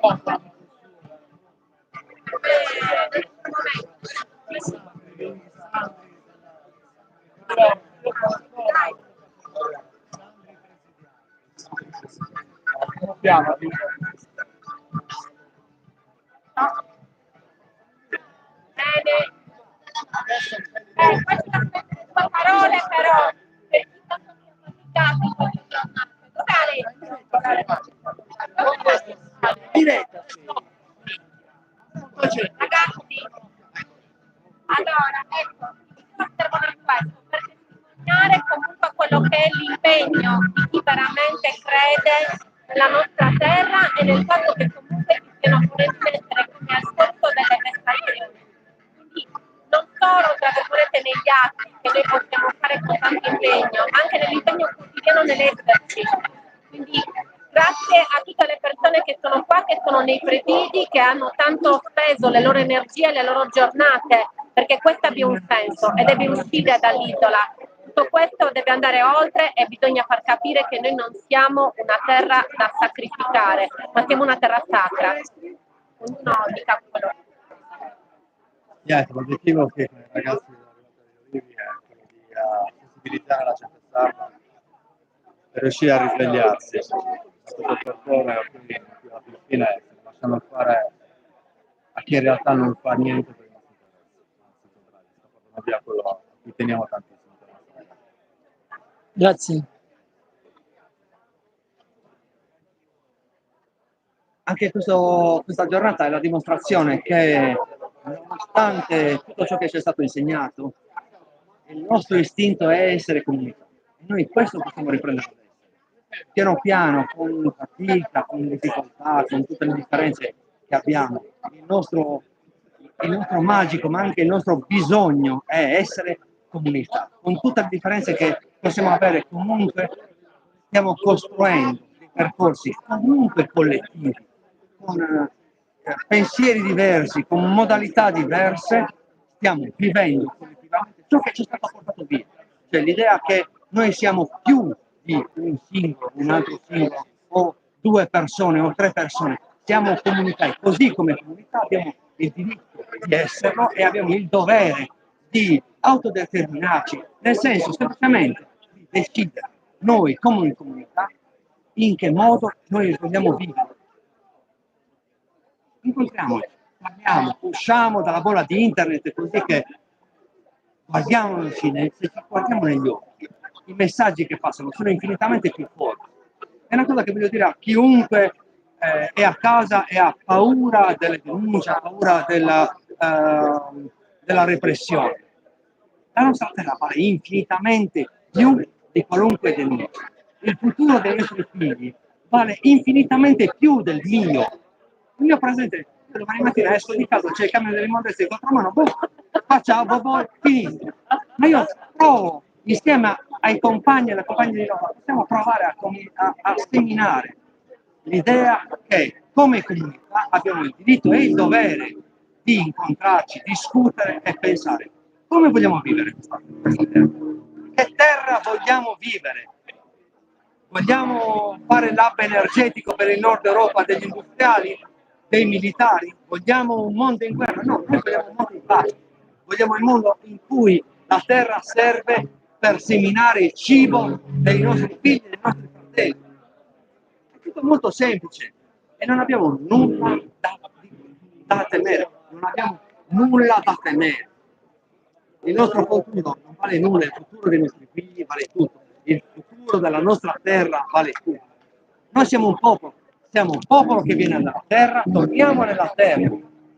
Queste parole però per chi sono diretta. Ragazzi, allora ecco, osservano questo per testimoniare comunque quello che è l'impegno di chi veramente crede nella nostra terra e nel fatto che comunque ci siano pure essere come al solito delle prestazioni. Quindi non solo tra virgolette negli atti che noi possiamo fare con tanto impegno, ma anche nell'impegno quotidiano nell'esserci. Quindi grazie a tutte le persone che sono qua, che sono nei presidi, che hanno tanto speso le loro energie e le loro giornate, perché questo abbia un senso e deve uscire dall'isola. Tutto questo deve andare oltre e bisogna far capire che noi non siamo una terra da sacrificare, ma siamo una terra sacra. Ognuno dica quello. L'obiettivo che i ragazzi della Ruota degli Olivi è quello di sensibilizzare la gente sarda per riuscire a risvegliarsi. Queste persone qui alla fine lasciano fare a chi in realtà non fa niente per i nostri interessi, sta portando via quello a cui teniamo tantissimo. Grazie. Anche questa giornata è la dimostrazione che, nonostante tutto ciò che ci è stato insegnato, il nostro istinto è essere comunità. E noi questo possiamo riprendere adesso. Piano piano, con fatica, con difficoltà, con tutte le differenze che abbiamo, il nostro magico, ma anche il nostro bisogno è essere comunità. Con tutte le differenze che possiamo avere, comunque stiamo costruendo dei percorsi comunque collettivi, con pensieri diversi, con modalità diverse, stiamo vivendo collettivamente ciò che ci è stato portato via. Cioè l'idea che noi siamo più di un singolo, un altro singolo, o due persone o tre persone, siamo comunità e così come comunità abbiamo il diritto di esserlo e abbiamo il dovere di autodeterminarci, nel senso semplicemente di decidere noi come comunità in che modo noi vogliamo vivere. Incontriamoci, parliamo, usciamo dalla bolla di internet così che guardiamo nel silenzio e ci guardiamo negli occhi. I messaggi che passano sono infinitamente più forti. È una cosa che voglio dire a chiunque è a casa e ha paura delle denunce, ha paura della repressione. La nostra terra vale infinitamente più di qualunque denuncia. Il futuro dei nostri figli vale infinitamente più del mio. Il mio presente, domani mattina esco di casa, c'è il camion delle immondezze contro mano, facciamo, finito. Ma io provo, insieme ai compagni e alle compagne di lavoro, possiamo provare a seminare l'idea che come comunità abbiamo il diritto e il dovere di incontrarci, discutere e pensare come vogliamo vivere questa terra. Che terra vogliamo vivere? Vogliamo fare l'hub energetico per il nord Europa degli industriali, dei militari? Vogliamo un mondo in guerra? No, noi vogliamo un mondo in pace. Vogliamo il mondo in cui la terra serve per seminare il cibo dei nostri figli e dei nostri fratelli. È tutto molto semplice e non abbiamo nulla da temere. Non abbiamo nulla da temere. Il nostro futuro non vale nulla, il futuro dei nostri figli vale tutto, il futuro della nostra terra vale tutto. Noi siamo un popolo che viene dalla terra, torniamo nella terra,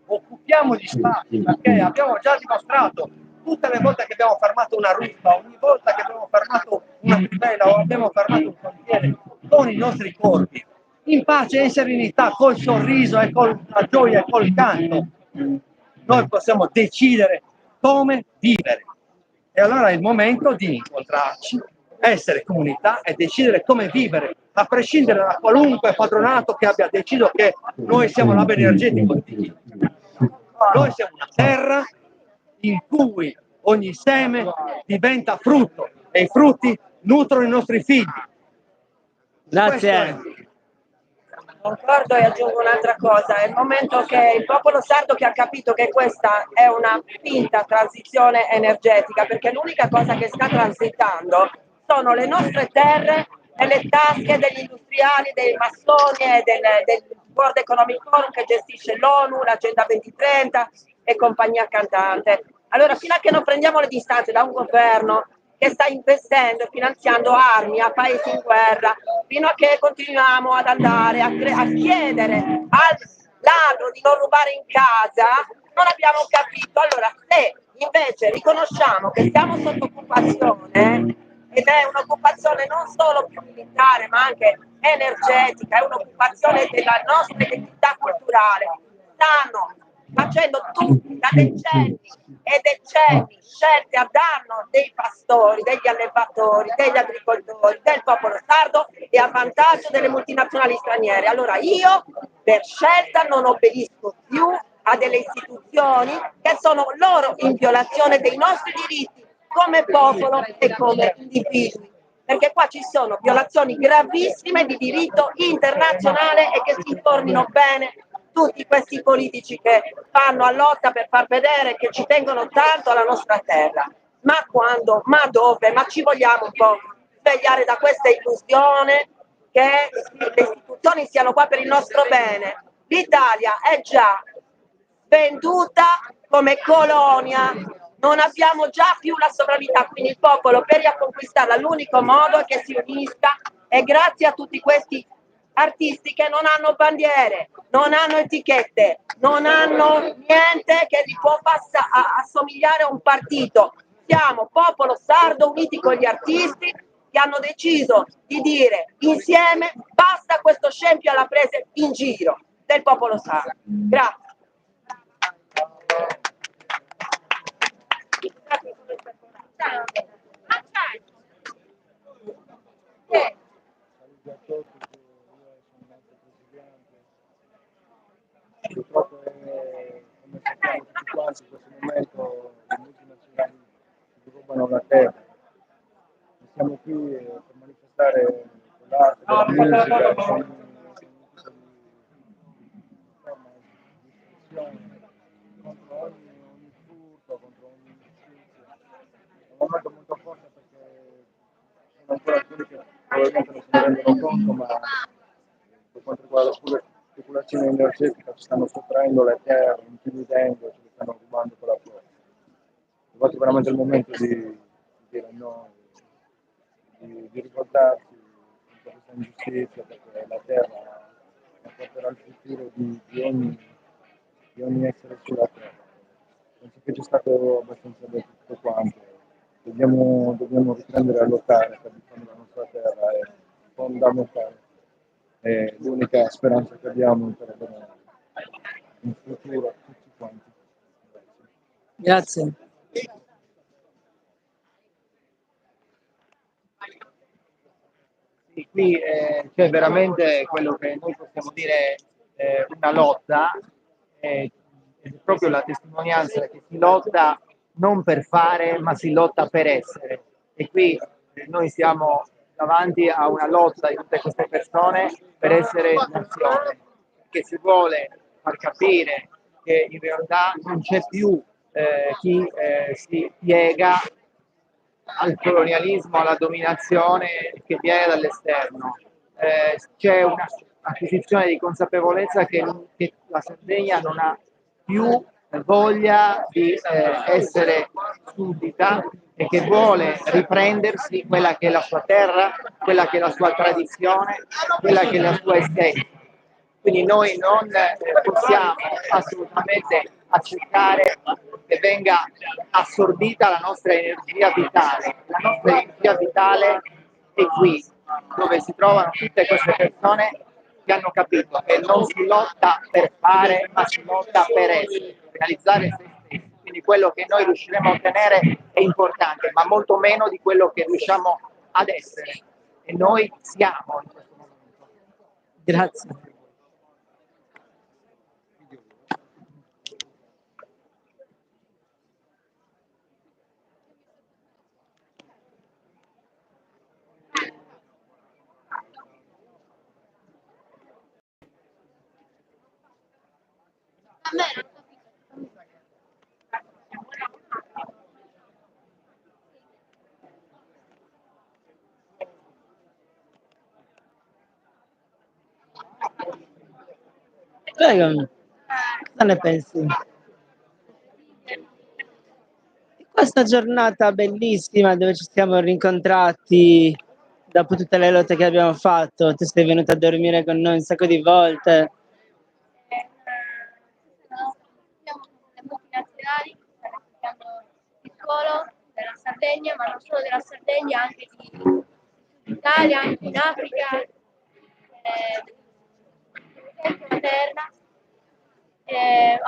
occupiamo gli spazi perché abbiamo già dimostrato tutte le volte che abbiamo fermato una ruspa, ogni volta che abbiamo fermato una trivela o abbiamo fermato un cantiere con i nostri corpi, in pace e in serenità, col sorriso e con la gioia e col canto, noi possiamo decidere come vivere. E allora è il momento di incontrarci, essere comunità e decidere come vivere, a prescindere da qualunque padronato che abbia deciso che noi siamo l'hub energetico di chi. Noi siamo una terra in cui ogni seme diventa frutto e i frutti nutrono i nostri figli. Grazie. Concordo e aggiungo un'altra cosa, è il momento che il popolo sardo che ha capito che questa è una finta transizione energetica, perché l'unica cosa che sta transitando sono le nostre terre nelle tasche degli industriali, dei massoni e del World Economic Forum che gestisce l'ONU, l'Agenda 2030 e compagnia cantante. Allora, fino a che non prendiamo le distanze da un governo che sta investendo e finanziando armi a paesi in guerra, fino a che continuiamo ad andare a chiedere al ladro di non rubare in casa, non abbiamo capito. Allora, se invece riconosciamo che siamo sotto occupazione, ed è un'occupazione non solo più militare, ma anche energetica, è un'occupazione della nostra identità culturale, stanno facendo tutti da decenni e decenni scelte a danno dei pastori, degli allevatori, degli agricoltori, del popolo sardo e a vantaggio delle multinazionali straniere. Allora io per scelta non obbedisco più a delle istituzioni che sono loro in violazione dei nostri diritti come popolo e come individui. Perché qua ci sono violazioni gravissime di diritto internazionale e che si informino bene tutti questi politici che fanno a lotta per far vedere che ci tengono tanto alla nostra terra. Ma quando? Ma dove? Ma ci vogliamo un po' svegliare da questa illusione che le istituzioni siano qua per il nostro bene. L'Italia è già venduta come colonia, non abbiamo già più la sovranità, quindi il popolo per riconquistarla l'unico modo è che si unisca e grazie a tutti questi artisti che non hanno bandiere, non hanno etichette, non hanno niente che gli può assomigliare a un partito. Siamo popolo sardo uniti con gli artisti che hanno deciso di dire insieme basta questo scempio alla presa in giro del popolo sardo. Grazie. Purtroppo, come sappiamo tutti quanti, in questo momento le multinazionali ci rubano la terra. E siamo qui per manifestare con l'arte, con la musica, con un tipo di espressione contro ogni furto, contro ogni ingiustizia. È un momento molto forte perché sono ancora alcuni che probabilmente non se ne rendono conto, ma per quanto riguarda la speculazione energetica ci stanno sottraendo le terre, intimidendo, ce le stanno rubando con la forza. È fatto veramente il momento di dire no, di ricordarsi di questa ingiustizia, perché la terra porterà il futuro di ogni essere sulla terra. Penso che ci sia stato abbastanza detto tutto quanto. Dobbiamo riprendere a lottare per difendere la nostra terra, è fondamentale. È l'unica speranza che abbiamo per avere un futuro tutti quanti. Grazie. Sì, qui c'è veramente quello che noi possiamo dire una lotta, è proprio la testimonianza che si lotta non per fare, ma si lotta per essere. E qui noi siamo davanti a una lotta di tutte queste persone per essere nazione, che si vuole far capire che in realtà non c'è più chi si piega al colonialismo, alla dominazione che viene dall'esterno. C'è una acquisizione di consapevolezza che la Sardegna non ha più voglia di essere suddita e che vuole riprendersi quella che è la sua terra, quella che è la sua tradizione, quella che è la sua essenza. Quindi noi non possiamo assolutamente accettare che venga assorbita la nostra energia vitale. La nostra energia vitale è qui, dove si trovano tutte queste persone che hanno capito che non si lotta per fare, ma si lotta per essere, per realizzare se stessi. Quindi quello che noi riusciremo a ottenere è importante, ma molto meno di quello che riusciamo ad essere. E noi siamo in questo momento. Grazie. A me non capisco. Prego, cosa ne pensi? Di questa giornata bellissima dove ci siamo rincontrati dopo tutte le lotte che abbiamo fatto, tu sei venuta a dormire con noi un sacco di volte. Siamo le multinazionali che stanno cercando il suolo della Sardegna, ma non solo della Sardegna, anche di Italia, anche in Africa, sempre materna.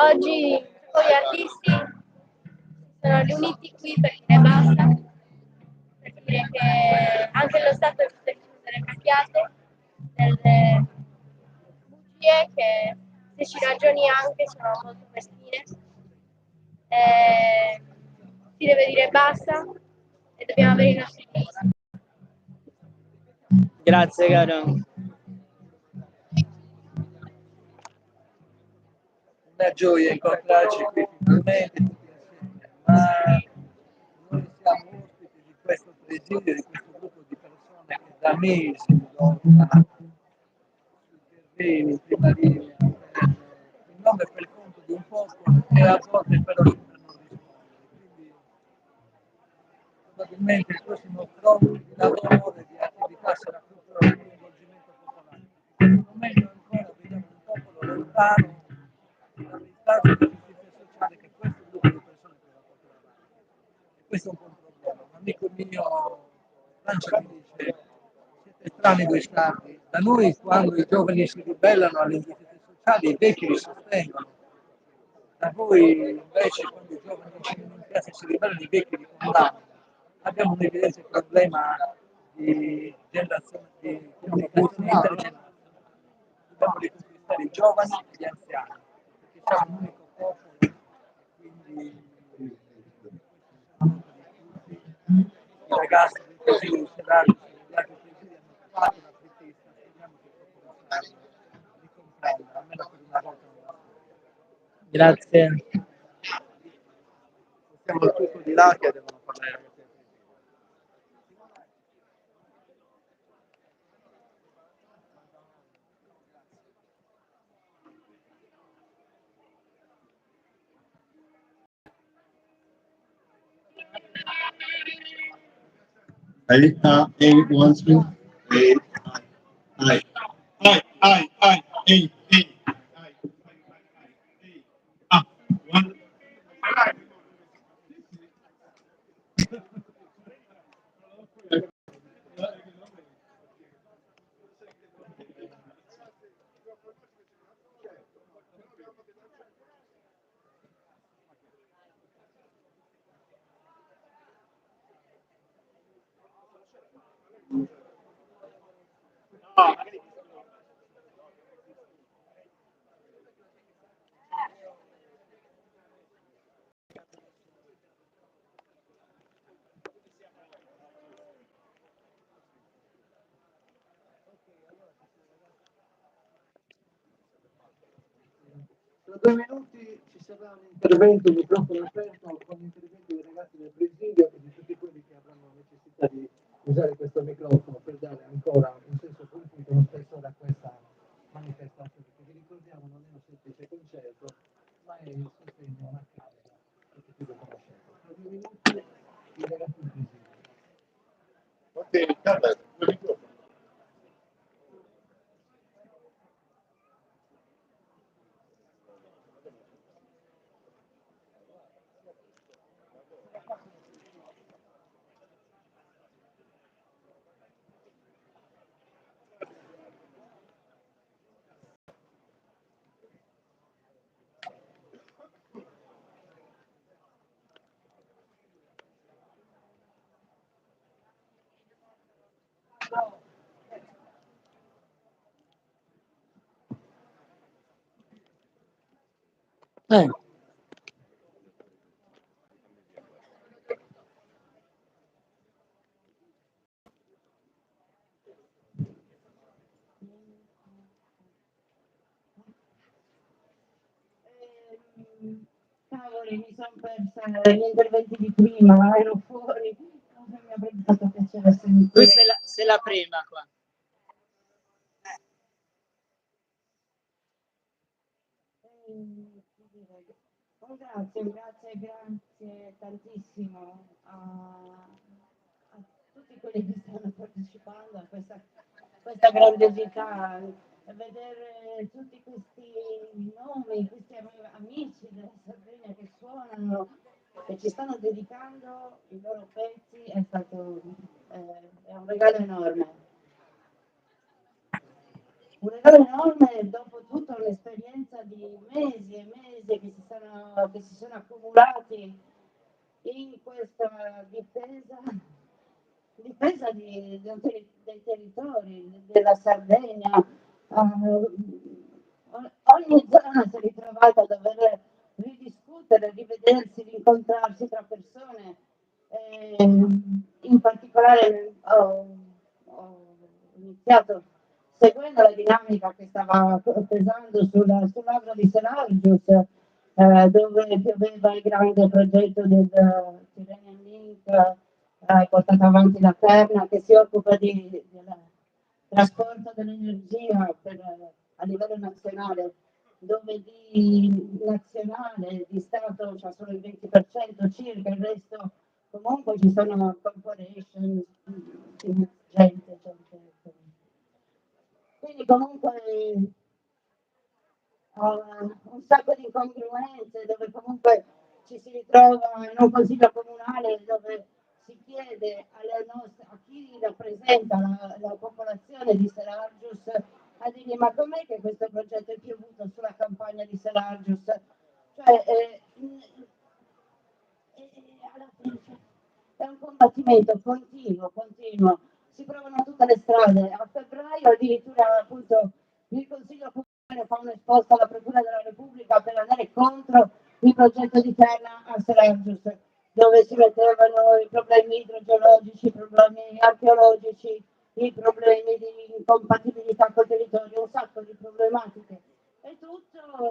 Oggi con gli artisti si sono riuniti qui per dire basta, per dire che anche lo Stato è delle cacchiate, delle bugie che se ci ragioni anche sono molto mestine. Si deve dire basta e dobbiamo avere i nostri diritti. Grazie, caro. Una gioia incontrarci qui finalmente tutti insieme, ma noi siamo ospiti di questo presidio, di questo gruppo di persone che da mesi lotta sui terreni, in prima linea, in nome e per conto di un popolo che a volte però sembra non rispondere. Quindi probabilmente il prossimo fronte di lavoro e di attività sarà proprio il coinvolgimento popolare. In questo momento ancora vediamo un popolo lontano dall'istanza di giustizia sociale che questo gruppo di persone deve portare avanti. E questo è un po' un problema. Un amico mio Francia mi dice siete strani voi sardi, da noi quando i giovani si ribellano alle ingiustizie sociali i vecchi li sostengono, da voi invece quando i giovani in piazza si ribellano i vecchi li condannano. Abbiamo un evidente problema di generazione, di comunicazione intergenerazionale. Dobbiamo riconquistare i giovani e gli anziani, perché siamo un unico popolo, quindi i ragazzi del Consiglio di Senato e gli altri consigli hanno trovato una pretesa, speriamo che il popolo sardo ricomprenda, almeno per una volta nella storia. Grazie. Siamo al tutto di là che devono parlare. Hey, one, two, hey, hi, hey, one. Tra 2 minuti ci sarà un intervento microfono aperto con l'intervento dei ragazzi del presidio e di tutti quelli che avranno necessità di usare questo microfono per dare ancora un senso compiuto, uno spessore a questa manifestazione che vi ricordiamo non è un semplice concerto, ma è il sostegno a una causa che tutti lo conoscete. Tra 2 minuti i ragazzi del presidio. Ok, Carla, Eh, Cavoli, mi sono persa gli interventi di prima, ero fuori, mi avrebbe fatto piacere Qui sentire. sei la prima qua. Grazie tantissimo a tutti quelli che stanno partecipando a questa grandiosità, vedere tutti questi nomi, questi amici della Sardegna che suonano, che ci stanno dedicando i loro pezzi, è stato è un regalo enorme. Un regalo enorme dopo tutta un'esperienza di mesi e mesi che si sono accumulati in questa difesa dei territori, della Sardegna. Ogni zona si è ritrovata a dover ridiscutere, rivedersi, rincontrarsi tra persone. In particolare ho iniziato seguendo la dinamica che stava pesando sull'agro di Serargius, dove pioveva il grande progetto del Tyrrhenian Link, portato avanti da Terna, che si occupa del trasporto dell'energia a livello nazionale, dove di nazionale, di Stato c'è solo il 20% circa, il resto comunque ci sono corporation, gente. Quindi comunque un sacco di incongruenze dove comunque ci si ritrova in un consiglio comunale dove si chiede a chi rappresenta la popolazione di Serargius a dirgli ma com'è che questo progetto è piovuto sulla campagna di Serargius? Cioè, alla fine è un combattimento continuo. Si provano tutte le strade. A febbraio addirittura appunto il Consiglio Comunale fa un'esposta alla Procura della Repubblica per andare contro il progetto di Terna a Serargius, dove si mettevano i problemi idrogeologici, i problemi archeologici, i problemi di incompatibilità col territorio, un sacco di problematiche. E tutto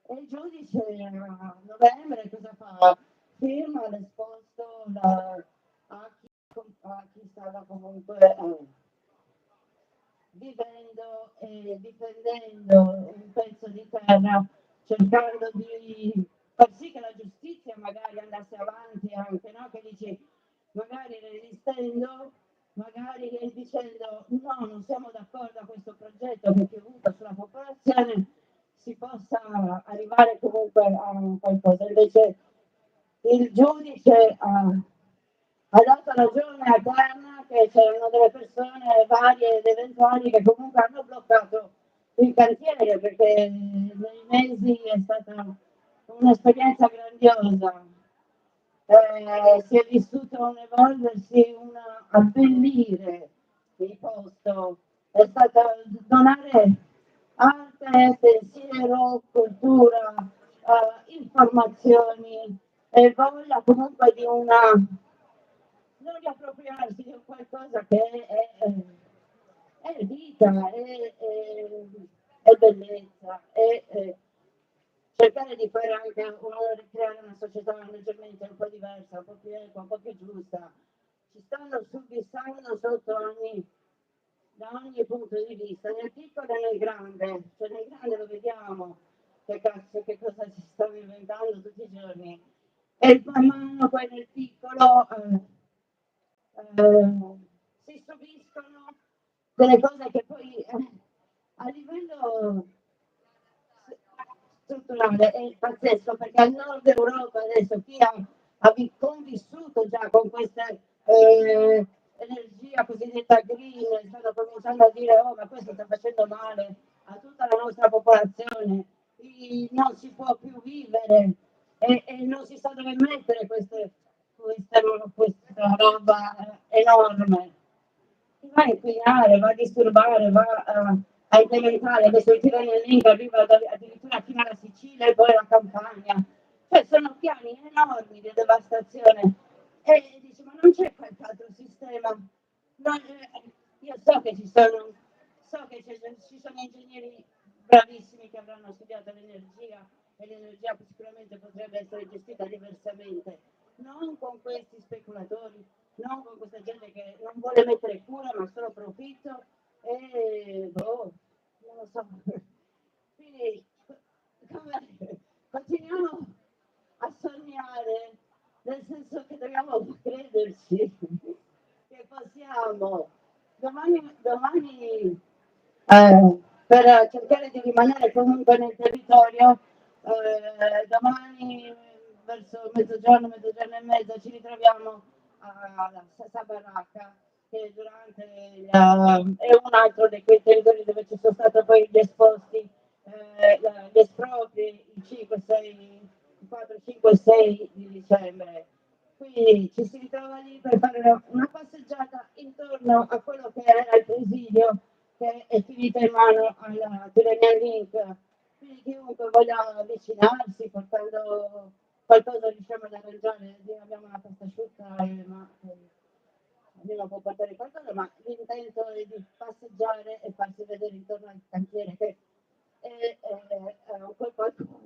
e il giudice a novembre cosa fa? Firma l'esposto a chi stava comunque vivendo e difendendo un pezzo di terra, cercando di far sì che la giustizia magari andasse avanti anche, no? Che dici, magari resistendo, magari dicendo no, non siamo d'accordo a questo progetto che è piovuto sulla popolazione, si possa arrivare comunque a qualcosa. Invece il giudice ha dato ragione a Terna che c'erano delle persone varie ed eventuali che comunque hanno bloccato il cantiere perché nei mesi è stata un'esperienza grandiosa. Si è vissuto un evolversi, un abbellire il posto, è stato donare arte, pensiero, cultura, informazioni e voglia comunque di una non riappropriarsi di qualcosa che è vita, è bellezza, è cercare di fare anche creare una società leggermente un po' diversa, un po' più equa, un po' più giusta. Ci stanno subissando da ogni punto di vista, nel piccolo e nel grande, cioè nel grande lo vediamo che cazzo, che cosa si stanno inventando tutti i giorni. E man mano poi nel piccolo si subiscono delle cose che poi a livello strutturale è pazzesco perché al nord Europa adesso chi ha convissuto già con questa energia cosiddetta green stanno cominciando a dire oh ma questo sta facendo male a tutta la nostra popolazione, non si può più vivere e non si sa dove mettere questa roba enorme. Va a inquinare, va a disturbare, va a implementare, adesso il Tyrrhenian Link arriva addirittura fino alla Sicilia e poi alla Campania. Cioè sono piani enormi di devastazione. E dici, ma non c'è qualche altro sistema? Io so che ci sono ingegneri bravissimi che avranno avranno studiato l'energia e l'energia sicuramente potrebbe essere gestita diversamente, non con questi speculatori, non con questa gente che non vuole mettere cura ma solo profitto e boh, non lo so. Quindi continuiamo a sognare, nel senso che dobbiamo crederci che possiamo domani per cercare di rimanere comunque nel territorio, domani verso mezzogiorno e mezza ci ritroviamo alla stessa baracca che durante è un altro di quei territori dove ci sono stati poi gli esposti, gli espropri il 5, 6, 4, 5, 6 di dicembre. Quindi ci si ritrova lì per fare una passeggiata intorno a quello che era il presidio che è finito in mano alla Tirrenia Link. Quindi chiunque voglia avvicinarsi portando qualcosa riusciamo ad arrangiare, abbiamo una pasta asciutta, ma ognuno può portare qualcosa, ma l'intento è di passeggiare e farsi vedere intorno al cantiere che è un po' qualcuno.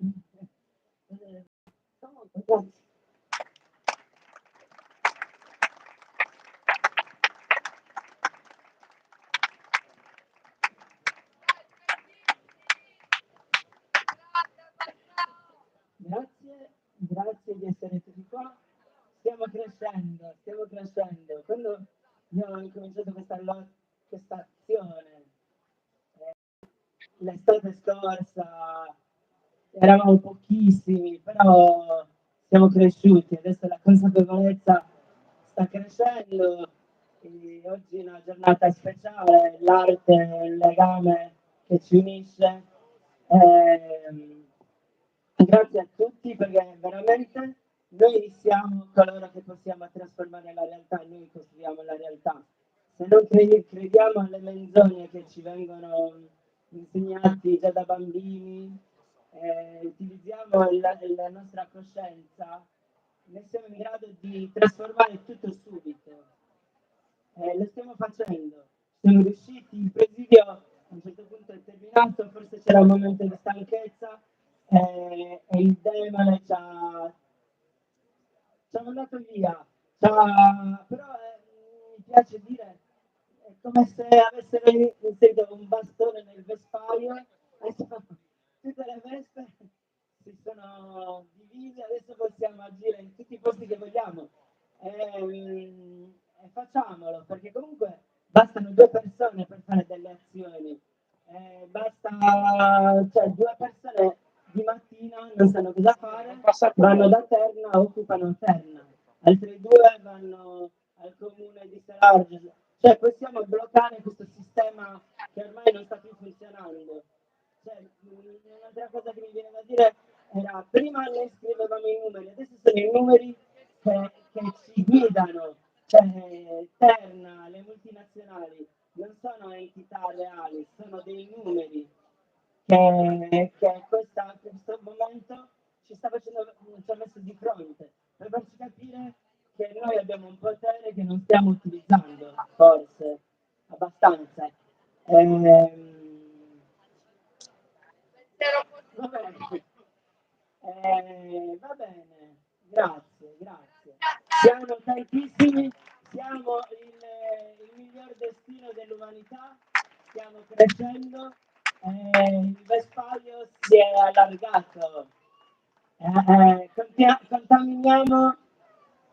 Comunque, grazie. Grazie di essere tutti qua. Stiamo crescendo. Quando io ho incominciato questa azione, l'estate scorsa eravamo pochissimi, però siamo cresciuti, adesso la consapevolezza sta crescendo e oggi è una giornata speciale, l'arte, il legame che ci unisce. Grazie a tutti perché veramente noi siamo coloro che possiamo trasformare la realtà, noi costruiamo la realtà. Se non crediamo alle menzogne che ci vengono insegnati già da bambini, utilizziamo la nostra coscienza, ne siamo in grado di trasformare tutto subito. Lo stiamo facendo, siamo riusciti, il presidio a un certo punto è terminato, forse c'era un momento di stanchezza e il demone ci ha mandato via, però mi piace dire, è come se avessero inserito un bastone nel vespaio, tutte le vespe si sono divise, adesso possiamo agire in tutti i posti che vogliamo e facciamolo, perché comunque bastano 2 persone per fare delle azioni, basta, cioè 2 persone di mattina non sanno cosa fare, vanno da Terna, occupano Terna, altre 2 vanno al comune di Selarge, cioè possiamo bloccare questo sistema che ormai non sta più funzionando. Cioè, un'altra cosa che mi viene da dire era, prima noi scrivevamo i numeri, adesso sono i numeri che ci guidano, cioè Terna, le multinazionali, non sono entità reali, sono dei numeri che questo momento ci ha messo di fronte, per farci capire che noi abbiamo un potere che non stiamo utilizzando, forse, abbastanza. Va bene, grazie. Siamo tantissimi, siamo il miglior destino dell'umanità, stiamo crescendo, il vespaio si è allargato, contaminiamo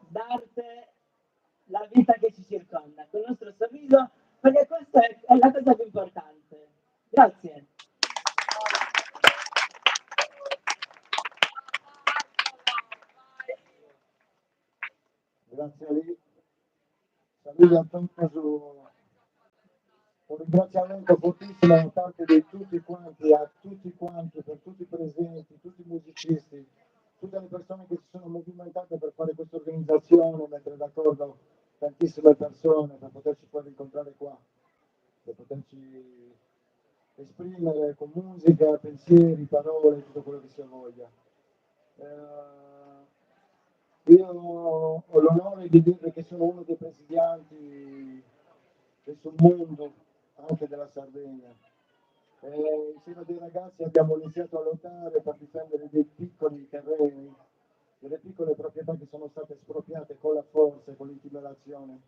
d'arte la vita che ci circonda, con il nostro sorriso, perché questa è la cosa più importante. Grazie. Grazie a lei. Saluto a tutti un ringraziamento fortissimo da parte di tutti quanti, a tutti quanti, per tutti i presenti, tutti i musicisti, tutte le persone che si sono movimentate per fare questa organizzazione, mettere d'accordo tantissime persone per poterci poi incontrare qua, per poterci esprimere con musica, pensieri, parole, tutto quello che si voglia. Io ho l'onore di dire che sono uno dei presidianti del mondo, anche della Sardegna. Insieme a dei ragazzi abbiamo iniziato a lottare per difendere dei piccoli terreni, delle piccole proprietà che sono state espropriate con la forza e con l'intimidazione.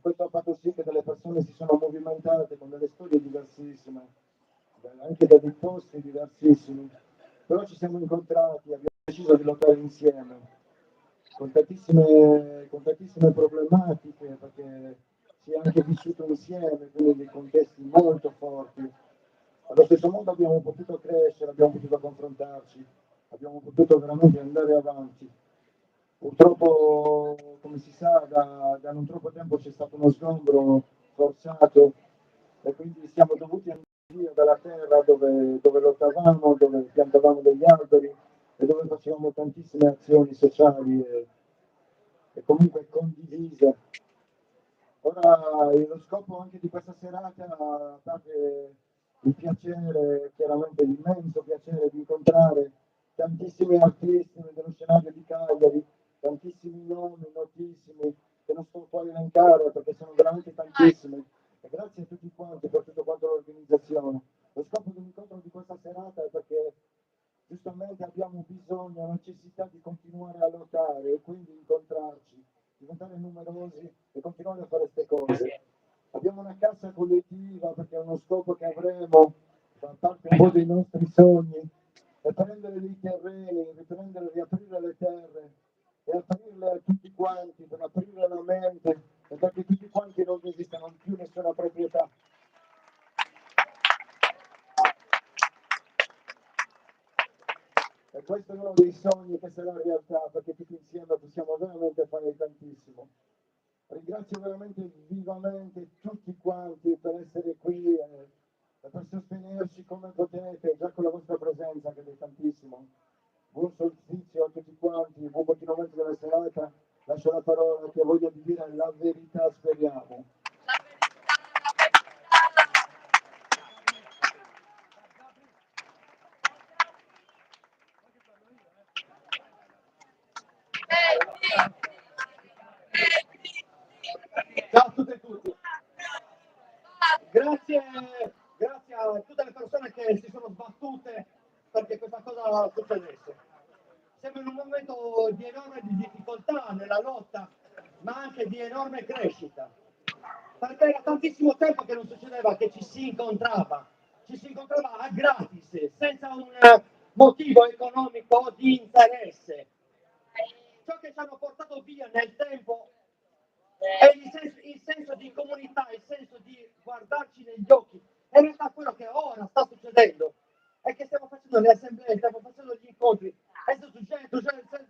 Questo ha fatto sì che delle persone si sono movimentate con delle storie diversissime, anche da dei posti diversissimi, però ci siamo incontrati, abbiamo deciso di lottare insieme, con tantissime problematiche, perché si è anche vissuto insieme, quindi dei contesti molto forti. Allo stesso modo abbiamo potuto crescere, abbiamo potuto confrontarci, abbiamo potuto veramente andare avanti. Purtroppo, come si sa, da non troppo tempo c'è stato uno sgombro forzato e quindi siamo dovuti andare via dalla terra dove lottavamo, dove piantavamo degli alberi e dove facevamo tantissime azioni sociali e comunque condivise. Ora lo scopo anche di questa serata, a parte il piacere, chiaramente l'immenso piacere di incontrare tantissimi artisti dello scenario di Cagliari, tantissimi nomi notissimi che non sto qua a elencare perché sono veramente tantissimi. E grazie a tutti quanti per tutto quanto l'organizzazione. Lo scopo dell'incontro di questa serata è perché giustamente abbiamo bisogno, necessità di continuare a lottare e quindi incontrarci, diventare numerosi e continuare a fare queste cose. Abbiamo una cassa collettiva perché è uno scopo che avremo, fa parte un po' dei nostri sogni, è prendere dei terreni, riprendere, riaprire le terre e aprirle a tutti quanti, per aprire la mente e perché tutti quanti non esistano più nessuna proprietà. E questo è uno dei sogni che sarà realtà, perché tutti insieme possiamo veramente fare tantissimo. Ringrazio veramente vivamente tutti quanti per essere qui e per sostenerci come potete, già con la vostra presenza, che è tantissimo. Buon solstizio a tutti quanti, buon continuamento della serata. Lascio la parola a chi ha voglia di dire la verità, speriamo. Ciao a tutte e tutti. Grazie a tutte le persone che si sono sbattute perché questa cosa succedesse. Siamo in un momento di enorme difficoltà nella lotta, ma anche di enorme crescita. Perché era tantissimo tempo che non succedeva che ci si incontrava a gratis, senza un motivo economico o di interesse. Ciò che ci hanno portato via nel tempo è il senso di comunità, il senso di guardarci negli occhi. È in realtà quello che ora sta succedendo è che stiamo facendo le assemblee, stiamo facendo gli incontri, è 200,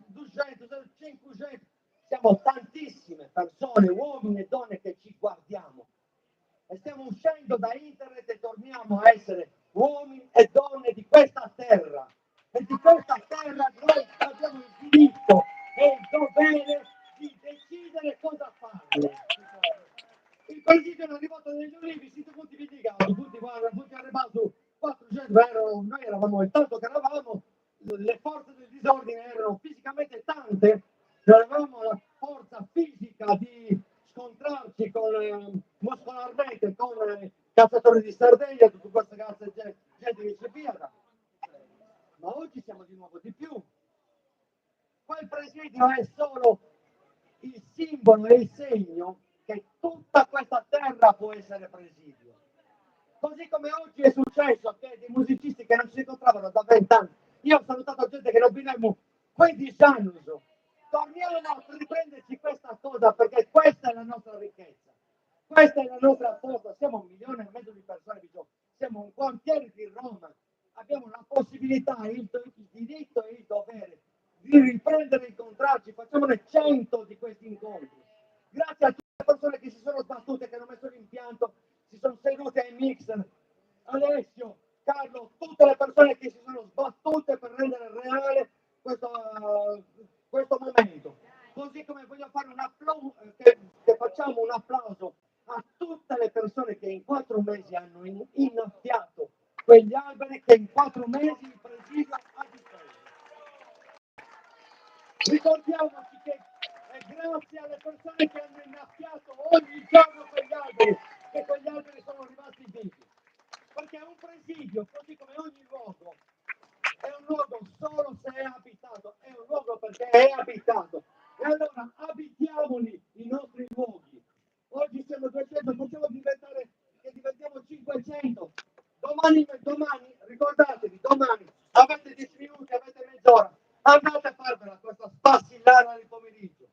200, 500, siamo tantissime persone, uomini e donne che ci guardiamo e stiamo uscendo da internet e torniamo a essere uomini e donne di questa terra e di questa terra noi abbiamo il diritto e il dovere di decidere cosa fare. Il presidio è arrivato negli Ulivi, siete tutti litigati, tutti arrivati 400, noi eravamo il tanto che eravamo, le forze del disordine erano fisicamente tante, non avevamo la forza fisica di scontrarci muscolarmente con cacciatori di Sardegna, tutta questa cazzo di gente che ci piace. Ma oggi siamo di nuovo di più. Quel presidio è solo il simbolo e il segno che tutta questa terra può essere presidio. Così come oggi è successo che dei musicisti che non si incontravano da 20 anni, io ho salutato gente che non vediamo 15 anni, torniamo a riprenderci questa cosa perché questa è la nostra ricchezza, questa è la nostra forza, siamo 1,5 milioni di persone, siamo un quartiere di Roma, abbiamo la possibilità, il diritto e il dovere di riprendere e incontrarci, facciamone 100 di questi incontri. Grazie a tutte le persone che si sono sbattute, che hanno messo l'impianto, si sono sedute ai mixer, Alessio, Carlo, tutte le persone che si sono sbattute per rendere reale questo momento. Così come voglio fare un applauso, che facciamo un applauso a tutte le persone che in 4 mesi hanno innaffiato quegli alberi che in 4 mesi il presidio ha difeso. Ricordiamoci che è grazie alle persone che hanno innaffiato ogni giorno quegli alberi che quegli alberi sono rimasti vivi. perché un presidio, così come ogni luogo, è un luogo solo se è abitato, è un luogo perché è abitato. E allora abitiamoli i nostri luoghi. Oggi siamo 200, possiamo diventare, che diventiamo 500. Domani, ricordatevi, domani avete 10 minuti, avete mezz'ora, andate a farvela questa spassillana nel pomeriggio.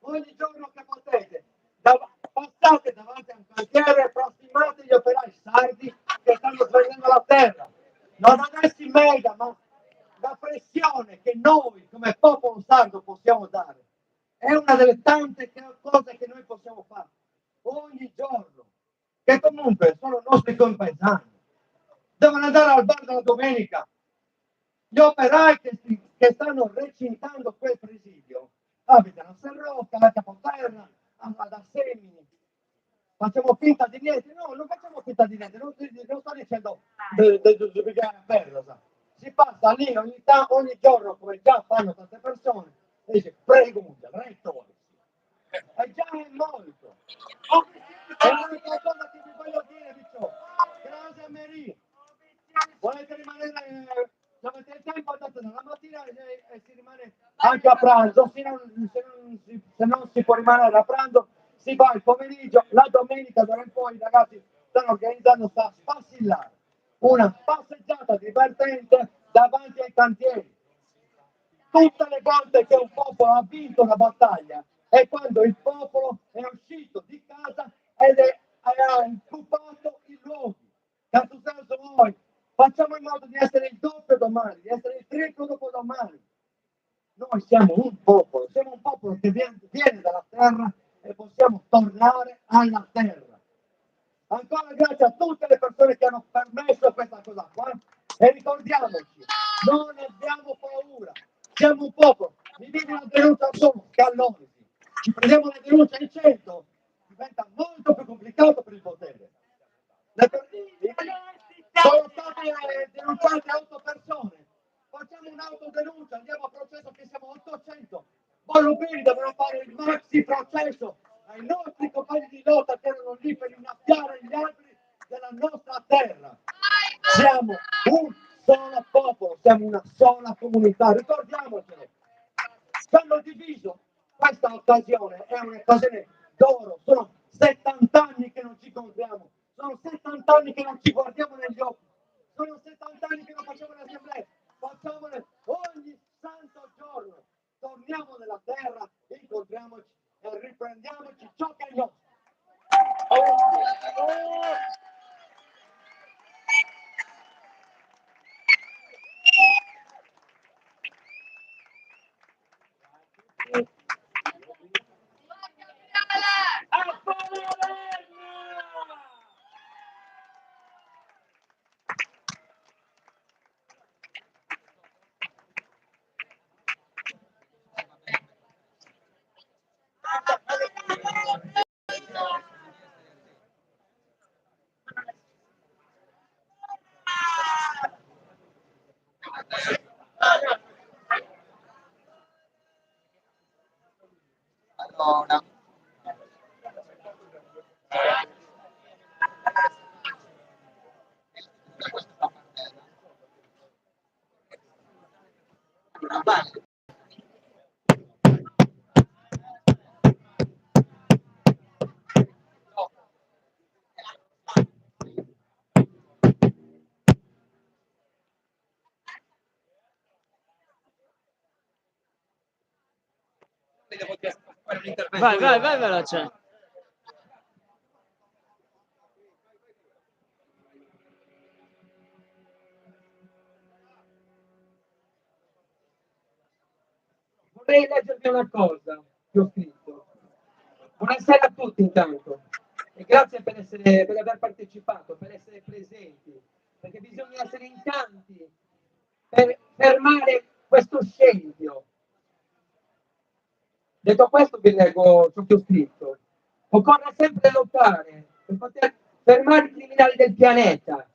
Ogni giorno che potete, passate davanti a un cantiere e approssimate gli operai sardi che stanno svegliando la terra. Non adesso in media, ma la pressione che noi come popolo sardo possiamo dare è una delle tante cose che noi possiamo fare ogni giorno, che comunque sono nostri compaesani. Devono andare al bar la domenica. Gli operai che stanno recintando quel presidio abitano a San Rocca, a Capoterra, ad Assemini. Facciamo finta di niente? No, non facciamo finta di niente, non sto dicendo di giudicare a perla. Si passa lì ogni giorno, come già fanno tante persone, e dice pregunta, rettore. E già è molto. E un'altra cosa che vi voglio dire, Viccio, grazie a Maria. Volete rimanere, se avete il tempo andate dalla mattina e si rimane anche a pranzo, se non si può rimanere a pranzo si va il pomeriggio, la domenica d'ora in poi i ragazzi stanno organizzando sta spassillare, una passeggiata divertente davanti ai cantieri. Tutte le volte che un popolo ha vinto una battaglia è quando il popolo è uscito di casa ed ha occupato i luoghi. Cazzo senso voi? Facciamo in modo di essere il doppio domani, di essere il triplo dopodomani. Noi siamo un popolo che viene dalla terra e possiamo tornare alla terra. Ancora grazie a tutte le persone che hanno permesso questa cosa qua e ricordiamoci, non abbiamo paura, siamo un popolo, mi viene una denuncia solo, scallonesi, ci prendiamo una denuncia in 100, diventa molto più complicato per il potere. Sono state denunciate 8 persone, facciamo un'autodenuncia, andiamo a processo che siamo 800, poi Lupini dovrà fare il maxi processo ai nostri compagni di lotta che erano lì per innaffiare gli alberi della nostra terra. Siamo un solo popolo, siamo una sola comunità, ricordiamocelo. Ci hanno diviso, questa occasione è un'occasione d'oro, sono 70 anni che non ci incontriamo, sono 70 anni che non ci guardiamo negli occhi, sono 70 anni che non facciamo le assemblee, facciamole ogni santo giorno, torniamo nella terra, incontriamoci e riprendiamoci ciò che è nostro. Allora. Vai veloce. Vorrei leggervi una cosa che ho scritto. Buonasera a tutti intanto e grazie per aver partecipato, per essere presenti, perché bisogna essere in tanti per fermare questo scempio. Detto questo vi leggo ciò che ho scritto. Occorre sempre lottare per poter fermare i criminali del pianeta.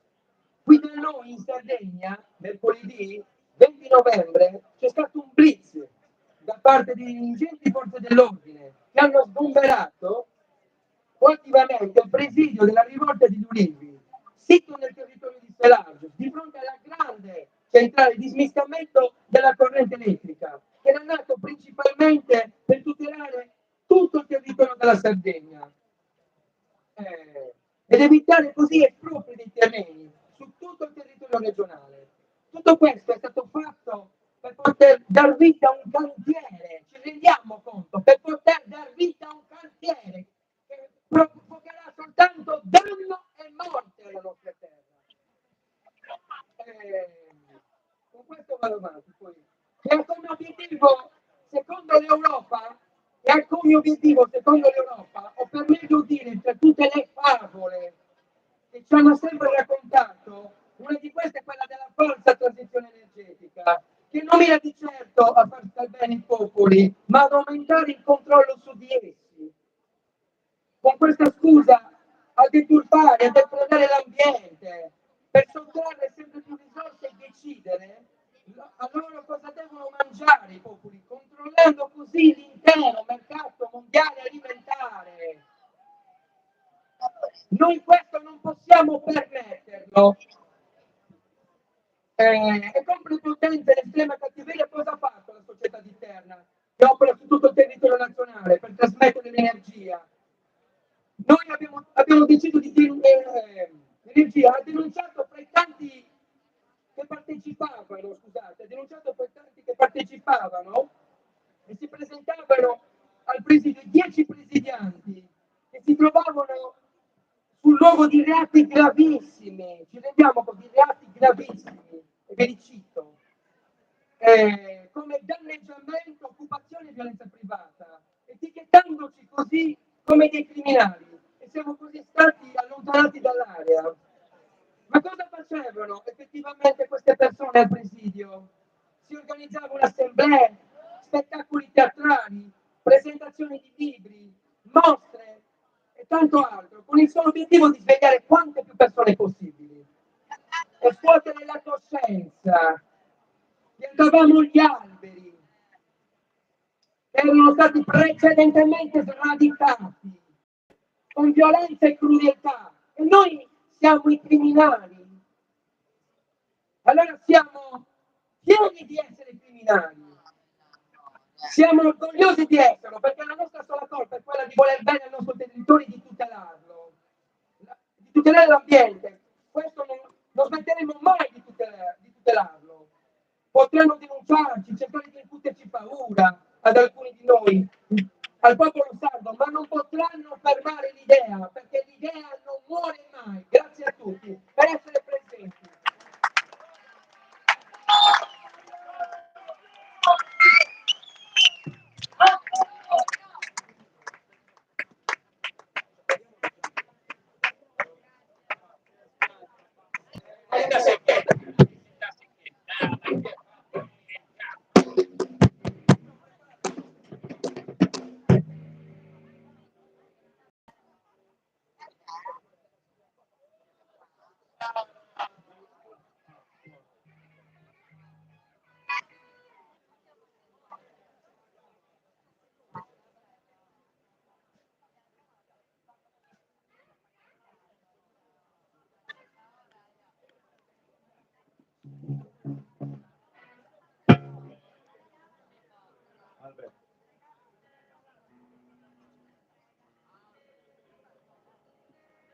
Qui da noi in Sardegna, mercoledì 20 novembre, c'è stato un blitz da parte di ingenti forze dell'ordine che hanno sgomberato attivamente il presidio della rivolta di Ulivi, sito nel territorio grande centrale di smistamento della corrente elettrica, che era nato principalmente per tutelare tutto il territorio della Sardegna ed evitare così espropri dei terreni su tutto il territorio regionale. Tutto questo è stato fatto per poter dar vita a un cantiere, ci rendiamo conto, per poter dar vita a un cantiere che provocherà soltanto danno e morte alla nostra terra. Con questo vado avanti poi. E ha come obiettivo, secondo l'Europa, o per meglio dire, tra tutte le favole che ci hanno sempre raccontato, una di queste è quella della falsa transizione energetica, che non mira di certo a far star bene i popoli, ma ad aumentare il controllo su di essi. Con questa scusa a deturpare, a depredare l'ambiente, per sottrarre sempre più risorse e decidere a loro cosa devono mangiare i popoli, controllando così l'intero mercato mondiale alimentare. Noi questo non possiamo permetterlo. E con prepotenza e estrema cattiveria cosa ha fatto la società di Terna, che opera su tutto il territorio nazionale per trasmettere l'energia? Noi abbiamo deciso di l'energia, ha denunciato fra i tanti che partecipavano e si presentavano al presidio 10 presidianti che si trovavano sul luogo di reati gravissimi, ci rendiamo conto di reati gravissimi, e ve li cito, come danneggiamento, occupazione e violenza privata, etichettandoci così come dei criminali, e siamo così stati allontanati dall'area. Ma cosa facevano effettivamente queste persone al presidio? Si organizzavano assemblee, spettacoli teatrali, presentazioni di libri, mostre e tanto altro, con il solo obiettivo di svegliare quante più persone possibili e scuotere la coscienza. Piantavamo gli alberi che erano stati precedentemente sradicati con violenza e crudeltà, e noi siamo i criminali. Allora siamo fieri di essere criminali, siamo orgogliosi di esserlo, perché la nostra sola colpa è quella di voler bene al nostro territorio e di tutelarlo, di tutelare l'ambiente. Questo non smetteremo mai di tutelarlo. Potranno denunciarci, cercare di incuterci paura ad alcuni di noi, al popolo sardo, ma non potranno fermare l'idea, perché l'idea non muore mai. Grazie a tutti per essere presenti.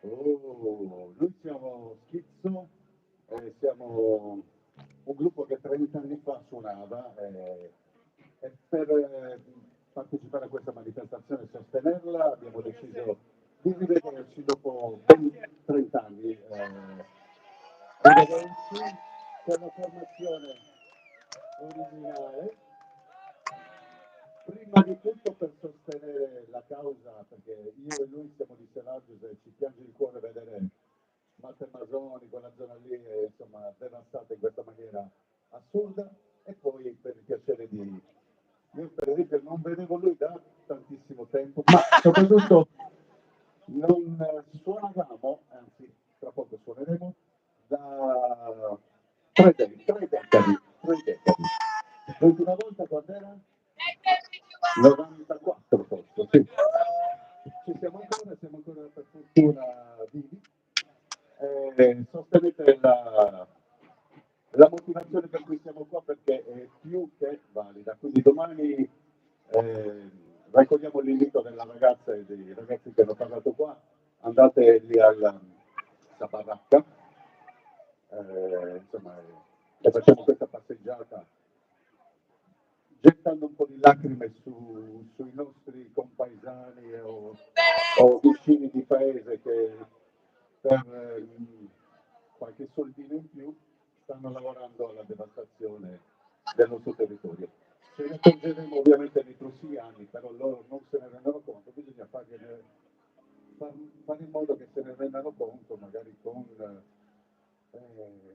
Oh, noi siamo Schizzo, siamo un gruppo che 30 anni fa suonava e per partecipare a questa manifestazione e sostenerla abbiamo deciso di rivederci dopo ben 30 anni. Rivederci per la formazione originale, prima di tutto per sostenere la causa, perché io e lui siamo di Seraggio e ci piange il cuore vedere Matte Masoni, quella zona lì, insomma, devastata in questa maniera assurda, e poi per il piacere di... Io per esempio non vedevo lui da tantissimo tempo, ma soprattutto non suonavamo, anzi tra poco suoneremo, da 3 decadi. L'ultima volta quando era? 94 forse, sì. Ci siamo ancora per fortuna vivi. Sostenete la motivazione per cui siamo qua perché è più che valida. Quindi domani raccogliamo l'invito della ragazza e dei ragazzi che hanno parlato qua, andate lì alla baracca, insomma, e facciamo questa passeggiata gettando un po' di lacrime sui nostri compaesani o vicini di paese che per qualche soldino in più stanno lavorando alla devastazione del nostro territorio. Ce ne accorgeremo ovviamente nei prossimi anni, però loro non se ne rendono conto, bisogna fare in modo che se ne rendano conto, magari con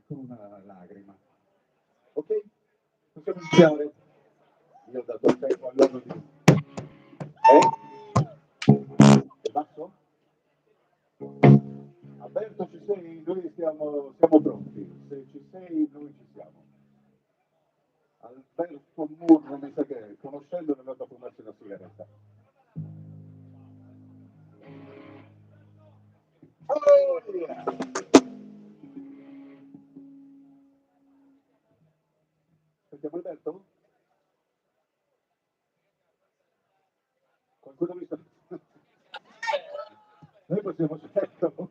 una lacrima. Ok? Possiamo iniziare? Io ho dato il tempo a loro di... È basso? Alberto, ci sei? Noi siamo pronti. Se ci sei, noi ci siamo. Alberto Murro, mi sa che conoscendolo è andato a fumarsi una sigaretta. Oh yeah! Sentiamo Alberto? Qualcuno mi sta... Noi possiamo certo...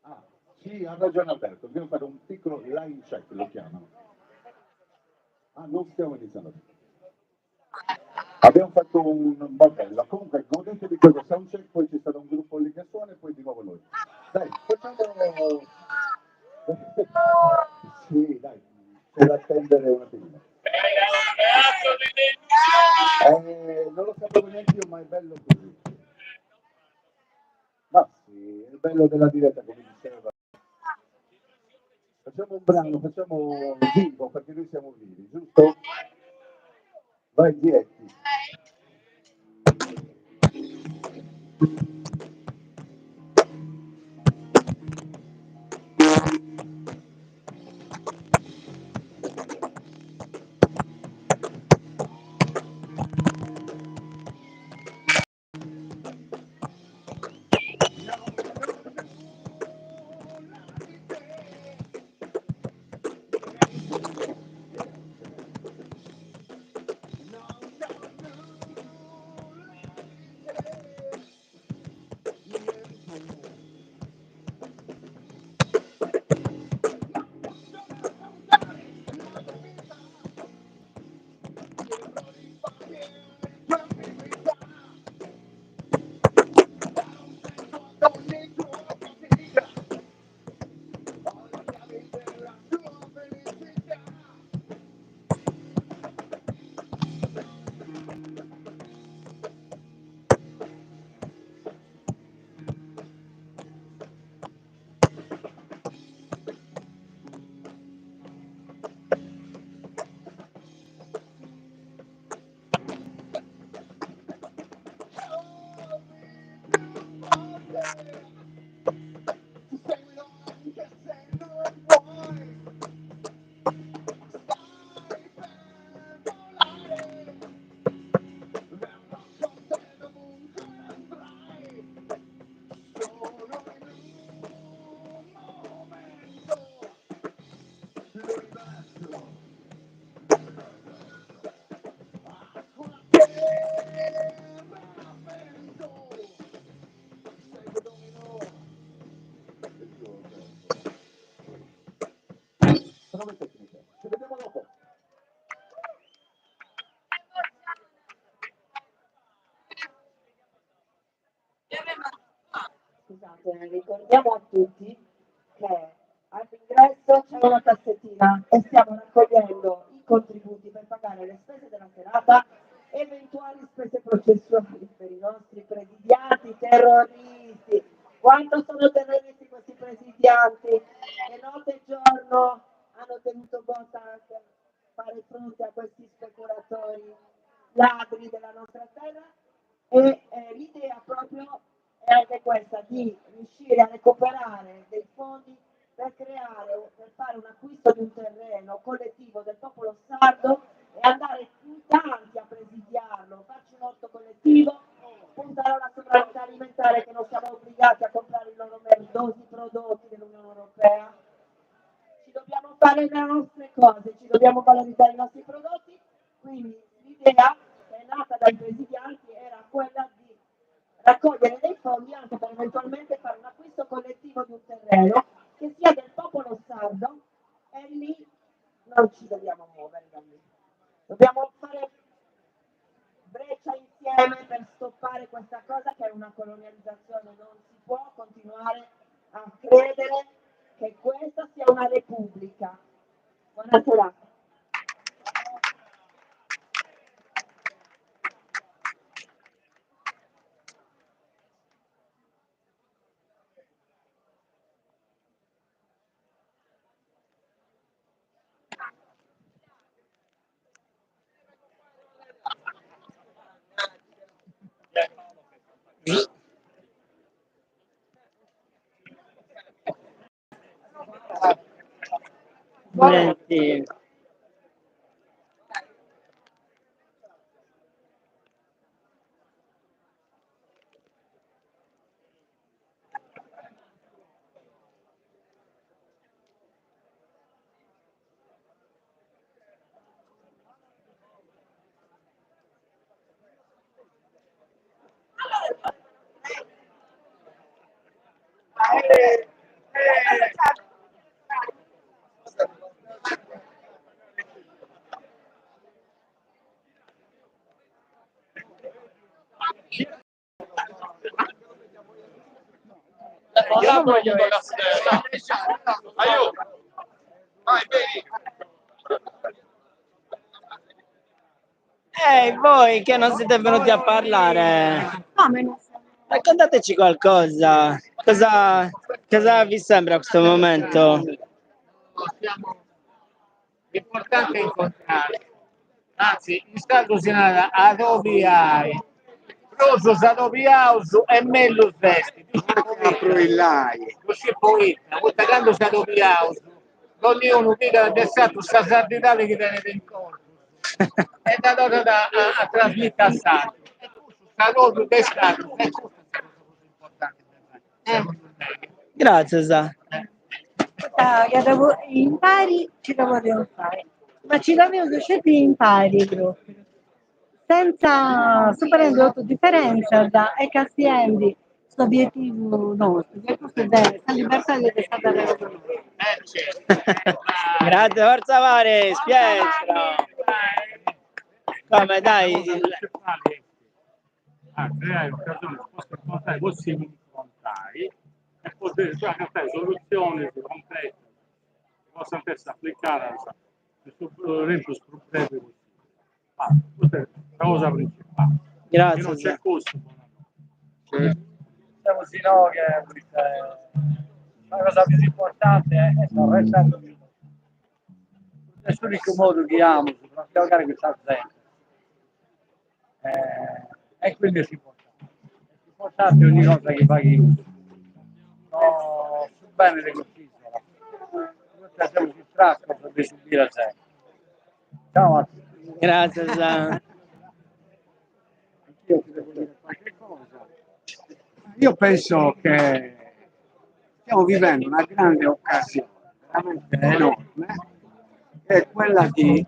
Ah, sì, ha ragione Alberto, dobbiamo fare un piccolo line check, lo chiamano. Ah, non stiamo iniziando. Abbiamo fatto un bordello, comunque godetevi questo sound check, poi ci sarà un gruppo lì che suona e poi di nuovo noi. Dai, facciamo... Sì, dai, per attendere un attimino. Non lo sapevo neanche io, ma è bello così. Ma sì, è il bello della diretta, come diceva. Facciamo un brano, facciamo vivo, perché noi siamo vivi, giusto? Vai, Dietti. Prove tecniche. Ci vediamo dopo. Scusate, ricordiamo a tutti che all'ingresso c'è una cassettina e stiamo raccogliendo i contributi per pagare le spese della serata e eventuali spese processuali per i nostri presidiati terroristi. Quanto sono terroristi questi presidianti? Che notte e giorno hanno tenuto botta per fare fronte a questi speculatori ladri della nostra terra e l'idea proprio è anche questa di riuscire a recuperare dei fondi per fare un acquisto di un terreno collettivo del popolo sardo e andare in tanti a presidiarlo, farci un orto collettivo, puntare alla sovranità alimentare che non siamo obbligati a comprare i loro merdosi prodotti dell'Unione Europea fare le nostre cose, ci dobbiamo valorizzare i nostri prodotti, quindi l'idea che è nata dai presidianti era quella di raccogliere dei fondi anche per eventualmente fare un acquisto collettivo di un terreno che sia del popolo sardo e lì non ci dobbiamo muovere da lì. Dobbiamo fare breccia insieme per stoppare questa cosa che è una colonializzazione. Non si può continuare a credere che questa sia una repubblica. Buona serata. Senti. Io non voglio la stella. Aiuto. Vai, vedi. Voi che non siete venuti a parlare, raccontateci qualcosa. Cosa vi sembra questo momento? L'importante è incontrare. Anzi, in stato si nada a doviai. Rosso sa doviausu e mello vesti. Così poi, questa quando sa doviausu, non è uno che ha pensato sta sarditale che tenete in conto. È da dove a trasmettere a Stato. E questo sta rosso che è stato. E questo è stato così importante per me. Grazie, Sa. Impari, ci lavoriamo fare, ma ci lavoriamo scelti impari proprio, senza superando la differenza da e aziende, l'obiettivo nostro, che questo è la libertà di stare regolamento. Grazie, forza Vares, Pietro. Come dai? Creare occasioni che possono incontrare possibili volontari e poter trattare soluzioni concrete che possano essere applicate nel tempo più breve possibile. Questa è la cosa principale. Grazie. Non c'è costo. Diciamo sì, no, che la cosa più importante è non restare è l'unico modo che amo, non giocare che sta sempre. E quello è importante. L'importante è ogni cosa che paghi. No, sul bene le così. Noi siamo più tratti per subire sempre. Ciao a tutti. Grazie, Sa. Io ti devo dire qualche cosa. Io penso che stiamo vivendo una grande occasione, veramente enorme, che è quella di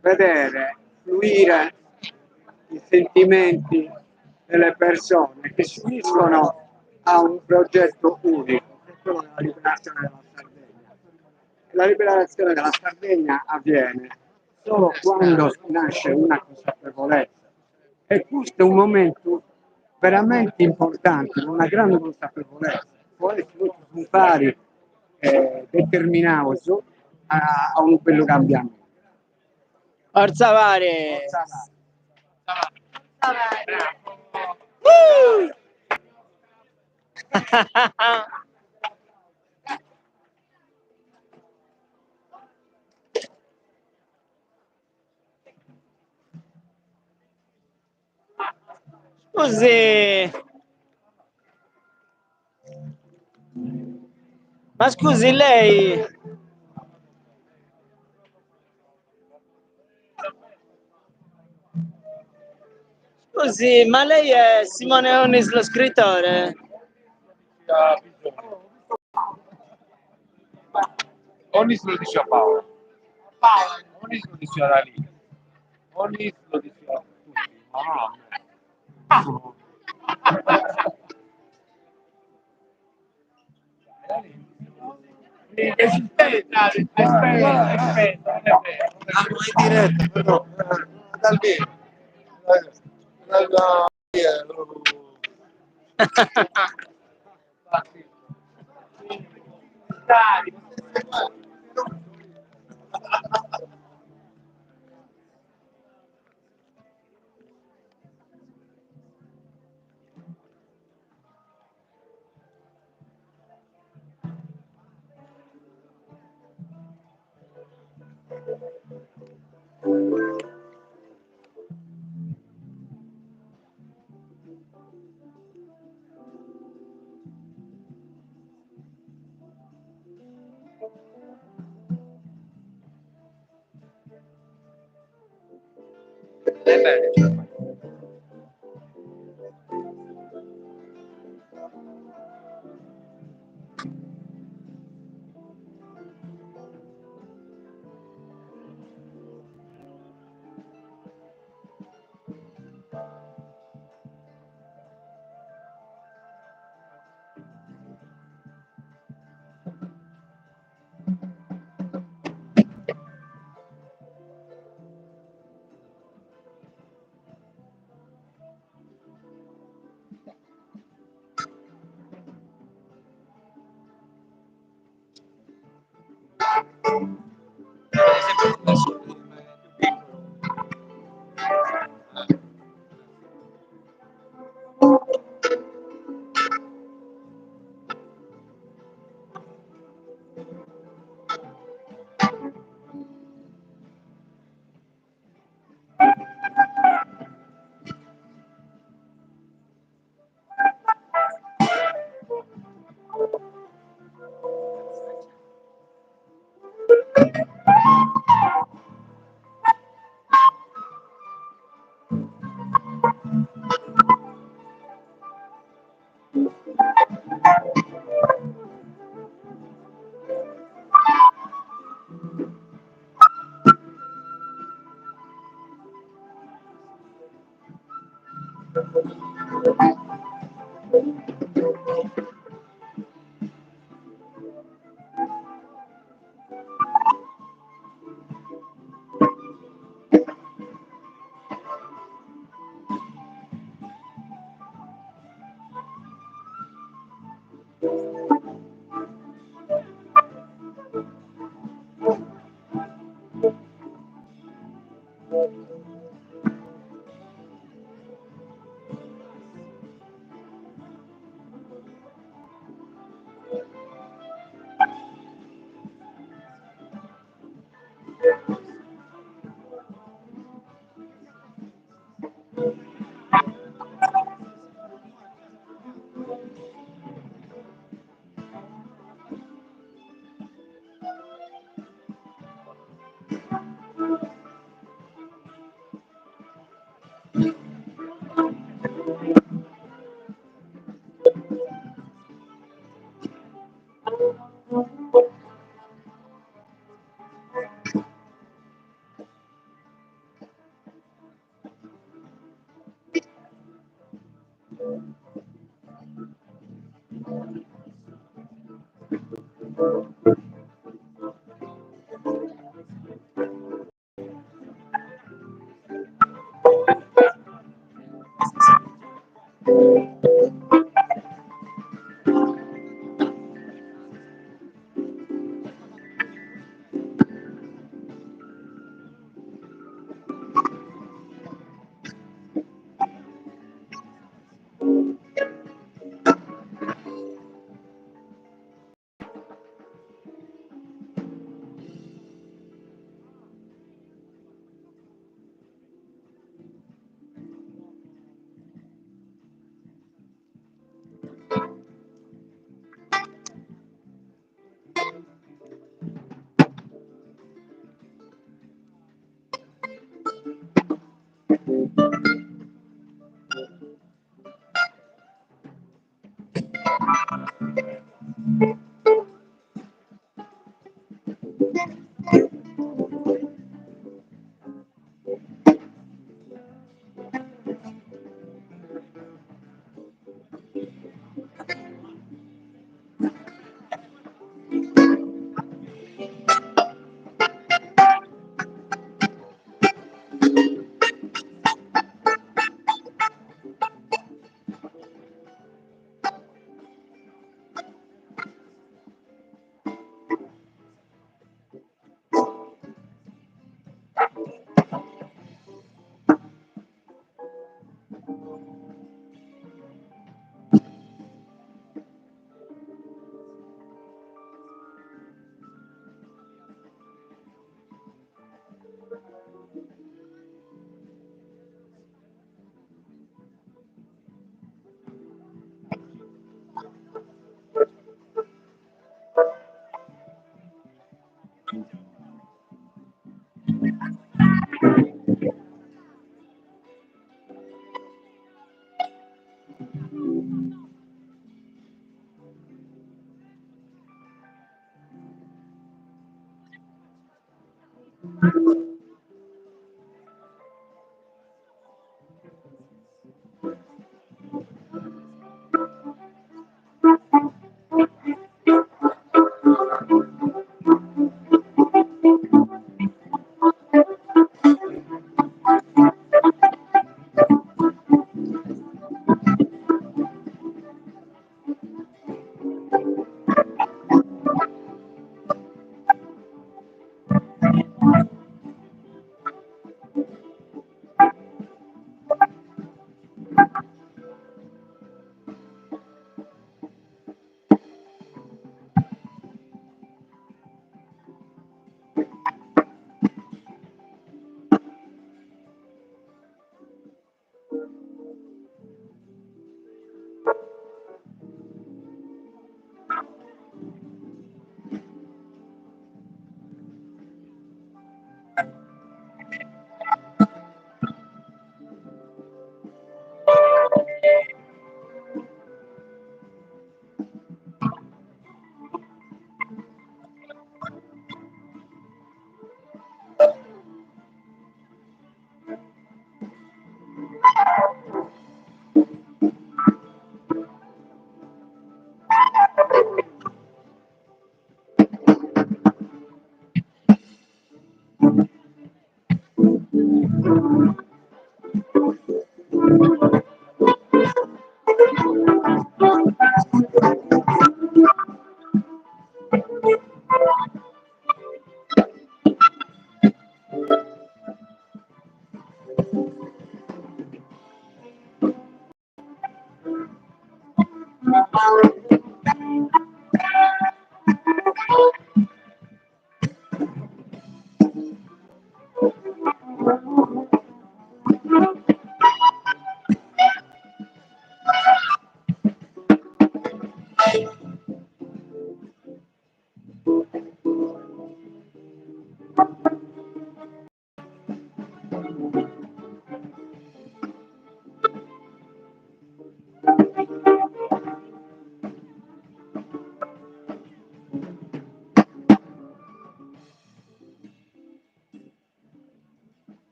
vedere fluire i sentimenti delle persone che si uniscono a un progetto unico, che è quello della liberazione della Sardegna. La liberazione della Sardegna avviene solo quando nasce una consapevolezza. E questo è un momento veramente importante, una grande consapevolezza. Può essere un pari determinato a un bello cambiamento. Forza Vares. Scusi, ma scusi lei, scusi, ma lei è Simone Onis lo scrittore? Onis lo dice a Paola. Paola. Onis lo dice a Lì. Onis lo dice a tutti. Ma no, Aspetta, aspetta, non è vero. In diretta, però, dal vivo. Dai. È bello.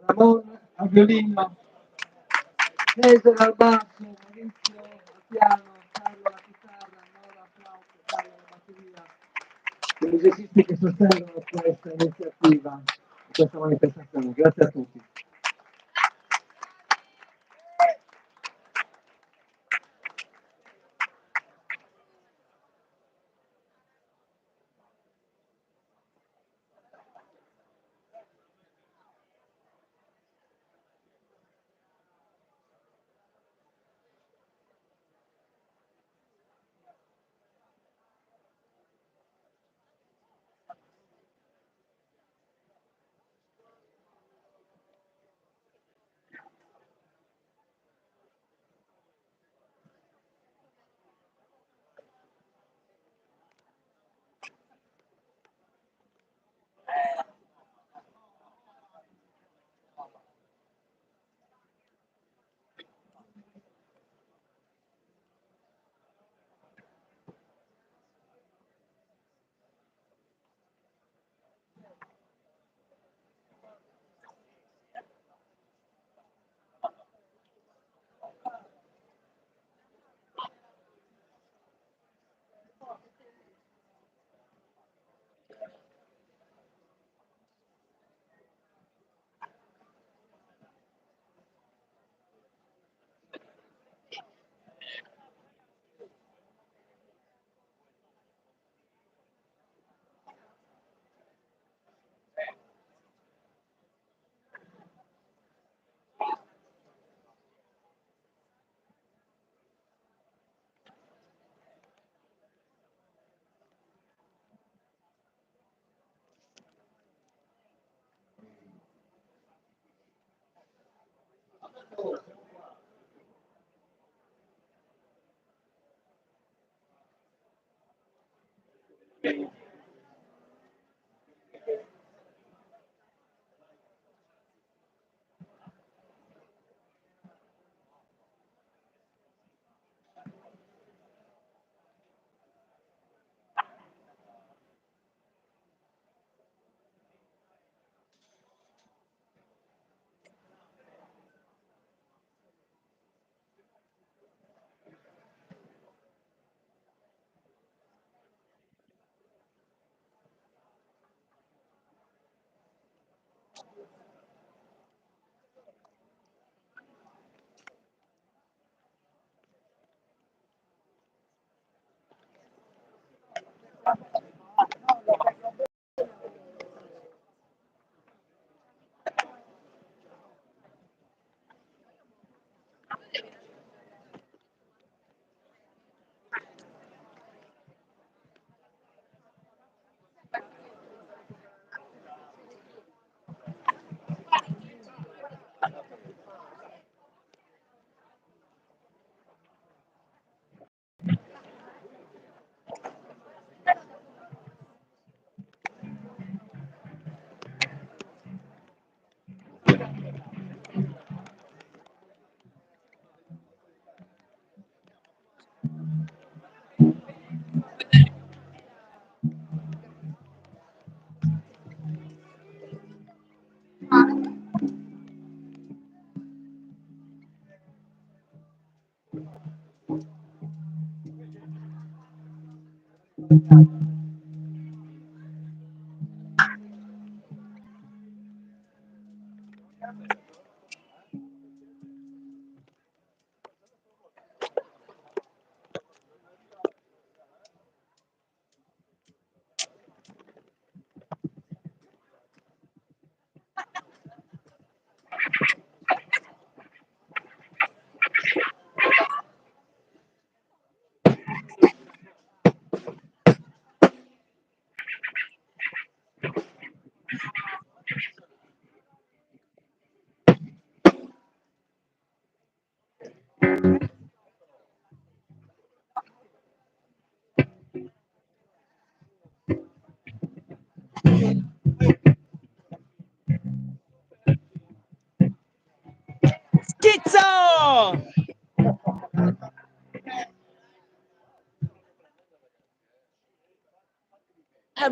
Ramon al violino, Cesare al basso, Maurizio al piano, Carlo alla chitarra, Nora al flauto, Carlo alla batteria, i musicisti che sostengono questa iniziativa, questa manifestazione. Grazie a tutti.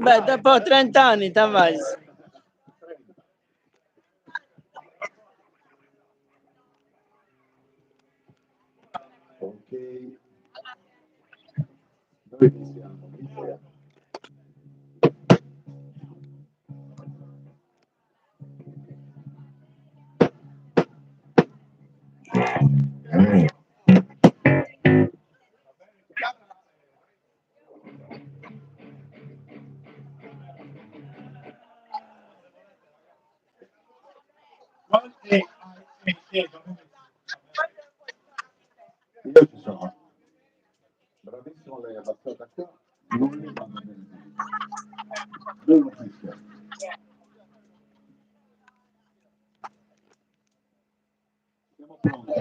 Vabbè, dopo 30 anni, Tavais. Ok, noi ci siamo, Michele. Io ci sono. Bravissimo lei, abbassata qua. Non le vanno bene. Due notizie. Siamo pronti.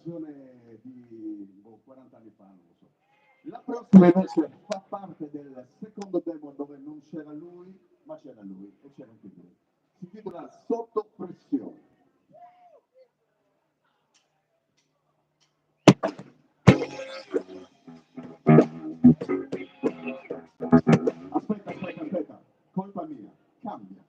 canzone di 40 anni fa, non lo so. La prossima invece fa parte del secondo demo dove non c'era lui, ma c'era lui e c'era anche lui. Si intitola Sotto pressione. Aspetta, colpa mia, cambia.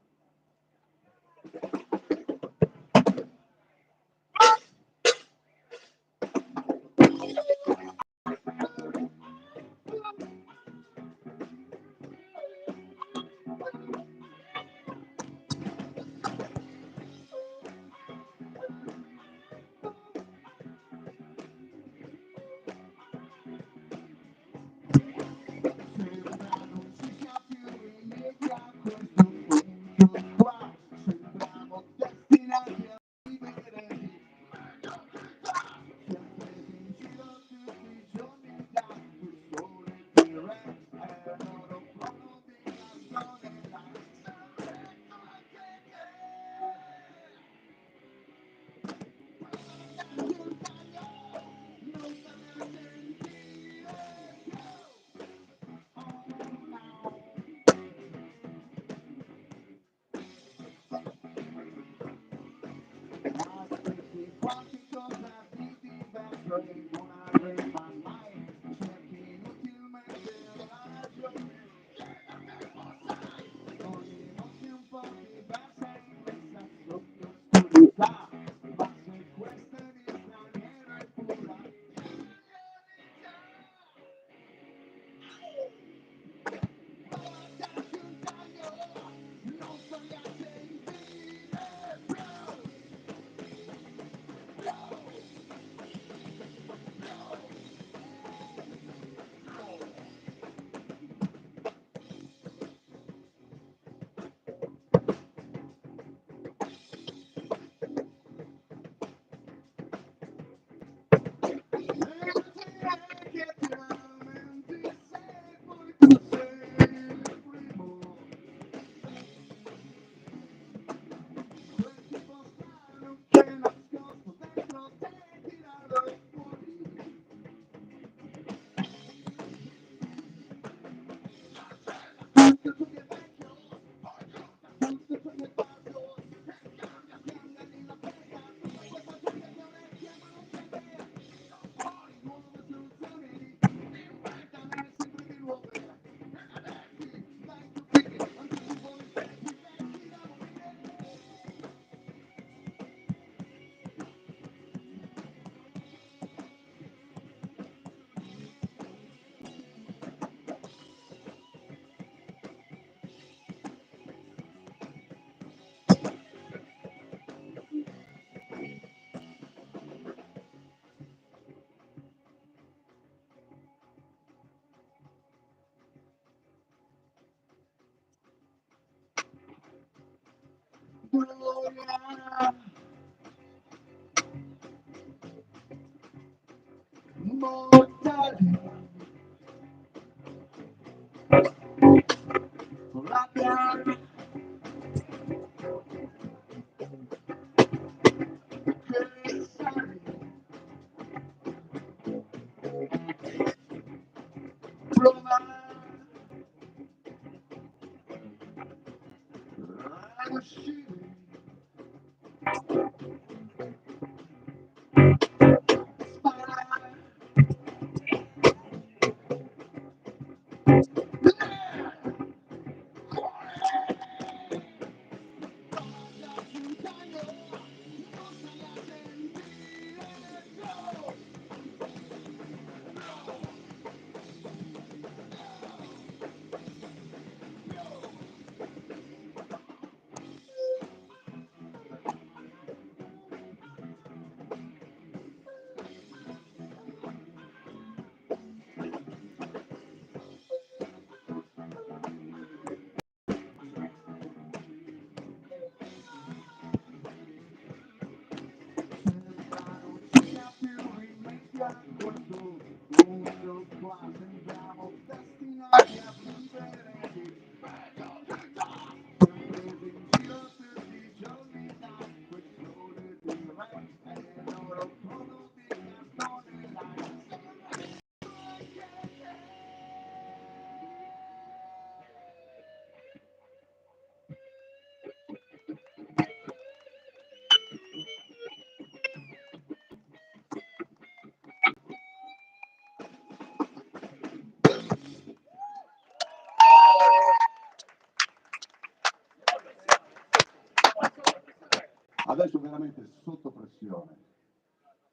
veramente sotto pressione,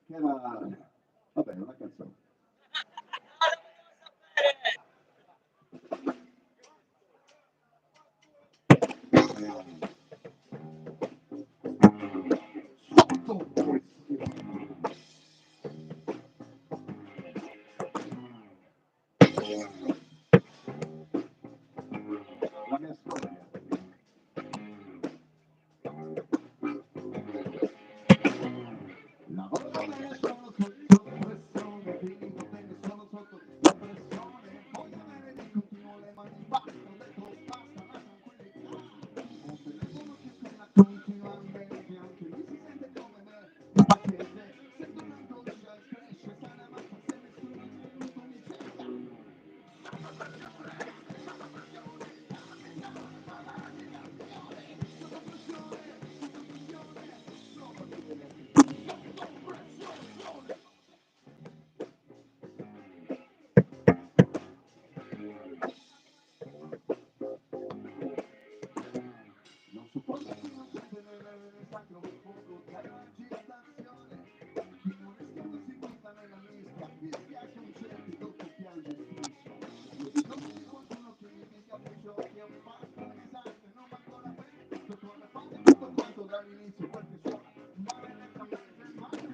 che era, vabbè, una canzone. La mia storia. Lavoro bene solo sotto pressione, vivo bene solo sotto pressione, voglio avere di continuo le mani in basso, ho detto basta, la tranquillità. Un telefono che suona continuamente, anche lui si sente come me, un paziente, sento un'angoscia, cresce, sana massa, se nessuno in un minuto mi cerca. Non supporto chi non sente nel sacro fuoco della agitazione, chi non è stato si butta nella mischia, mi spiace un certi dopo piange e striscia. Io dico di qualcuno che mi dica che ciò che ho fatto è un disastro e non va ancora bene, sto con le fate tutto quanto dall'inizio perché suona maledetamente male.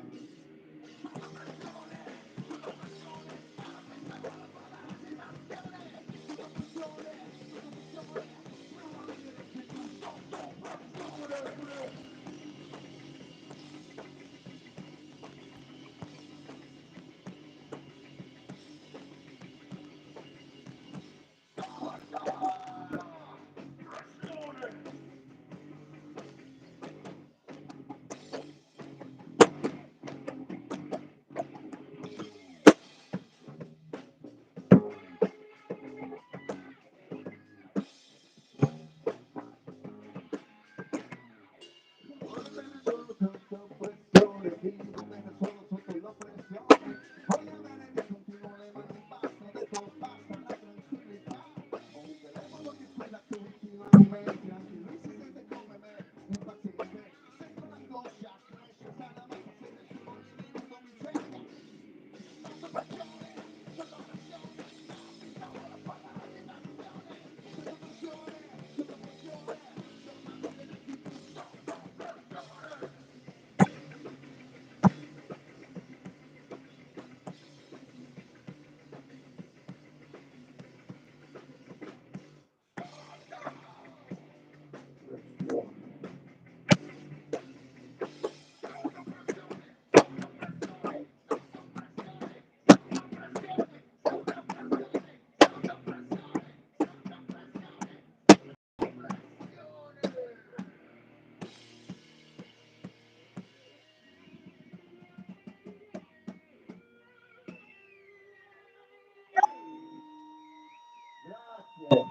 Grazie.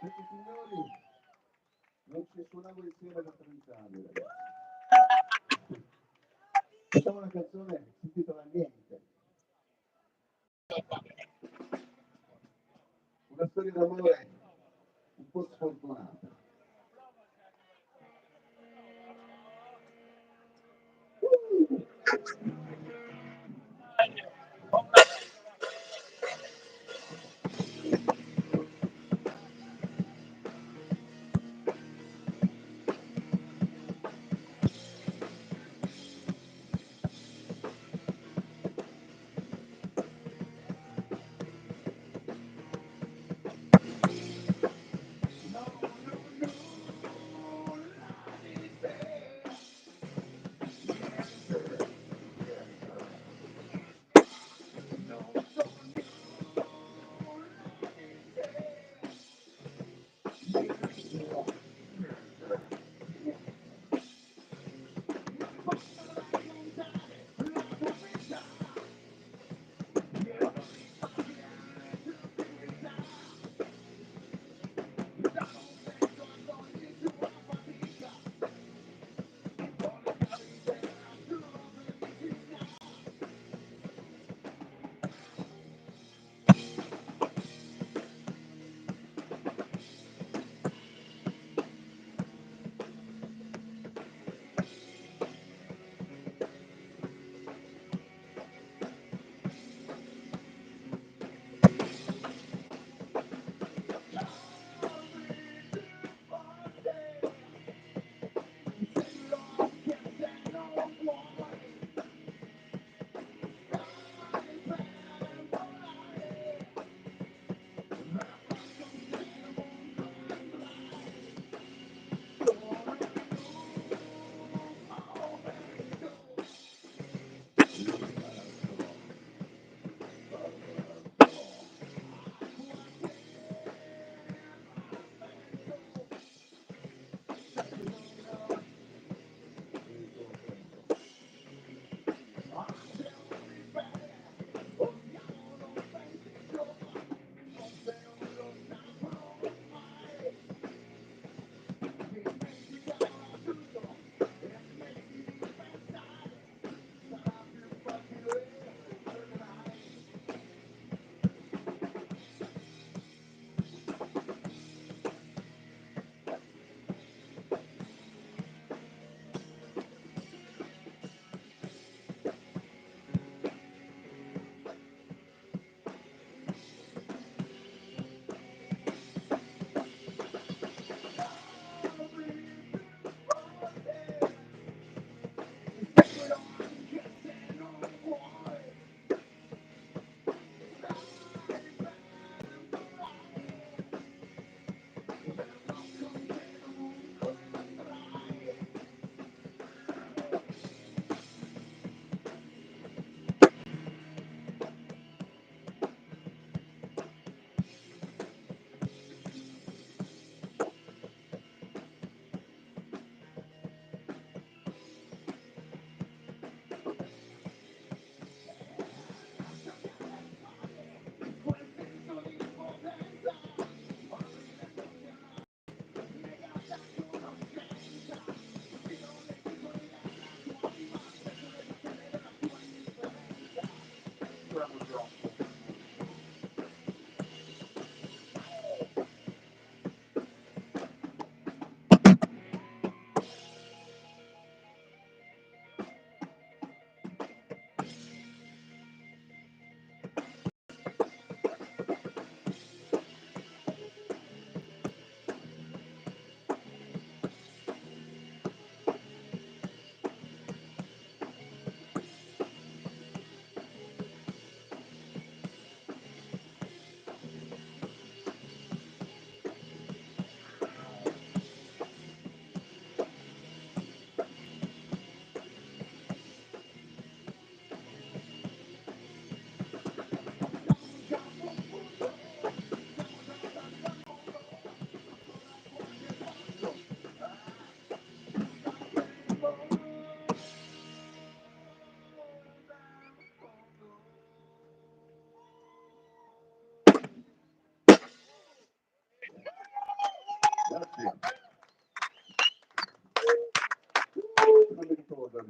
Senti signori, non ci suonavo insieme da 30 anni, ragazzi. Facciamo una canzone che si intitola Niente. Una storia d'amore un po' sfortunata. No, no, no.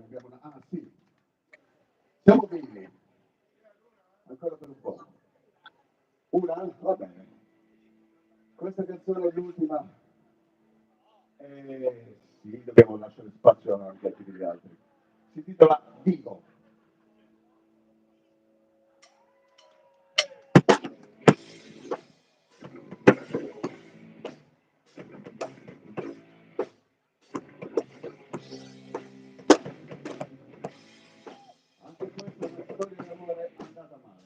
abbiamo una... Ah, sì. Siamo vivi. Ancora per un po'. Una? Va bene. Questa canzone è l'ultima. Sì, dobbiamo lasciare spazio anche a tutti gli altri. Si intitola Vivo. Anche questa è una storia di amore andata male.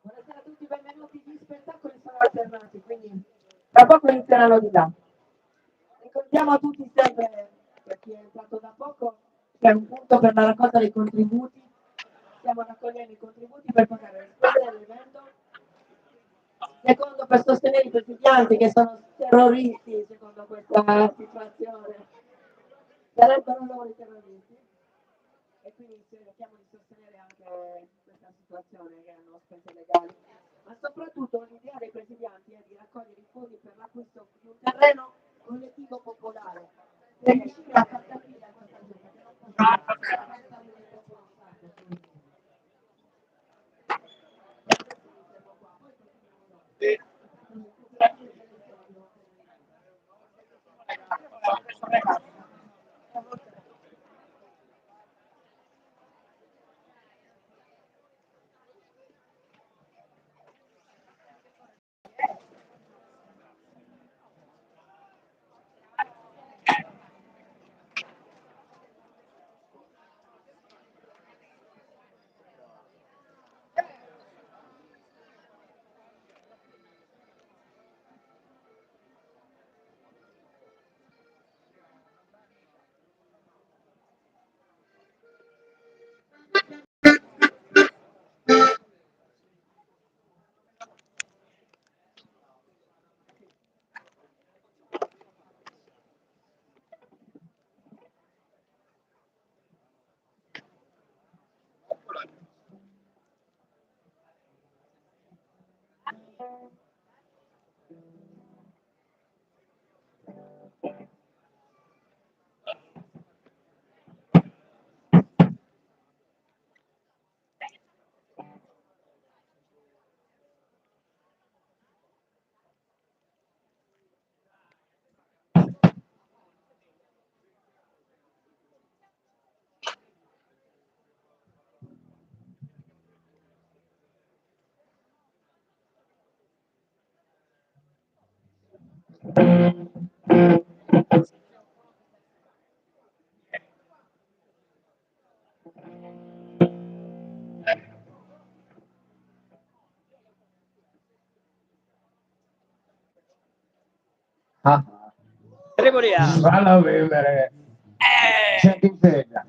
Buonasera a tutti, benvenuti. Gli spettacoli sono alternati, quindi tra poco inizieranno di là. Ricordiamo a tutti sempre, per chi è entrato da poco, che è un punto per la raccolta dei contributi. Stiamo raccogliendo i contributi per poter rispondere all'evento. Secondo, per sostenere i presidianti che sono terroristi, secondo questa situazione. Sarebbero loro i terroristi. E quindi cerchiamo di sostenere anche questa situazione che hanno spese legali. Ma soprattutto l'idea dei presidianti è di raccogliere i fondi per l'acquisto di un terreno collettivo popolare per riuscire a far capire a questa gente che non possiamo Triboliamo. Vanno a vivere. C'è chi veda.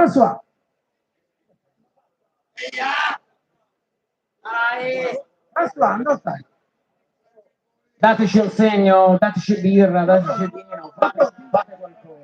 François. François, dove stai? Dateci un segno, dateci birra, dateci vino, fate qualcosa.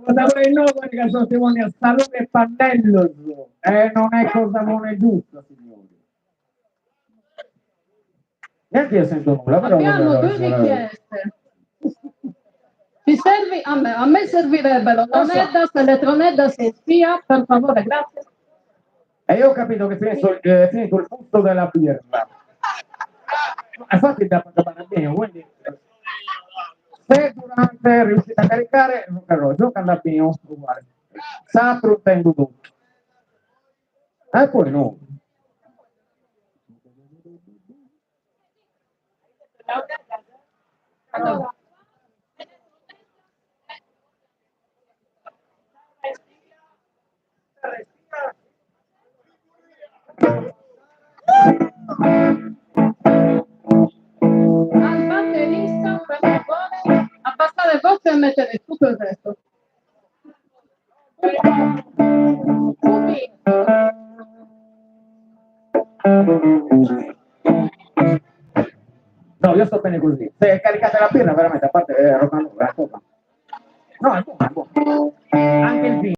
Da voi no, quelli che sono testimoni a salute e pannello, non è cosa buona e giusta, signori. Neanche io sento nulla, però Abbiamo due richieste. Ci servi, a me servirebbero l'Onedas e l'Etronedas e spia, per favore, grazie. E io ho capito che è finito il fusto della birra. Infatti da bene, quindi se durante riuscite a caricare, gioca da bene, uguale. Satro tengo tutto. E poi no. Allora. Al batterista, per favore, abbassare il voce e mettere tutto il resto. No, io sto bene così. Se caricate la birra, veramente, a parte rock and roll, no, è buono, è buono. Anche il vino,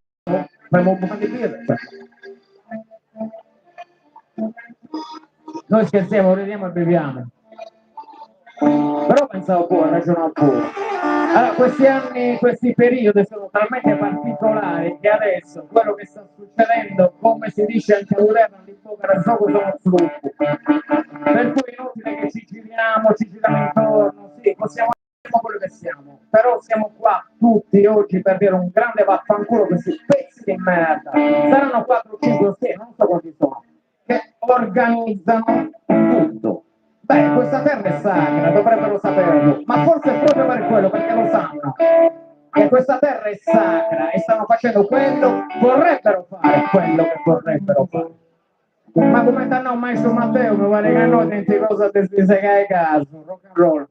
abbiamo un po' di birra. Noi scherziamo, ridiamo e beviamo. Però pensavo pure, ragionavo pure. Allora, questi anni, questi periodi sono talmente particolari che adesso quello che sta succedendo, come si dice anche all'esterno di bocca del gioco, sono flutti. Per cui è inutile che ci giriamo intorno, sì, possiamo essere quello che siamo, però siamo qua tutti oggi per dire un grande vaffanculo a questi pezzi di merda. Saranno 4 o 5 6, non so quanti sono, che organizzano tutto. Beh, questa terra è sacra, dovrebbero saperlo, ma forse è proprio per quello, perché lo sanno, che questa terra è sacra e stanno facendo quello, vorrebbero fare quello che vorrebbero fare. Ma come stanno maestro Matteo, mi pare che noi senti cosa ti sei caso, rock and roll.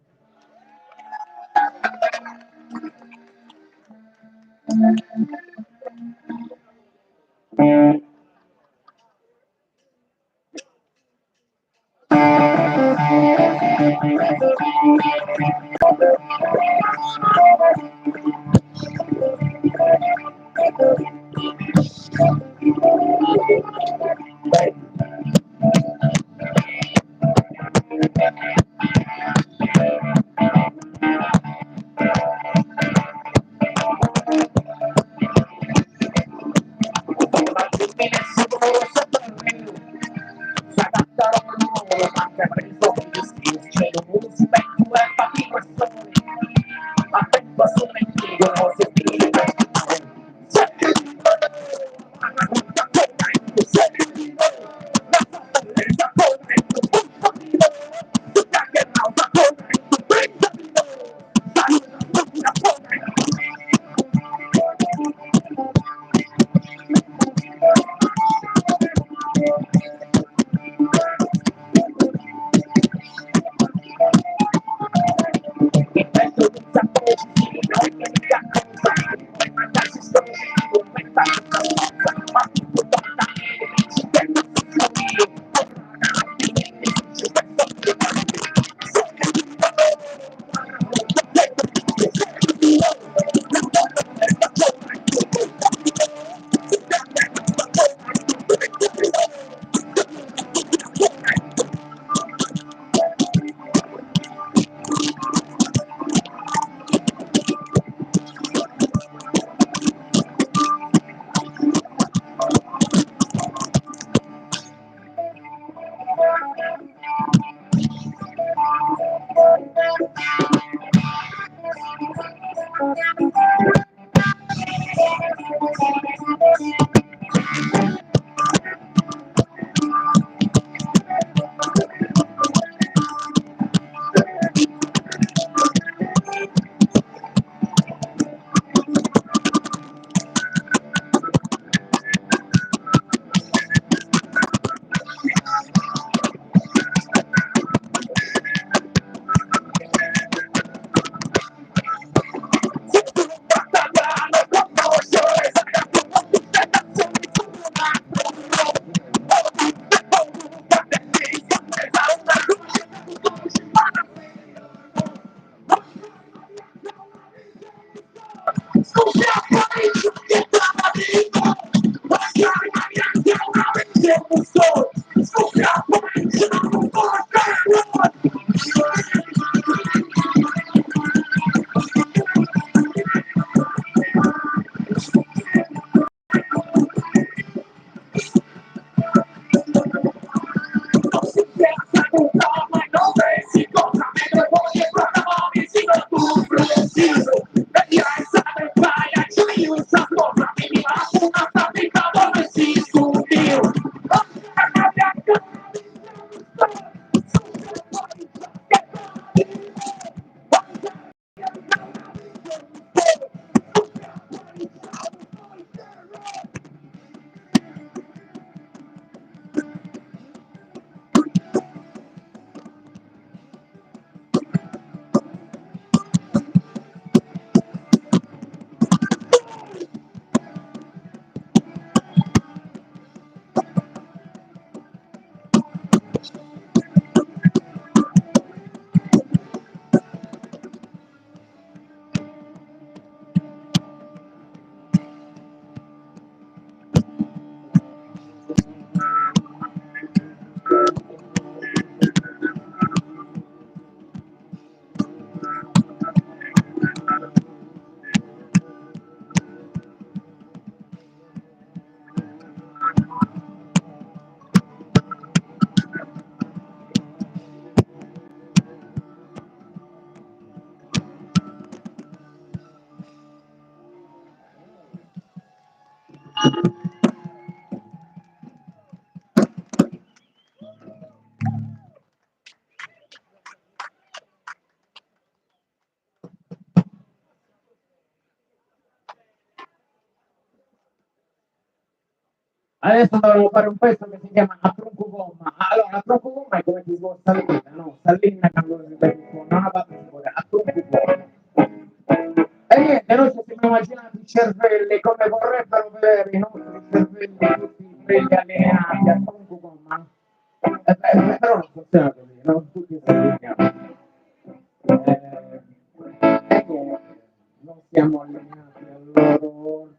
Adesso dovremmo fare un pezzo che si chiama A tronco gomma. Allora, a tronco gomma è come tipo Sallina, no? Sallina quando si vede un po', non a battitura, a tronco gomma. E niente, noi ci siamo immaginati i cervelli come vorrebbero vedere i nostri cervelli tutti belli allineati a tronco gomma. Però non funziona così, non tutti si allineano. Non siamo allineati al loro ordine.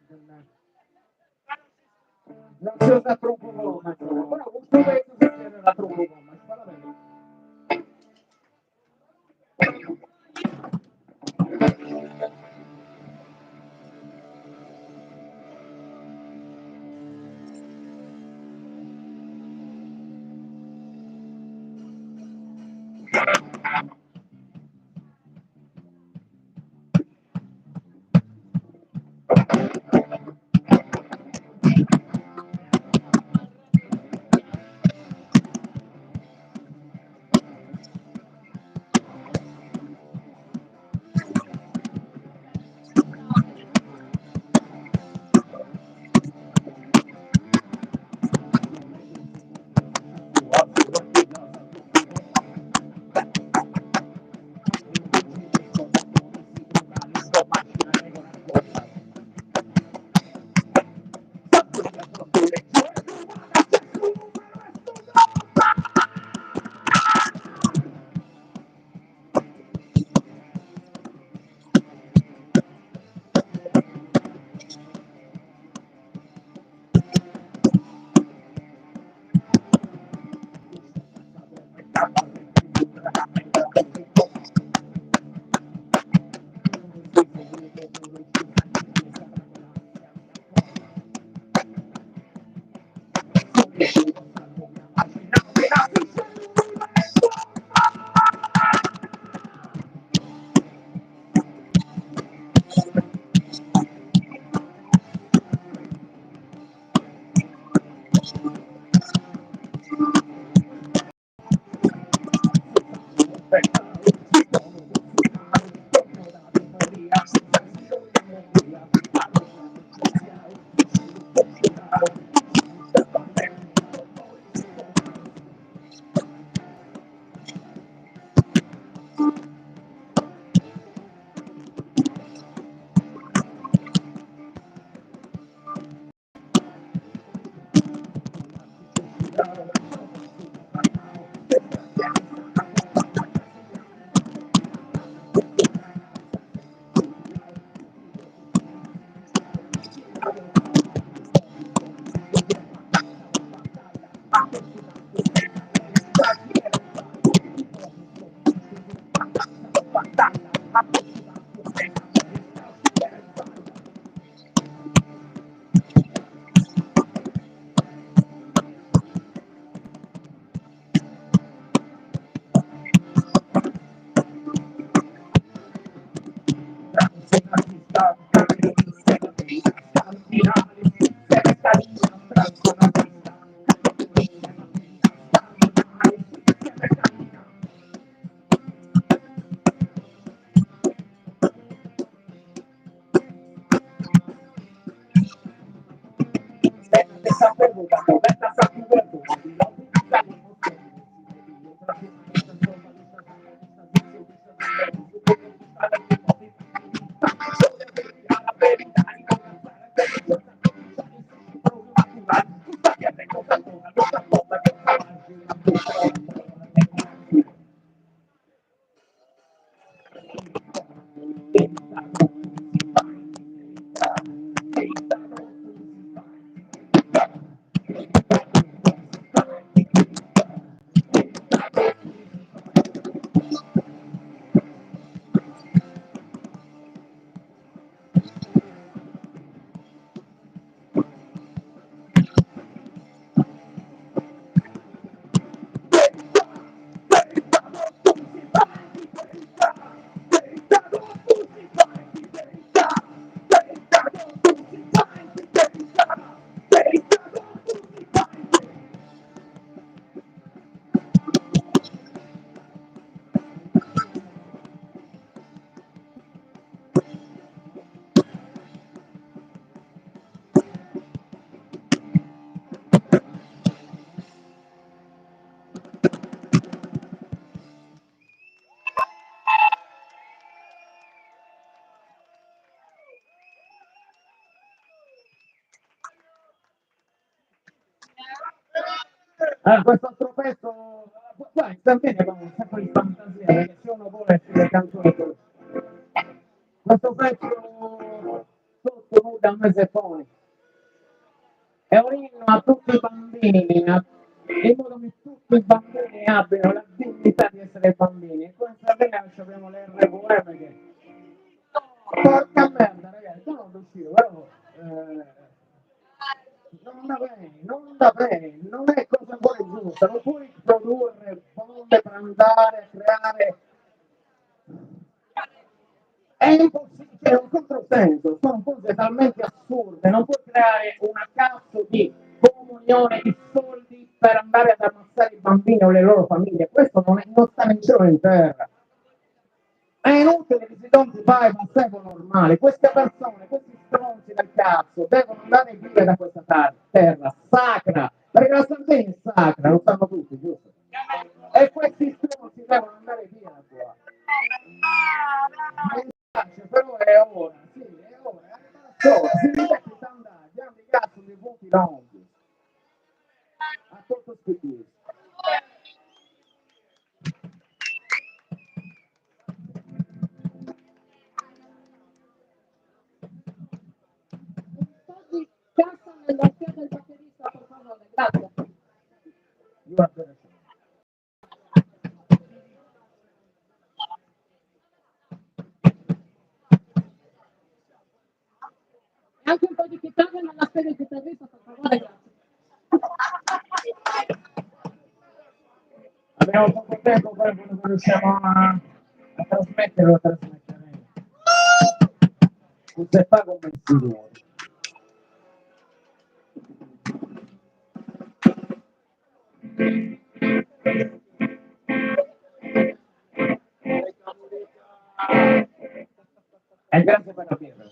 Non si usa troppo gomma, però questo pezzo si chiede la troppo gomma, si fa la bene. Questo altro pezzo, guarda, sta bene, abbiamo un sacco di fantasia, perché se uno vuole scrivere canzoni così. Questo pezzo sotto nuda a me se poni. È un inno a tutti i bambini, in modo che tutti i bambini abbiano la dignità di essere bambini. E qua in Sardegna abbiamo l'RVM che... Porca merda, ragazzi, sono riuscito, però... non da bene, non è cosa buona e giusta, non puoi produrre bombe per andare a creare... È impossibile, è un controsenso, sono cose talmente assurde, non puoi creare una cazzo di comunione di soldi per andare ad ammazzare i bambini o le loro famiglie, questo non sta né in cielo né in terra. È inutile che si don't buy ma servo normale, queste persone, questi stronzi del cazzo devono andare via da questa terra sacra, perché la Sardegna è sacra, lo sanno tutti, giusto? E questi stronzi devono andare via da qua. Però è ora, sì, è ora, si diventa andare, andiamo di cazzo dei punti lunghi. A tutto schifo. Di cassa nella schiena del batterista, per favore, grazie. Anche un po' di chitarra nella schiena del chitarrista, per favore, grazie. Abbiamo poco tempo, poi quando riusciamo a trasmettere lo trasmetteremo. Se pago un mensile. E grazie per la pietra.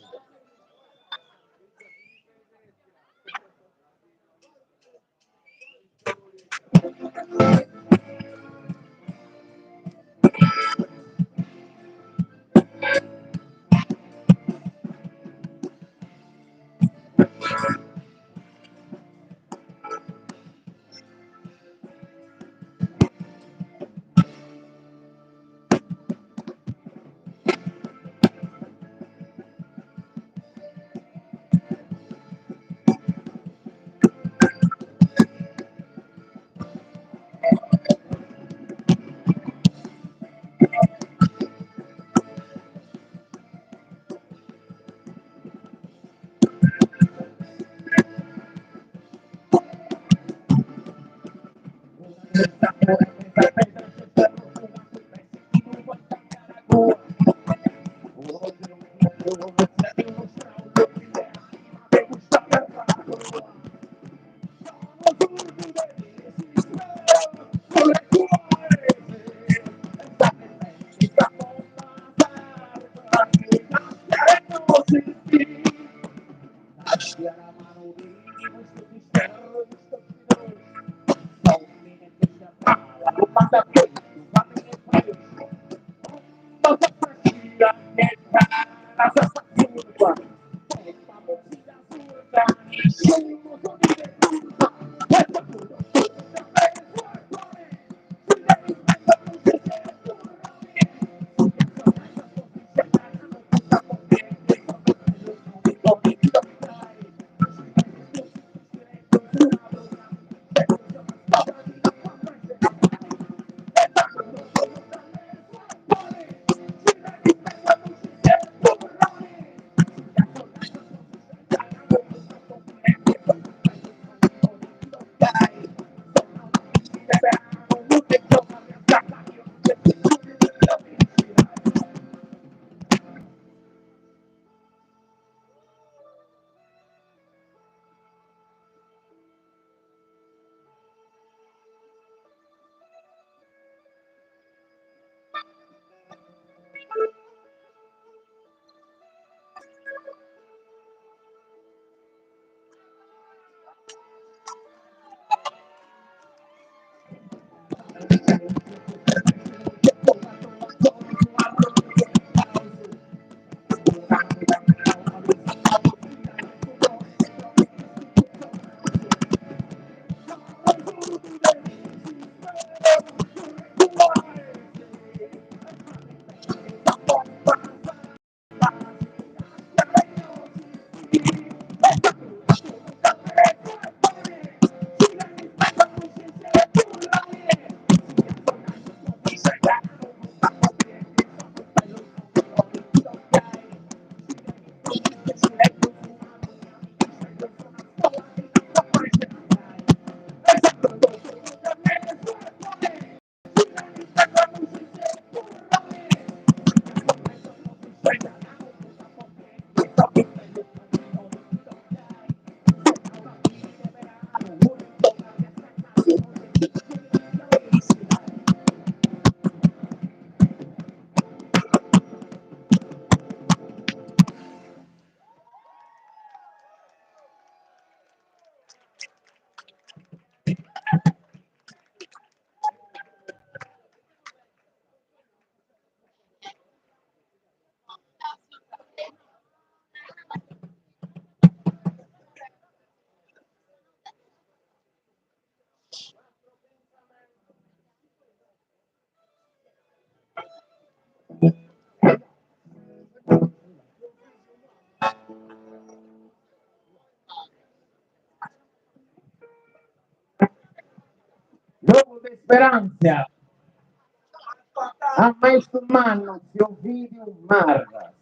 Lobo de Speranza, a mais umano, se Ovidio Marra.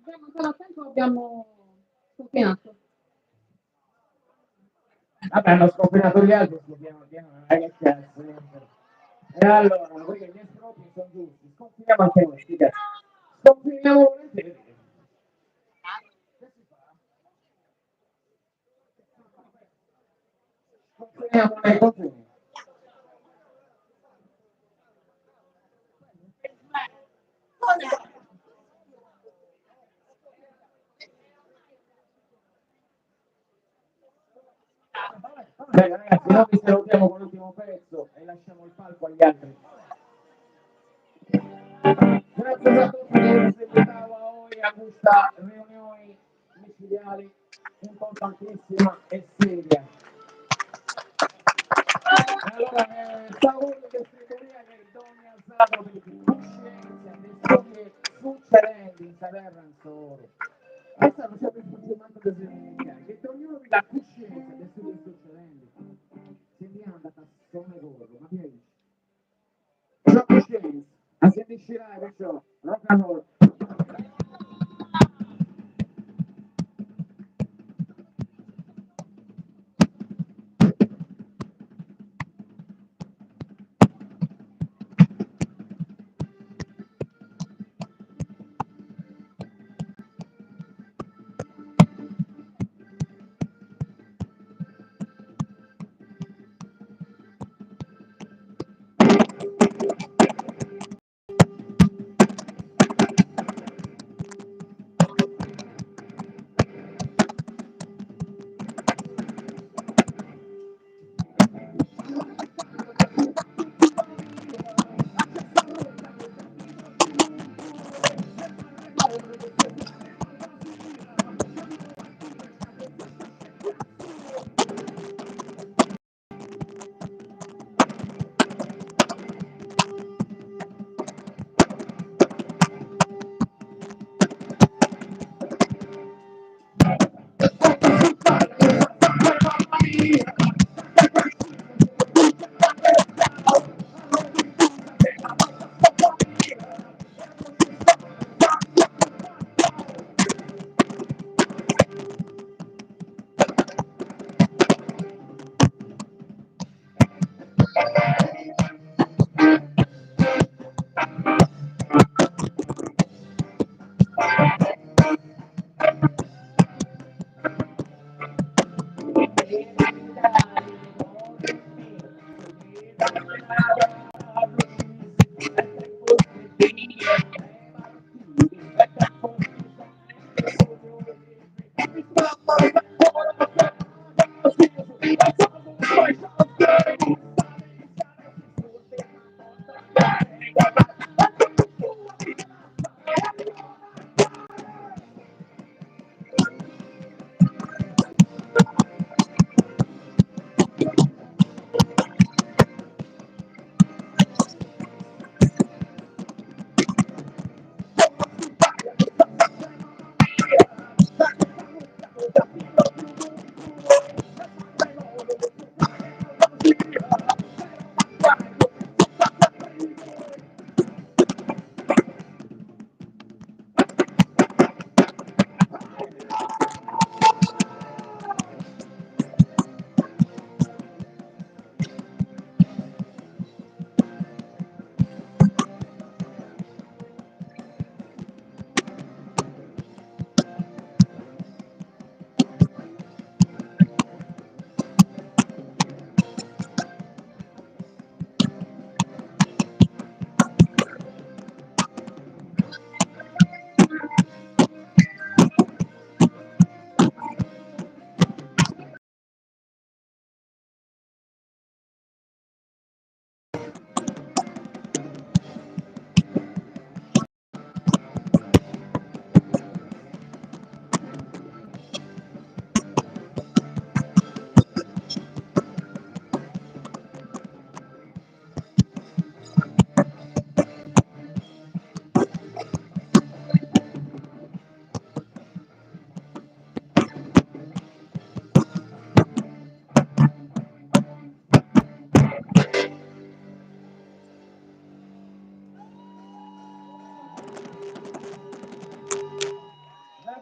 Abbiamo ancora tempo, abbiamo sconfinato. Vabbè, hanno sconfinato gli altri, sconfiniamo piano, non è che cazzo. E allora, perché gli espropri sono giusti, sconfiniamo anche noi, sti cazzi. Sconfiniamo volentieri. Sconfiniamo nei confini. Bene ragazzi, noi vi salutiamo con l'ultimo pezzo e lasciamo il palco agli altri. Grazie a tutti che seguitavo a voi a questa riunione micidiali importantissima e seria. Allora, saluto che segreteria che Donne alzato per coscienza dei studi succedenti in taverna in solo. Questa non c'è più funzionato da segreteria, che ognuno vi dà coscienza dei studi succedenti. Se mi è andata a stone gorro, ma che dici? Una coscienza, a sentirci là, perciò, rock and roll.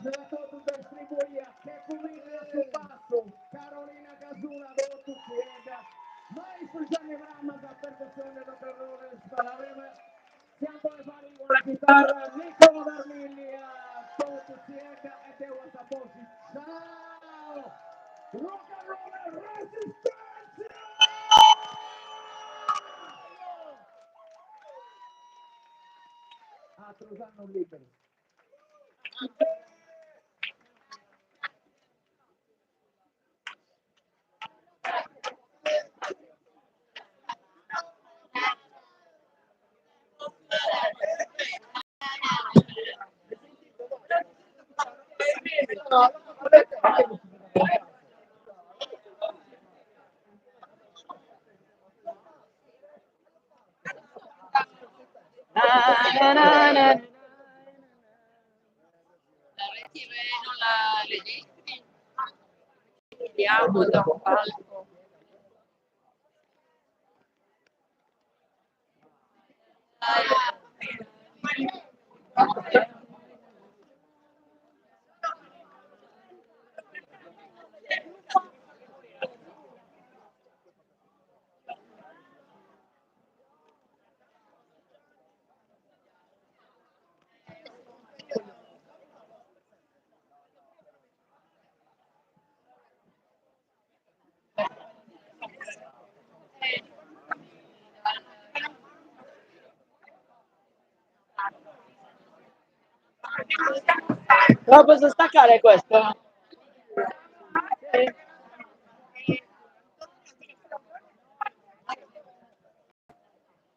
se la todo distribuía, che publica su passo, Carolina Casula, Voto Ciega, Maestro Gianni Brahma, da perfezione da terrore, Spalaveme, siamo le pari con la chitarra, Niccolo Darmilli, a Voto Ciega e Devo Saposi. Ciao! Rock and roll resistenza! A Trosano libero. Vediamo da un palco. Lo posso staccare questo? Sì.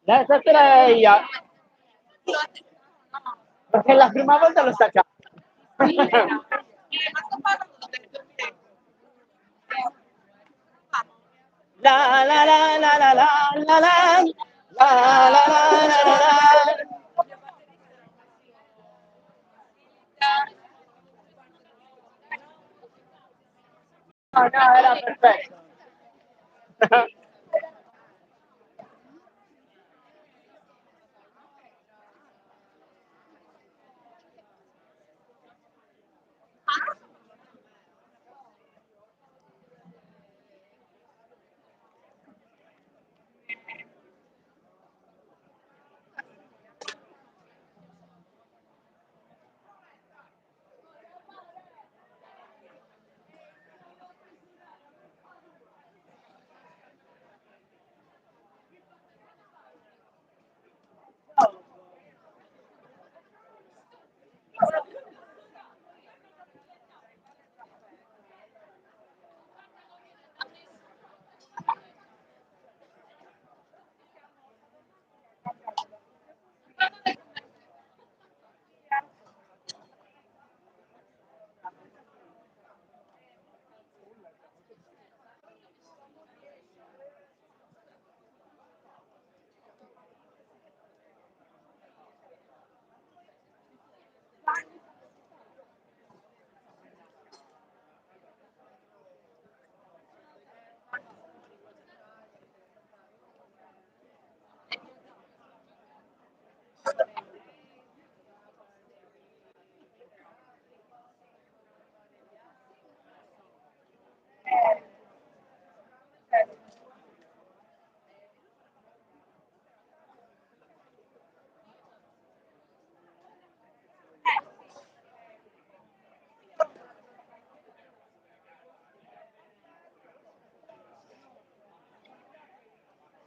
Deve essere io. Perché la prima volta l'ho staccato. La la la la la la la la la la la la. No, no, era perfetto.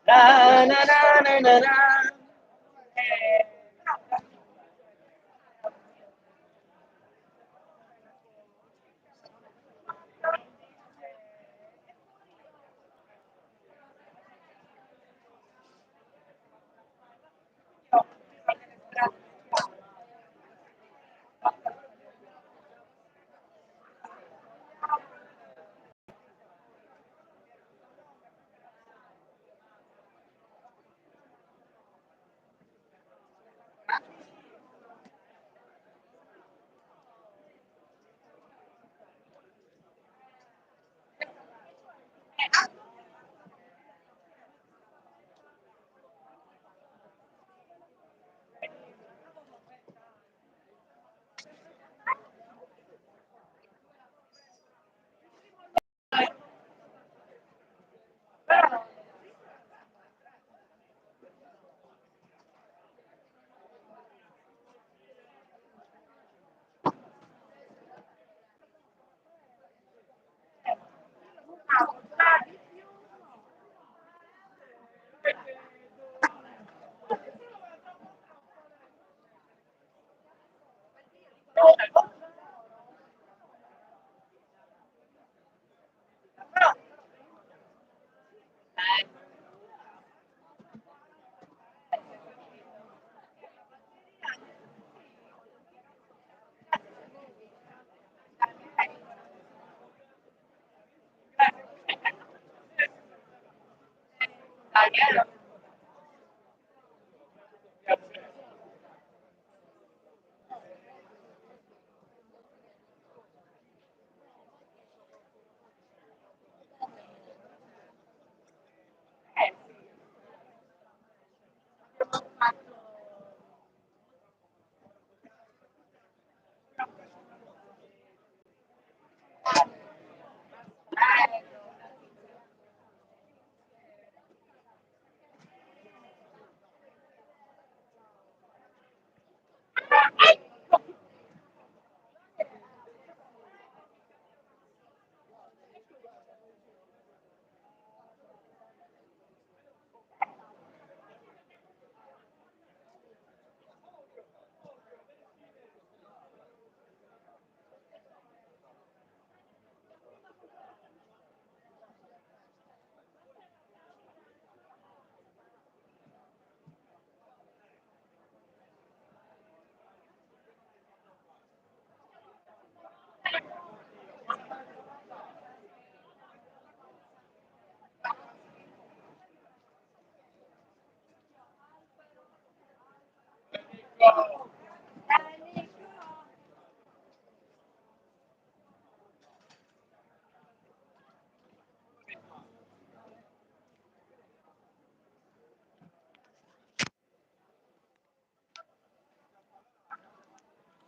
Na na na na na na.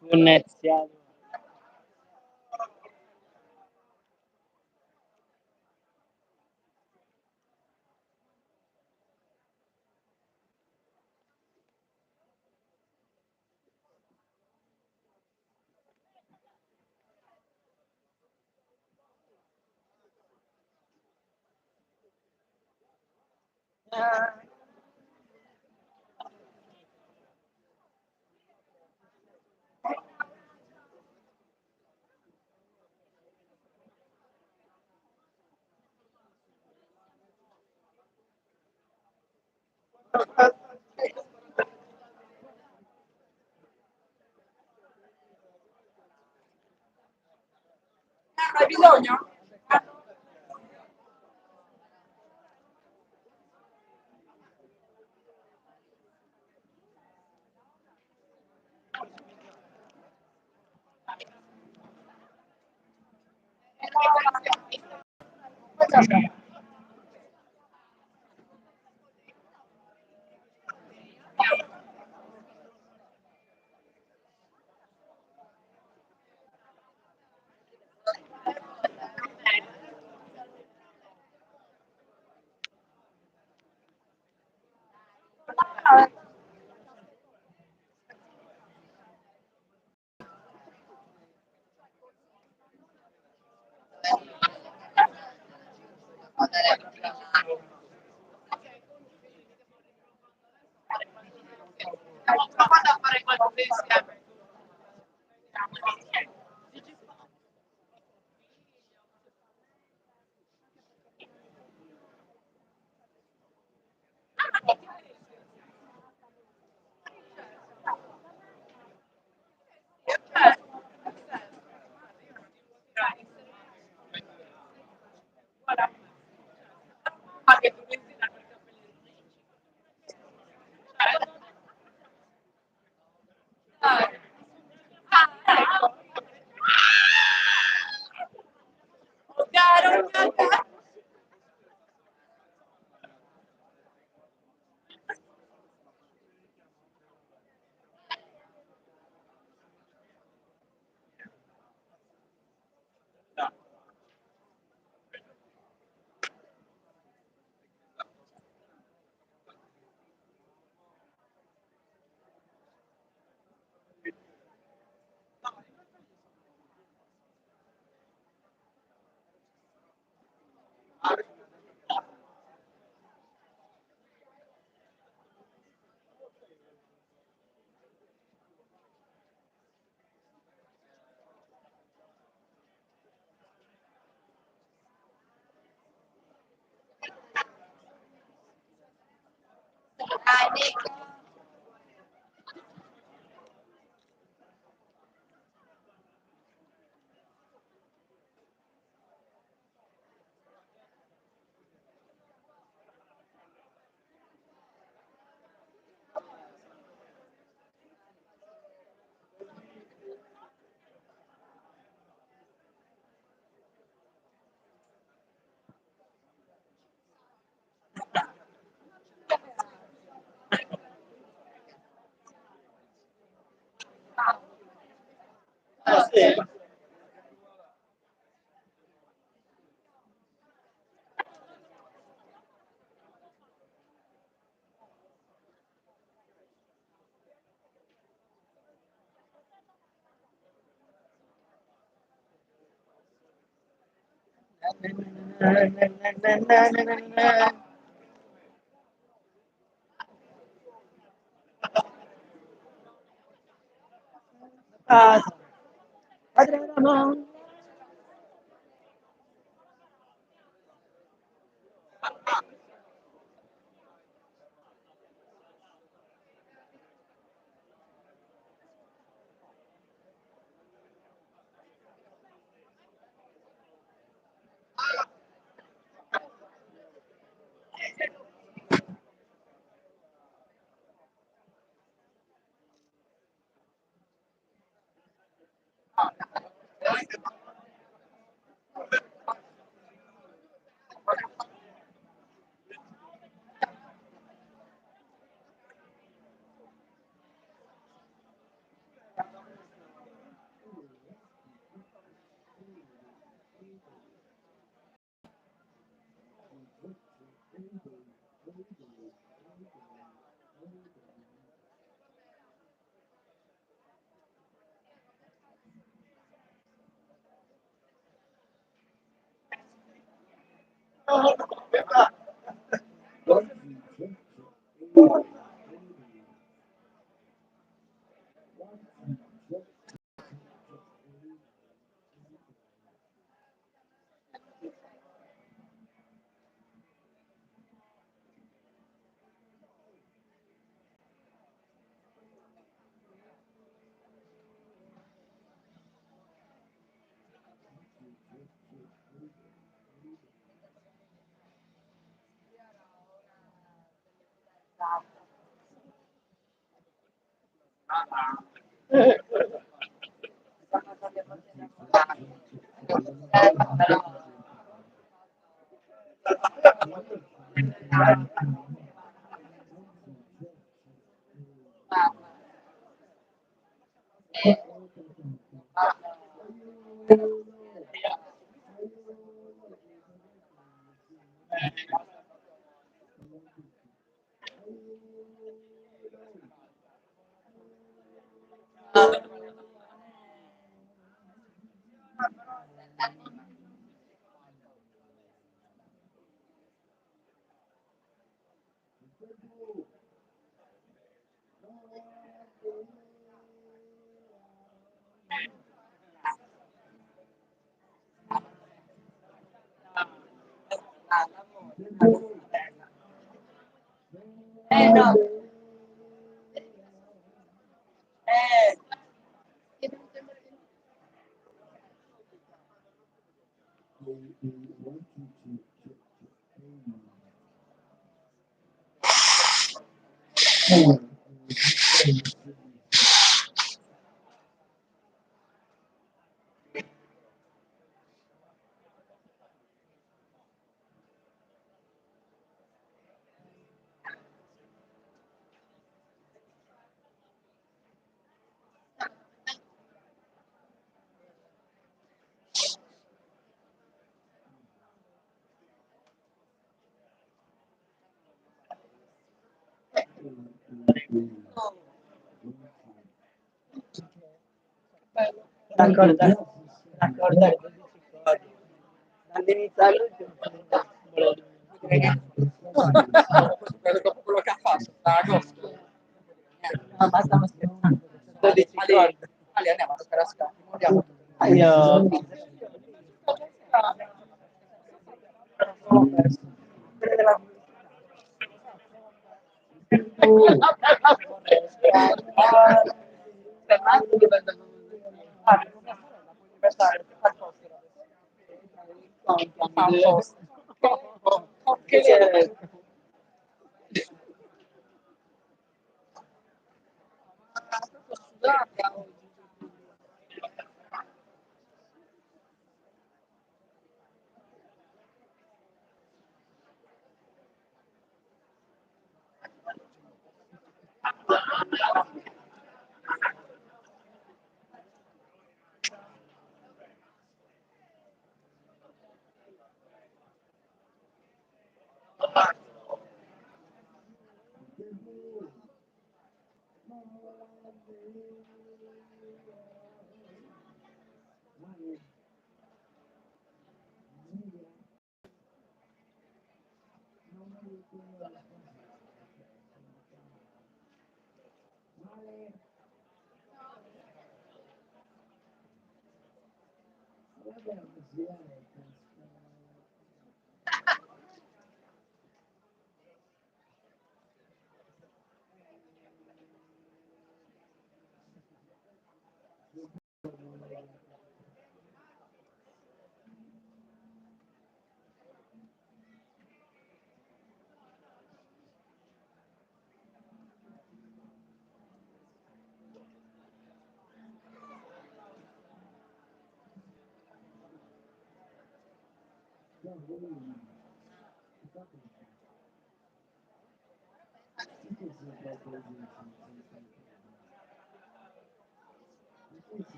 Funneziale. Hai bisogno? Vado a fare qualcosa insieme. Ah, Padre Ramon. No. La corda alle 12 corde. Dall'inizio all'ultimo. Dopo quello che ha fatto, sta agosto. No, ma stiamo scherzando. 12 corde. Ali, andiamo a giocare a scacchi. Andiamo. Io.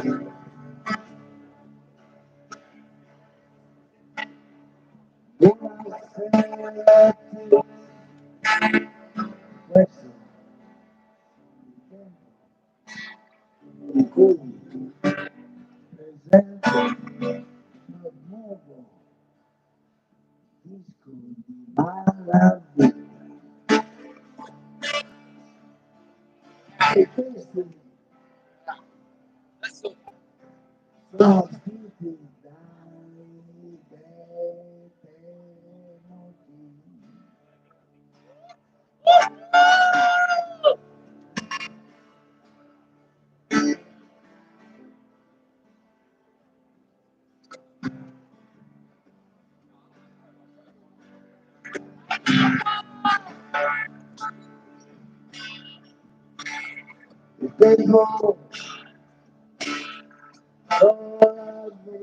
Buonasera a tutti. Questo in cui presento il nuovo disco di Malavita. E questi sono scritti dai detenuti. Il tempo vola via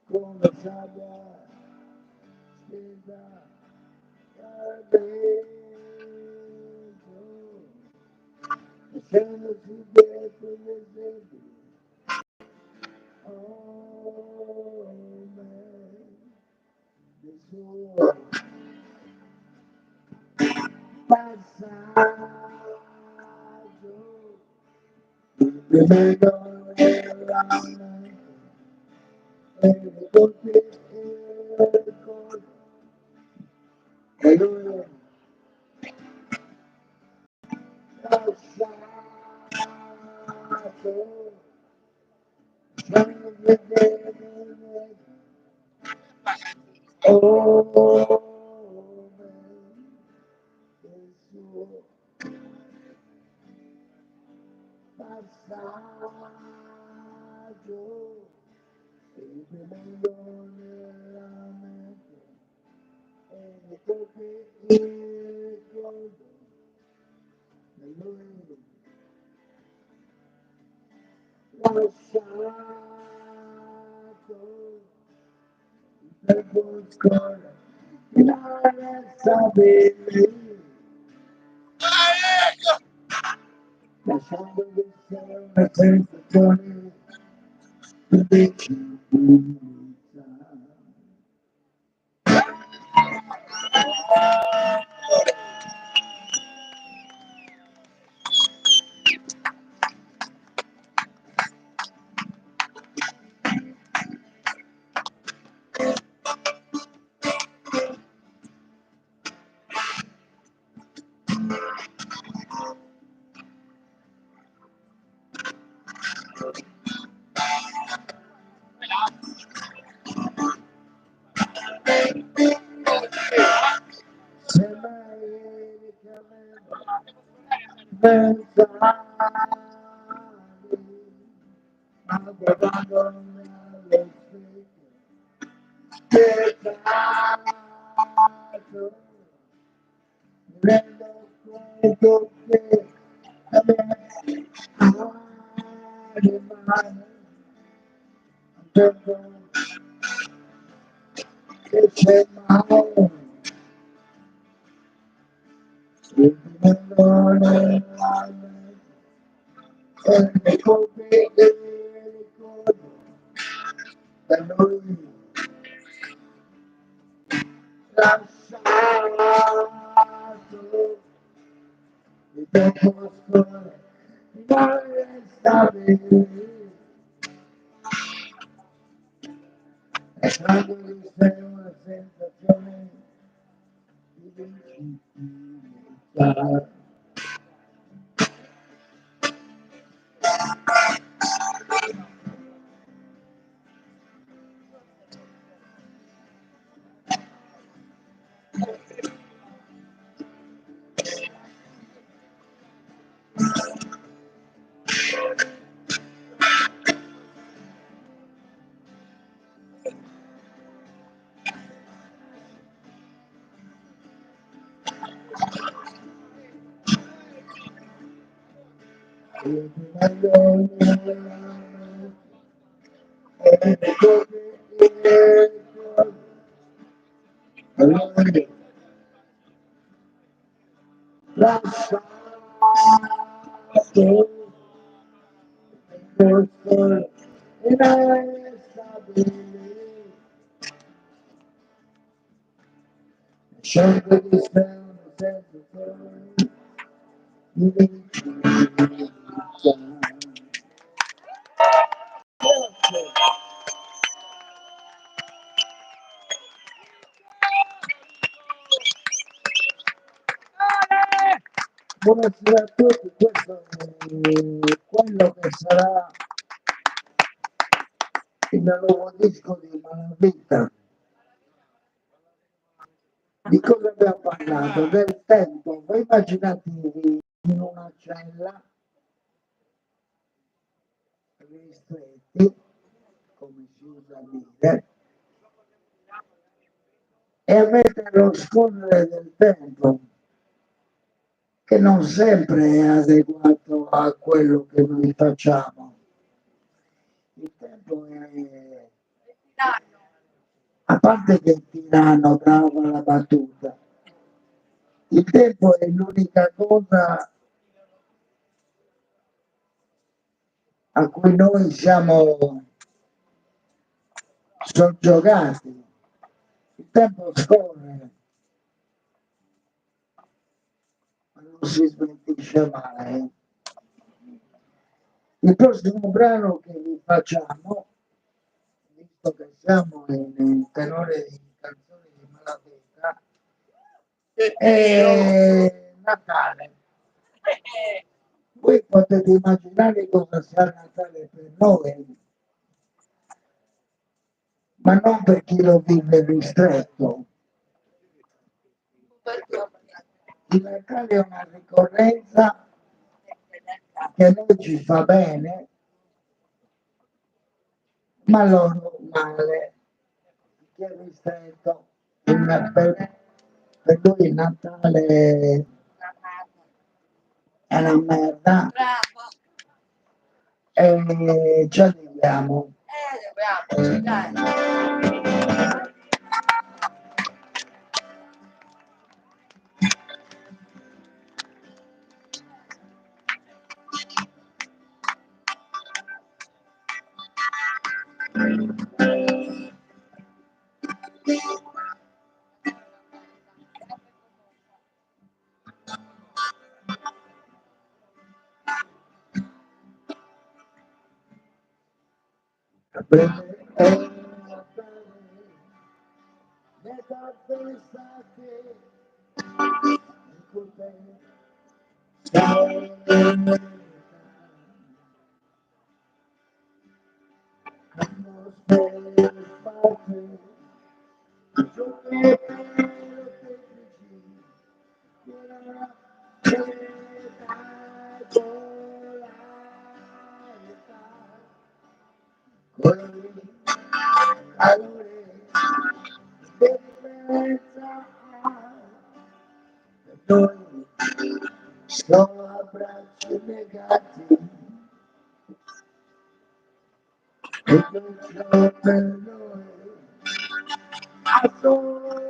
come sabbia stesa dal vento, lasciandosi dietro gli esempi. Oh, me, del suo passaggio, il vedo nella mente e ricordi il ricordo e lui lasciato, lasciando vedere oh, me, del suo passaggio, rimanendo nella mente e ricordi il ricordo e lui lasciato il tempo scorre inarrestabile, lasciando di sé una sensazione di difficoltà. Sembra ieri che avevo vent'anni, ma guardandomi allo specchio, peccato, mi rendo conto che la mia anima vedo che c'è male, rimanendo nella mente e ricordi il ricordo da noi lasciato, il tempo scorre, non resta bene, lasciando di sé una sensazione di difficoltà. Io ti voglio bene, e ricordi il ricordo, allora lasciato posto inestabili, scende di strano sempre fuori, buonasera a tutti, questo è quello che sarà il nuovo disco di Malavita. Di cosa abbiamo parlato? Del tempo. Voi immaginatevi in una cella ristretti, come si usa dire, e avete lo scorrere del tempo che non sempre è adeguato a quello che noi facciamo. Il tempo è, a parte che è tiranno, brava la battuta, il tempo è l'unica cosa a cui noi siamo soggiogati. Il tempo scorre, ma non si smentisce mai. Il prossimo brano che vi facciamo, visto che siamo nel tenore di canzoni di Malavita, è Natale. Voi potete immaginare cosa sia Natale per noi, ma non per chi lo vive ristretto. Il Natale è una ricorrenza che a noi ci fa bene, ma loro male. Chi è ristretto? Per lui il Natale è una merda e ci arriviamo. Sono abbracci negati e questo per noi assolutamente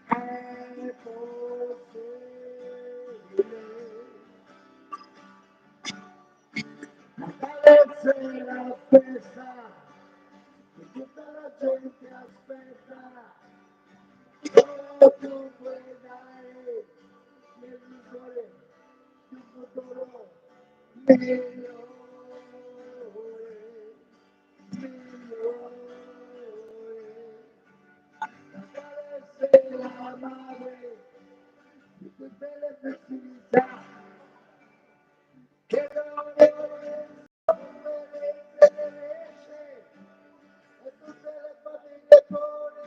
è possibile. Natale sera festa che tutta la gente aspetta, solo tu puoi dare nel cuore di un futuro migliore. Natale sei la madre di tutte le festività che non e tutte le famiglie buone.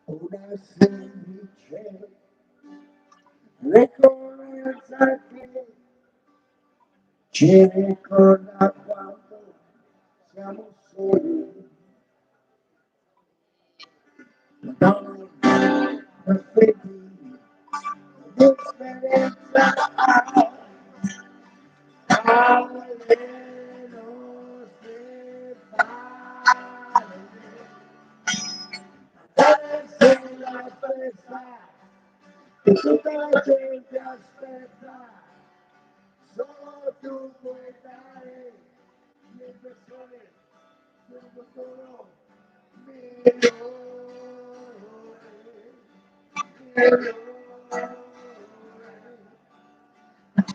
Una semplice ricorrenza che ci ricorda quanto siamo soli. Non perfetti che tutta la gente aspetta, solo tu puoi dare le persone del futuro migliore.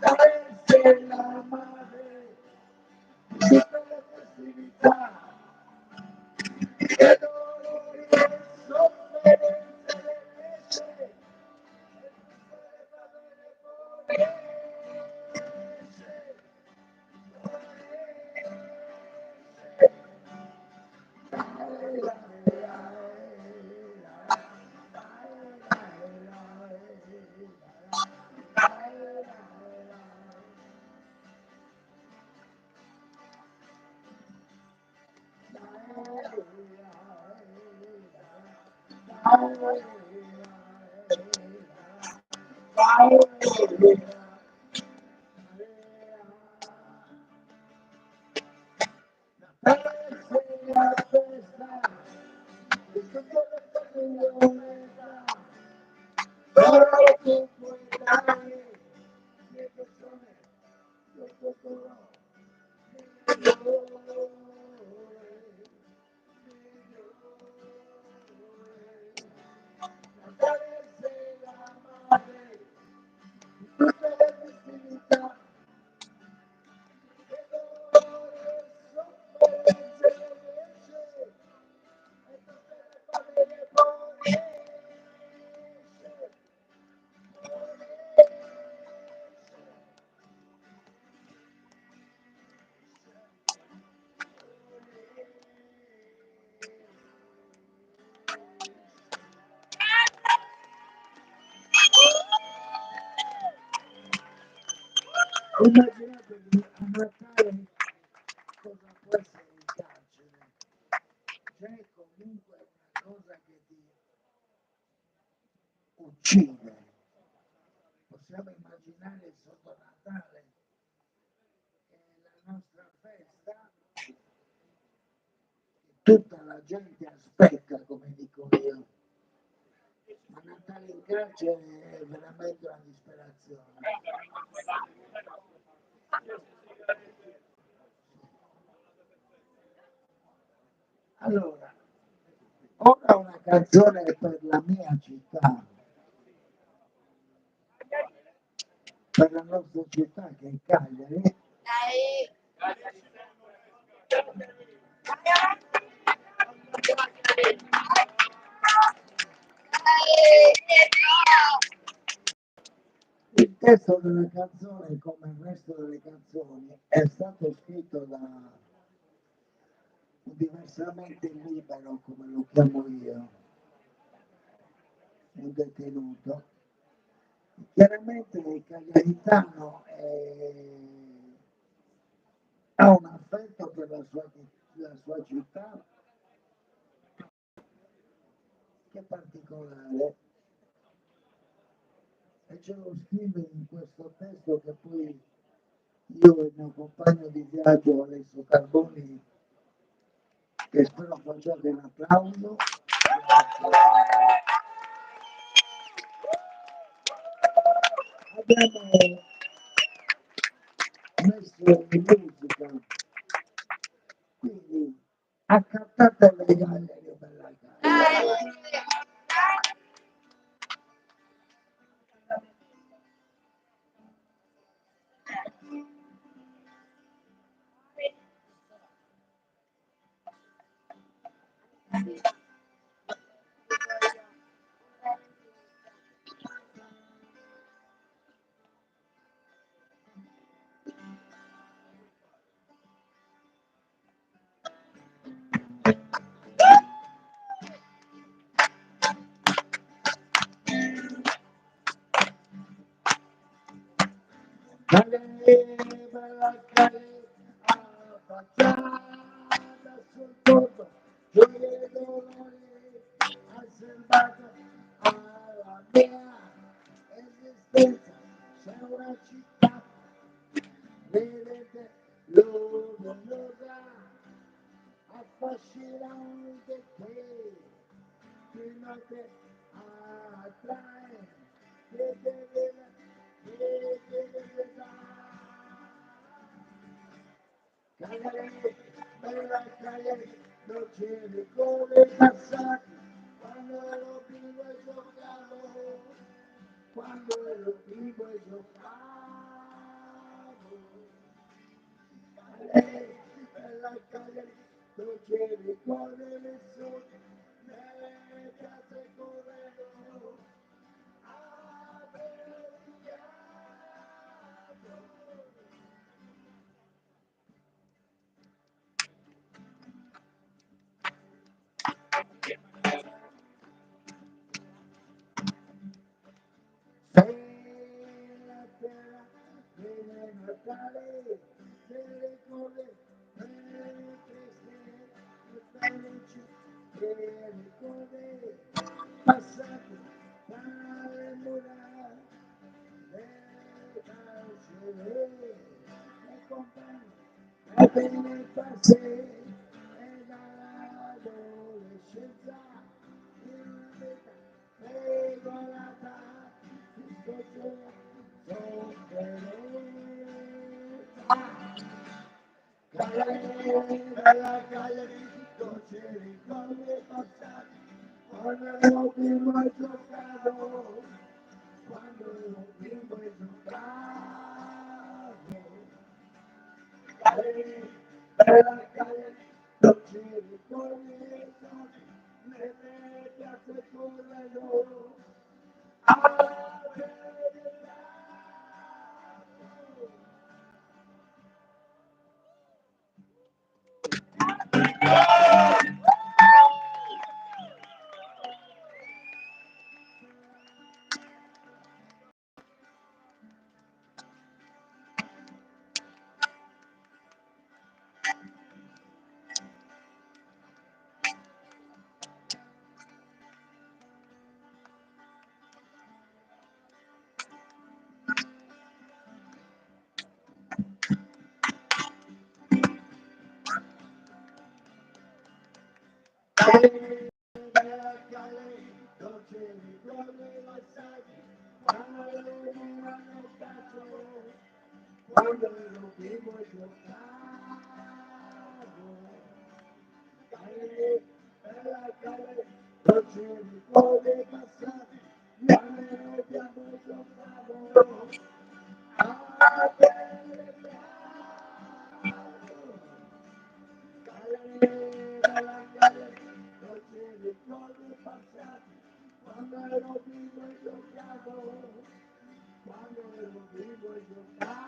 Essere la madre di tutte le festività e dolori e sofferenze dell'essere Immaginatevi a Natale cosa può essere il carcere. C'è comunque una cosa che ti uccide. Possiamo immaginare sotto Natale la nostra festa, che tutta la gente aspetta, come dico io. Ma Natale in carcere è veramente una disperazione. Allora, ora una canzone per la mia città, per la nostra città che è Cagliari. Il testo della canzone, come il resto delle canzoni, è stato scritto da un diversamente libero, come lo chiamo io, un detenuto. Chiaramente il cagliaritano ha un affetto per la sua città che è particolare e ce lo scrive in questo testo che poi io e il mio compagno di viaggio Alessio Carboni, che spero facciate un applauso. Abbiamo messo in musica, quindi accattate le gallerie bella cara. Bella affacciata sul porto, gioia e dolore, asservato alla mia esistenza. C'è una città, vedete, luminosa, affascinante che di notte non c'eri come passati, quando ero vivo e giocavo, quando ero vivo e giocavo. Bella Cagliari, non c'eri come nessuno, nelle piazze correndo a Belgrado. La terra viene Natale, nelle cose, nelle triste, felici, nelle cose passate dalle mura, nelle carcere, e compagni, e bene passe, e dall'adolescenza, in una vita regolata. Bella Cagliari, dolce ricordi passati, quando ero bimbo e giocavo, quando ero bimbo e giocavo. Bella Cagliari, dolce ricordi passati, nelle piazze correndo a quando ero vivo e giocavo, bella Cagliari, dolce ricordi passati, quando ero bimbo e giocavo, a bella Cagliari, dolce ricordi passati, quando ero vivo e giocavo, quando ero vivo e giocavo.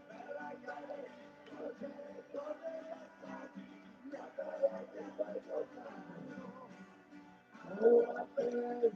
Bella Cagliari, dolce ricordi passati, quando ero vivo e giocavo, ora per il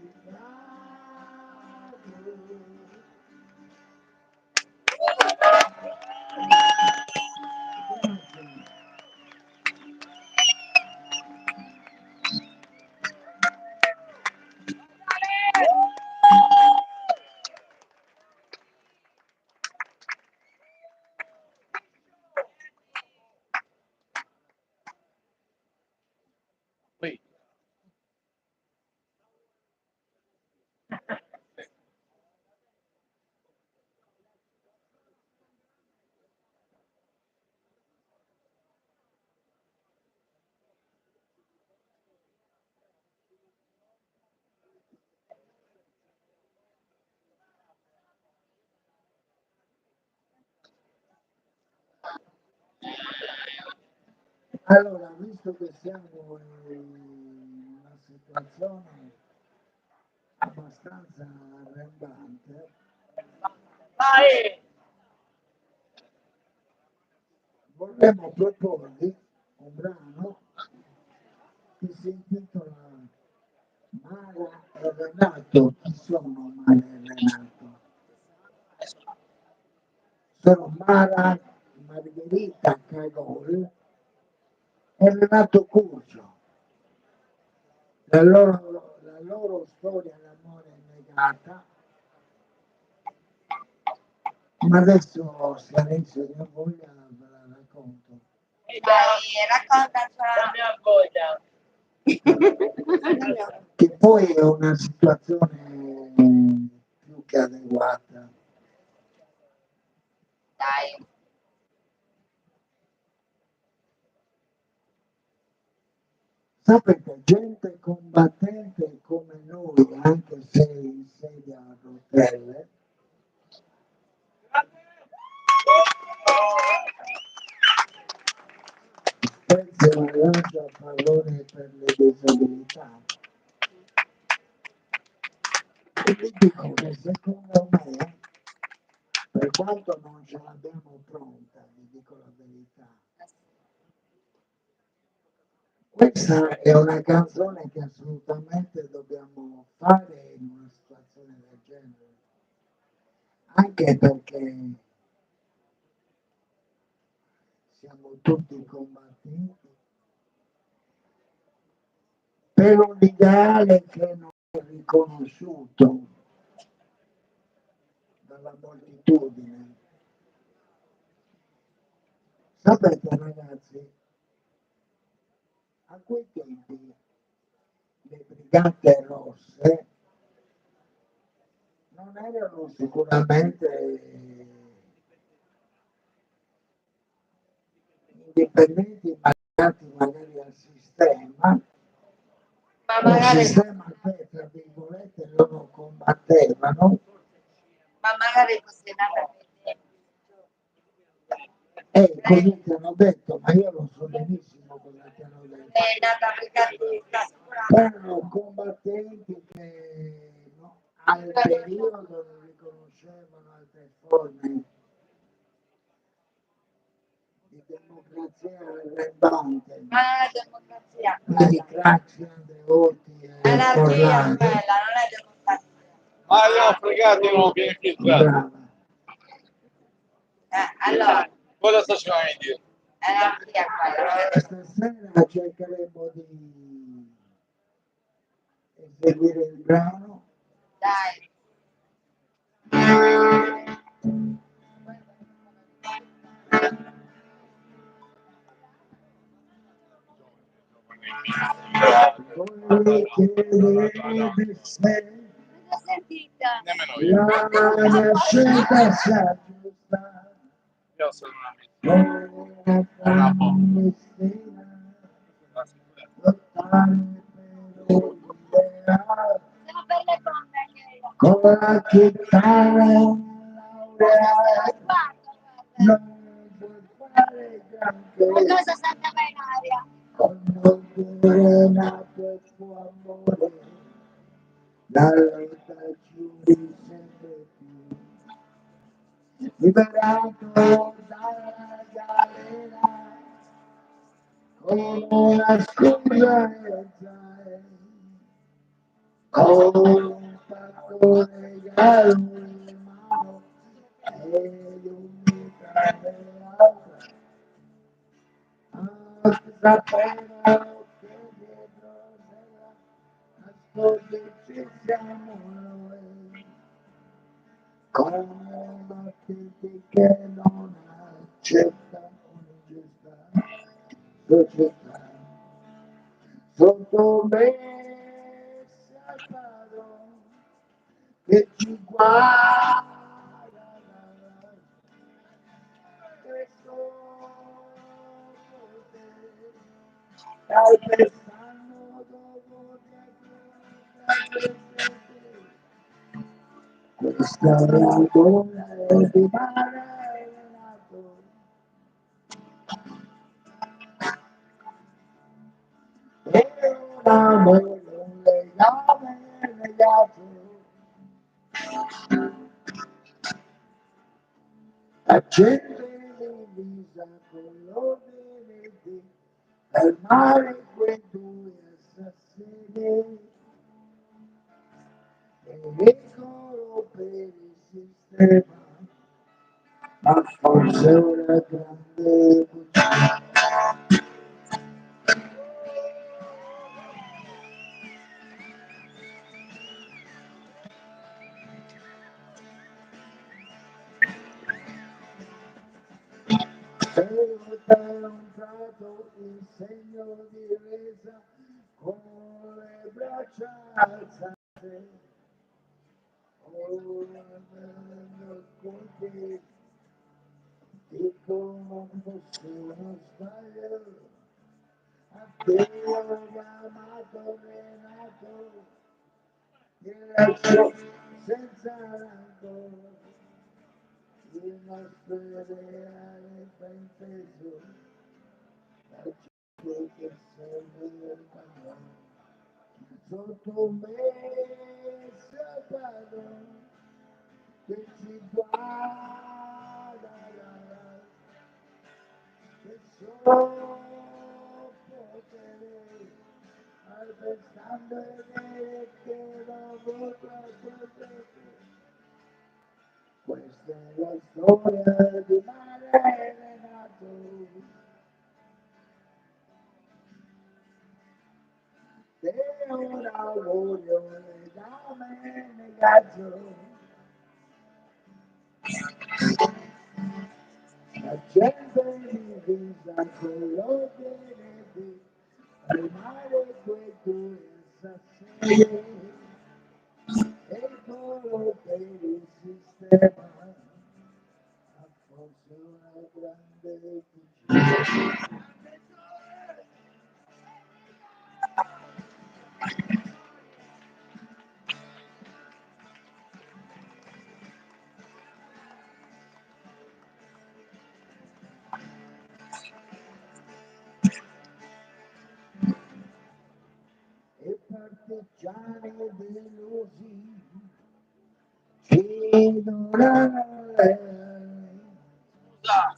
Allora, visto che siamo in una situazione abbastanza arrembante, vorremmo proporvi un brano che si intitola Mara e Renato. Chi sono Mara e Renato? Sono Mara Margherita Cagol e Renato Curcio. La loro storia d'amore negata, ma adesso se Alessio ne ha voglia ve la racconto. Dai, raccontaci. che poi è una situazione più che adeguata. Dai. Sapete, gente combattente come noi, anche se in sedia a rotelle, spezza la lancia a favore per le disabilità. E vi dico che secondo me, per quanto non ce l'abbiamo pronta, vi dico la verità, questa è una canzone che assolutamente dobbiamo fare in una situazione del genere, anche perché siamo tutti combattenti per un ideale che non è riconosciuto dalla moltitudine. Sapete ragazzi, a quei tempi le brigate rosse non erano sicuramente indipendenti magari al sistema, Ma il magari, sistema che tra virgolette loro combattevano, ma magari così è nata e così ti hanno detto, ma io lo so benissimo cosa ti hanno detto. è nata brigata Erano combattenti che no, al periodo non riconoscevano altre forme di democrazia arrembante. democrazia. Quindi Craxi, Andreotti e Anarchia Forlani. quella, non è democrazia. Ma io ho fregato e non viene filtrato. Brava. Allora, Cosa sta cercando di dire? anarchia quella. Stasera cercheremo di eseguire il brano. Dai. Vorrei chiedere di sé Sentita. la mia scelta sia giusta. Io sono una Clandestina, lottare per un ideale, Siamo per le donne che con la chitarra laureata, non puoi fare granché, cosa saltava in aria? con l'odore nato e tuo amore, la lotta giuri sempre più, liberato dalla galera, con una scusa e zae, con un pacco regalo in mano e l'umiltà nell'altra. Sapevano che dietro della nascosti ci siamo noi, come battiti che non accetta un'ingiusta società. Sottomessi al padrone che ci guarda questo potere, dai pensando dopo questa ragione di mare nato. E un amore, un legame legato, la gente divisa con l'ordine di fermare quei due assassini, e dicono per il sistema, ma forse è una grande bugia. Per un tratto in segno di resa, con le braccia alzate, ora venendo con te, e come fosse uno sbaglio, a te ho chiamato Renato, ti lascio senza rancore, il nostro ideale ben inteso, la gente che serve il cammino. Sottomesso al padrone che ci guarda, che solo potere, pensando e che non potrà proteggere. Questa è la storia di Mare Renato. E ora voglio legame negato, la gente divisa con lo che rimane quel tuo assassino, e quello per il sistema, ha forse una grande cucina. E partigiani delusi cedono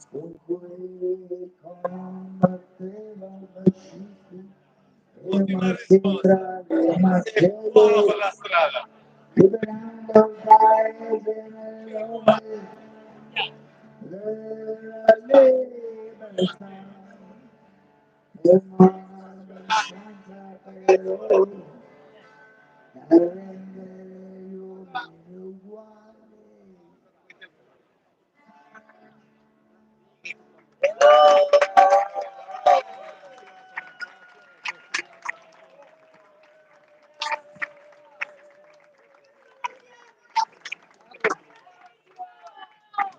con quelli combattevano fascisti e marchitrane marcelli liberando il paese nel nome della libertà e non abbastanza per loro da rendere gli uomini uguali.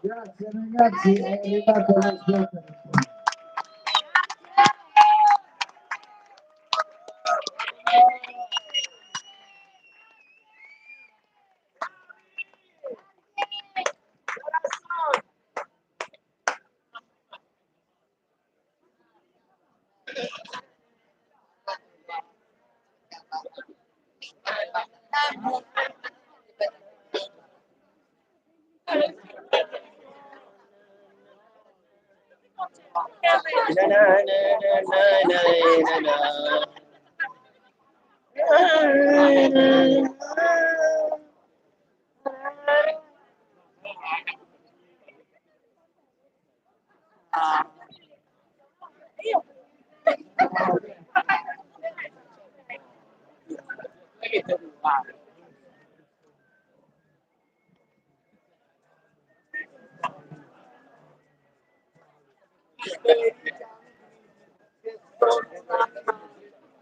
Grazie ragazzi, è arrivato lo slogan.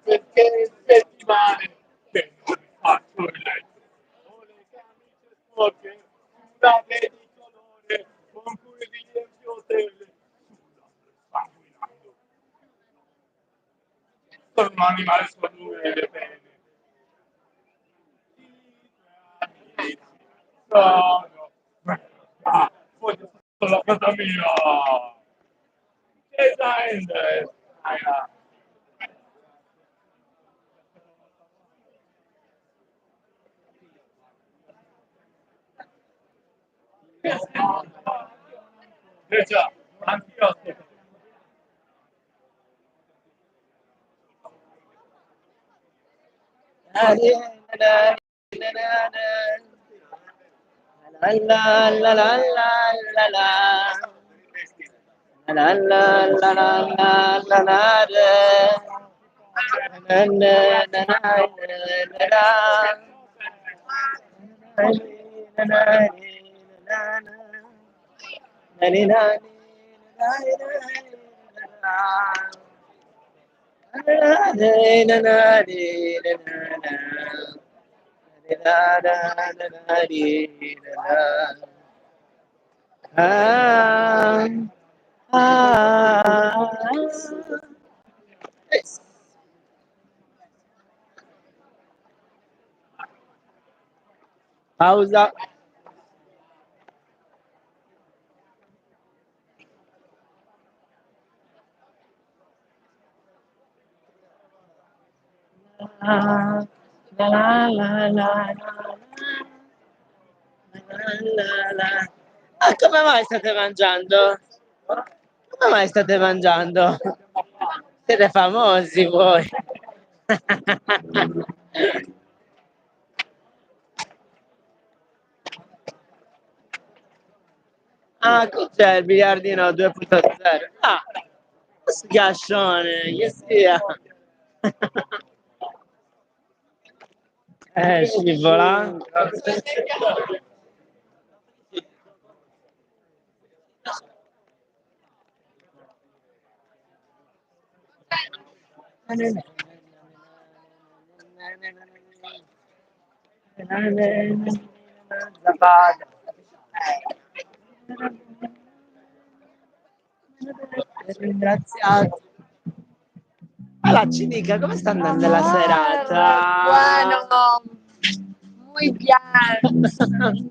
Perché settimane che non faccio il letto. Ho le camicie sporche, sudate di colore, con cui riempio tele. Sanguinando. Sono un animale scornure le pene. Sono. Voglio la casa mia. Che da Ende. Già, anch'io ascolto. Pausa. La, la, la, la, la, la. Ah, come mai state mangiando? Come mai state mangiando? Siete famosi voi. Ah, qui c'è il biliardino 2.0. Ah, sgascione, che sia. Scivola. Ringraziato. Allora, Cinica, come sta andando la serata? Bueno, muy bien.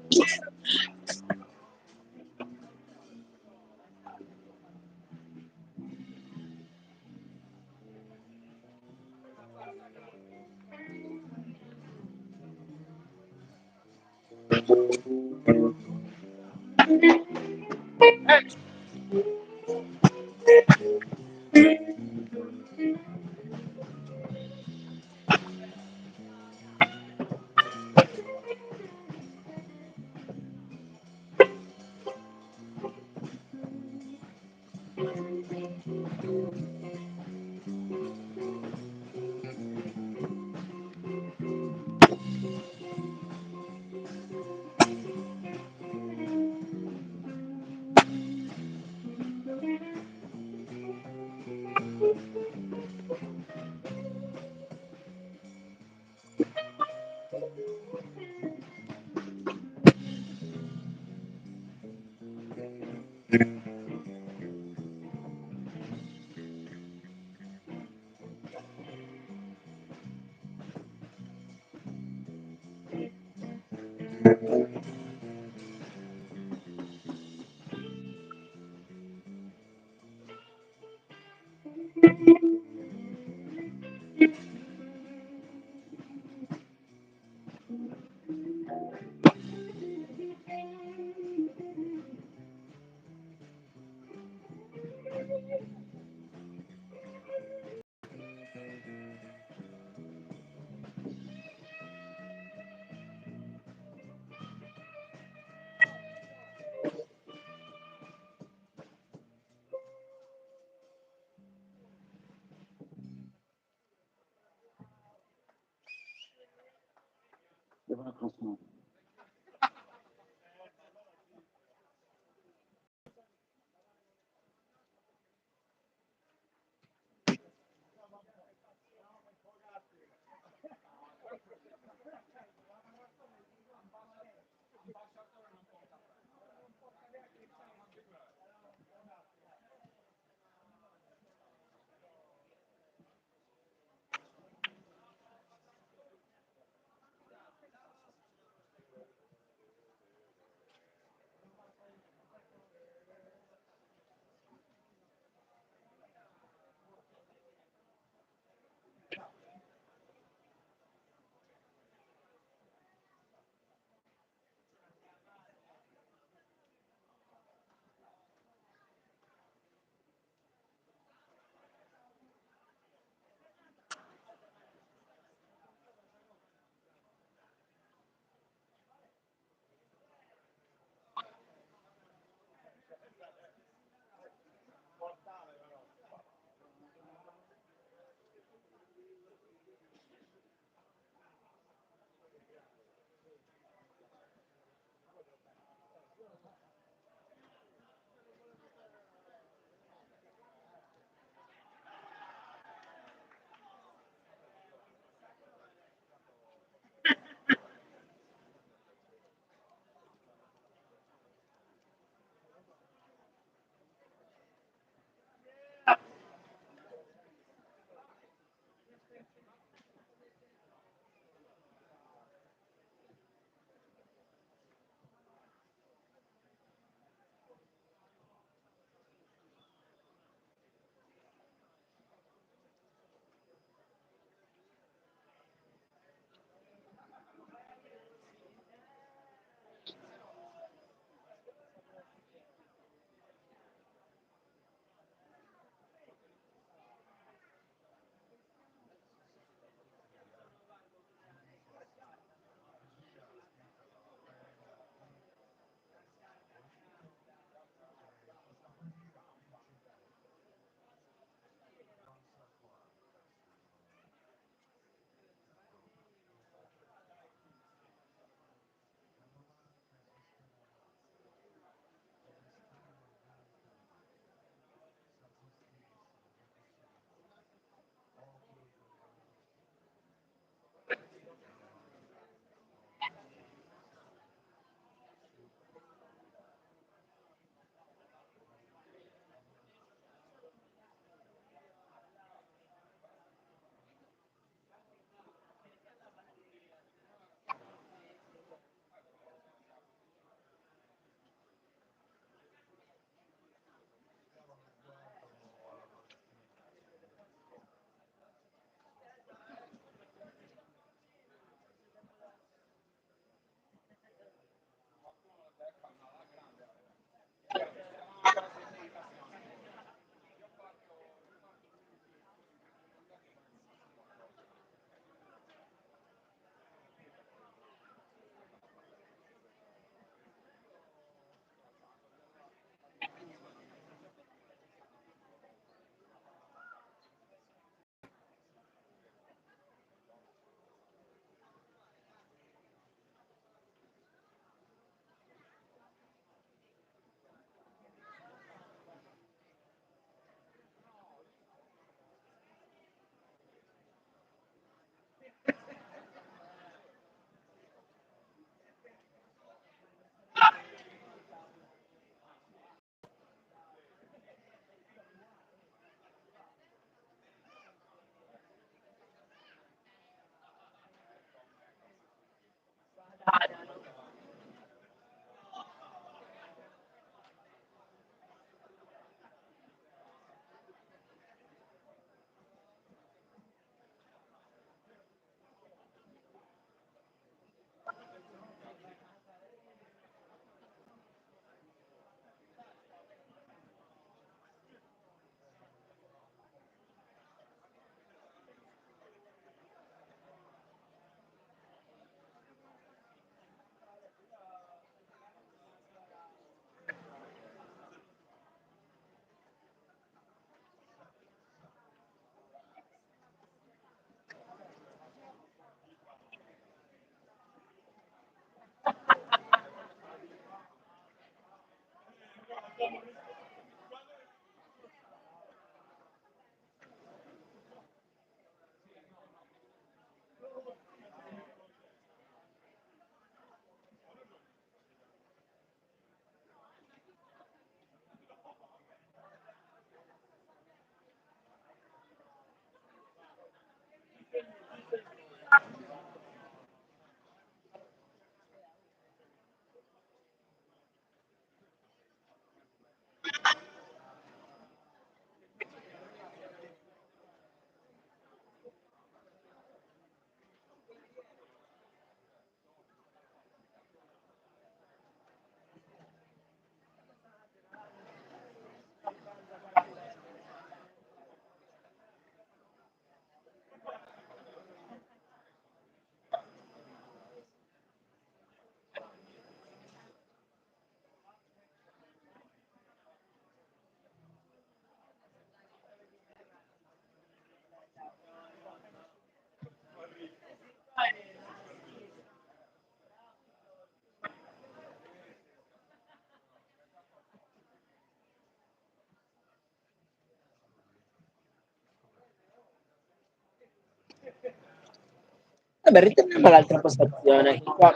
Vabbè, ritorniamo all'altra postazione. Che qua...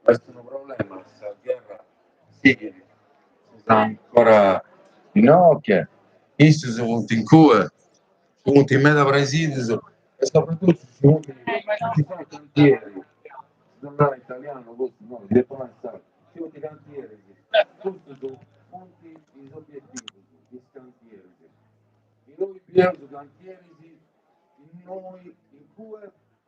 Questo è un problema, questa guerra sì, sta ancora in occhio, questi sono in cura, sono in mezzo a Brasile e soprattutto ci sono cantieri, non è italiano, questo no, devo pensare, ci sono i cantieri, tutti sono punti di obiettivi, di cantieri. E noi abbiamo cantieri, noi in cui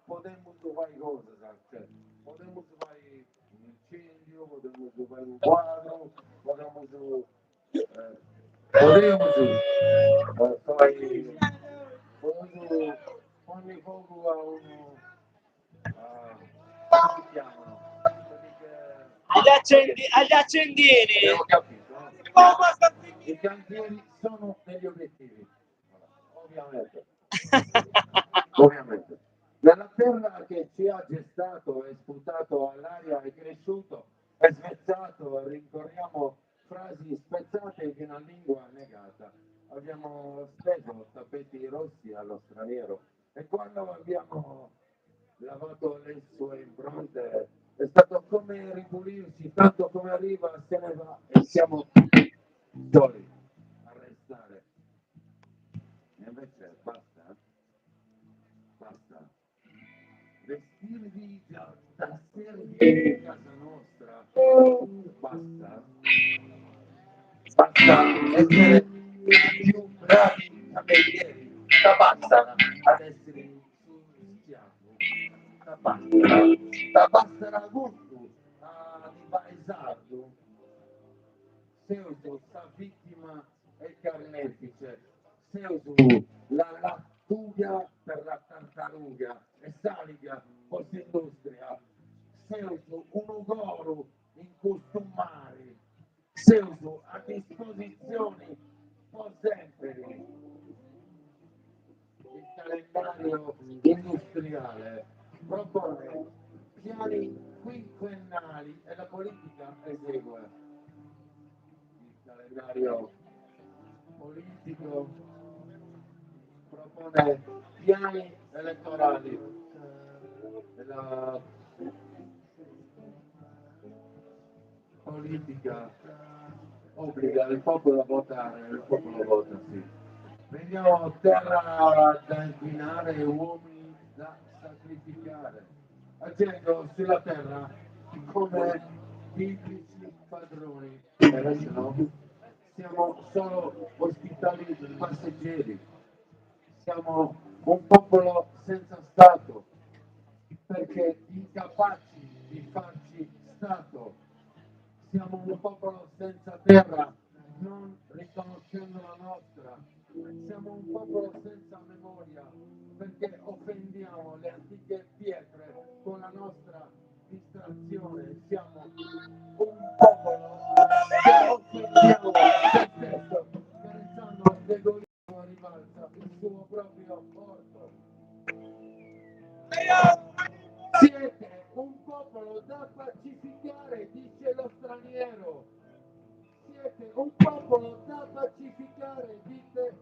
podemos fare cose, cioè, podemos fare un incendio, podemos fare un quadro, podemos ogni fuoco a uno, come si chiamano? Agli accendieri! Ho capito, no? I cantieri sono degli obiettivi, ovviamente. Ovviamente. Nella terra che ci ha gestato e sputato all'aria è cresciuto, è svezzato, rincorriamo frasi spezzate che una lingua negata. Abbiamo speso tappeti rossi allo straniero e quando abbiamo lavato le sue impronte è stato come ripulirsi, tanto come arriva se ne va e siamo tutti soli a restare. E invece basta. Basta. Vestire di tasselli in casa nostra. Basta. Basta essere più bravi camerieri. Basta ad essere su schiavo. Basta. Basta a gusto di paesaggio. Seuso, sa vittima e carnefice. Seuso, la lattuga per la tartaruga e saliga post-industria. Seuso, un ugoro in costumari. Seuso, a disposizione sempre. Il calendario industriale propone piani quinquennali e la politica esegue. Il calendario politico propone piani elettorali e la politica obbliga il popolo a votare, il popolo vota sì. Vediamo terra da inquinare e uomini da sacrificare, agendo sulla terra come biblici padroni. E adesso no, siamo solo ospitali passeggeri, siamo un popolo senza Stato, perché incapaci di farci Stato, siamo un popolo senza terra, non riconoscendo la nostra, siamo un popolo senza memoria, perché offendiamo le antiche pietre con la nostra distrazione, siamo un popolo che offendiamo se stesso, pensando l'egoismo ribalta il suo proprio orto. Siete un popolo da pacificare, dice lo straniero. Siete un popolo da pacificare, dice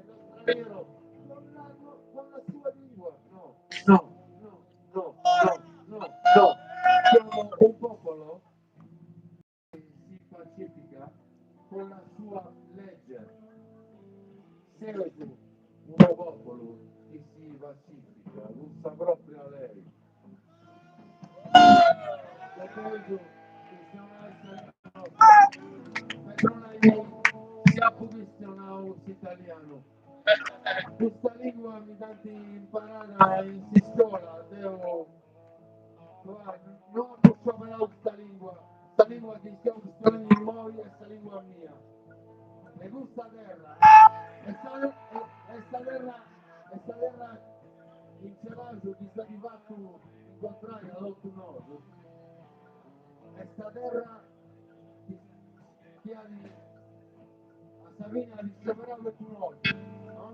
lo straniero, con la sua lingua. No, no, no, no, no, no, no. Siamo un popolo che si pacifica con la sua legge. Sei tu un popolo che si pacifica, lo sa proprio lei. Sia professionale italiano. Questa lingua mi date imparare in scuola, devo non posso parlare questa lingua che stiamo studiando in memoria, questa lingua mia. E questa terra, questa terra in Ceraggio ti sei fatto incontrare all'otto nord. Questa terra che ha a Savina riceverà un occhio, no?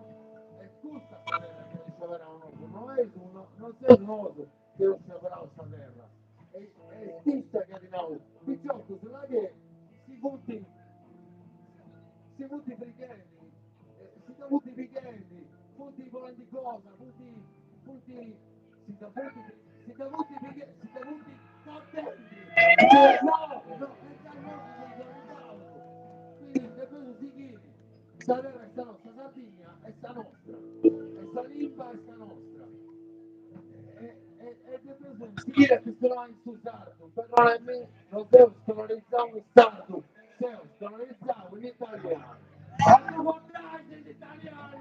E questa terra che riceverà un occhio, non sei un oso che riceverà questa terra, è stessa che arriviamo. Picciotto, se non è che si butti frighendi, si da butti frighendi, butti volenti cosa, butti, si da butti frighendi, si da butti contenti. No, è quindi se si chiede, sta terra è sta nostra, Sardegna è sta nostra, e sta limba è sta nostra. E si chiede che sono in su sardo, però a me non devo scolarizzare un sardo, devo scolarizzare un italiano. Quando votate l'italiano!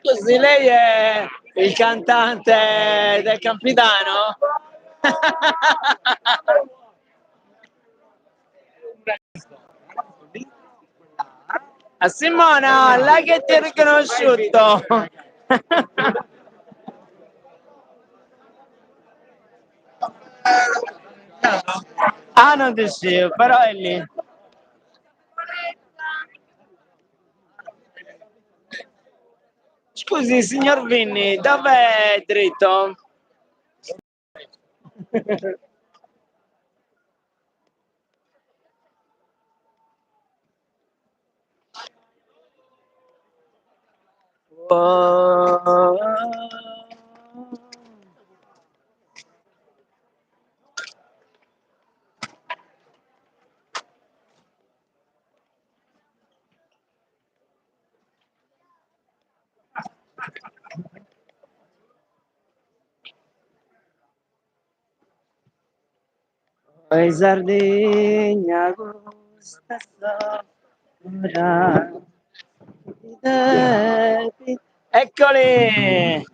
Scusi, lei è il cantante del Campidano? A Simona, lei che ti ha riconosciuto. Ah, non riuscivo, però è lì. Scusi, signor Vinni, dov'è dritto? Oh. Oi Sardegna gusta sopra. Eccoli!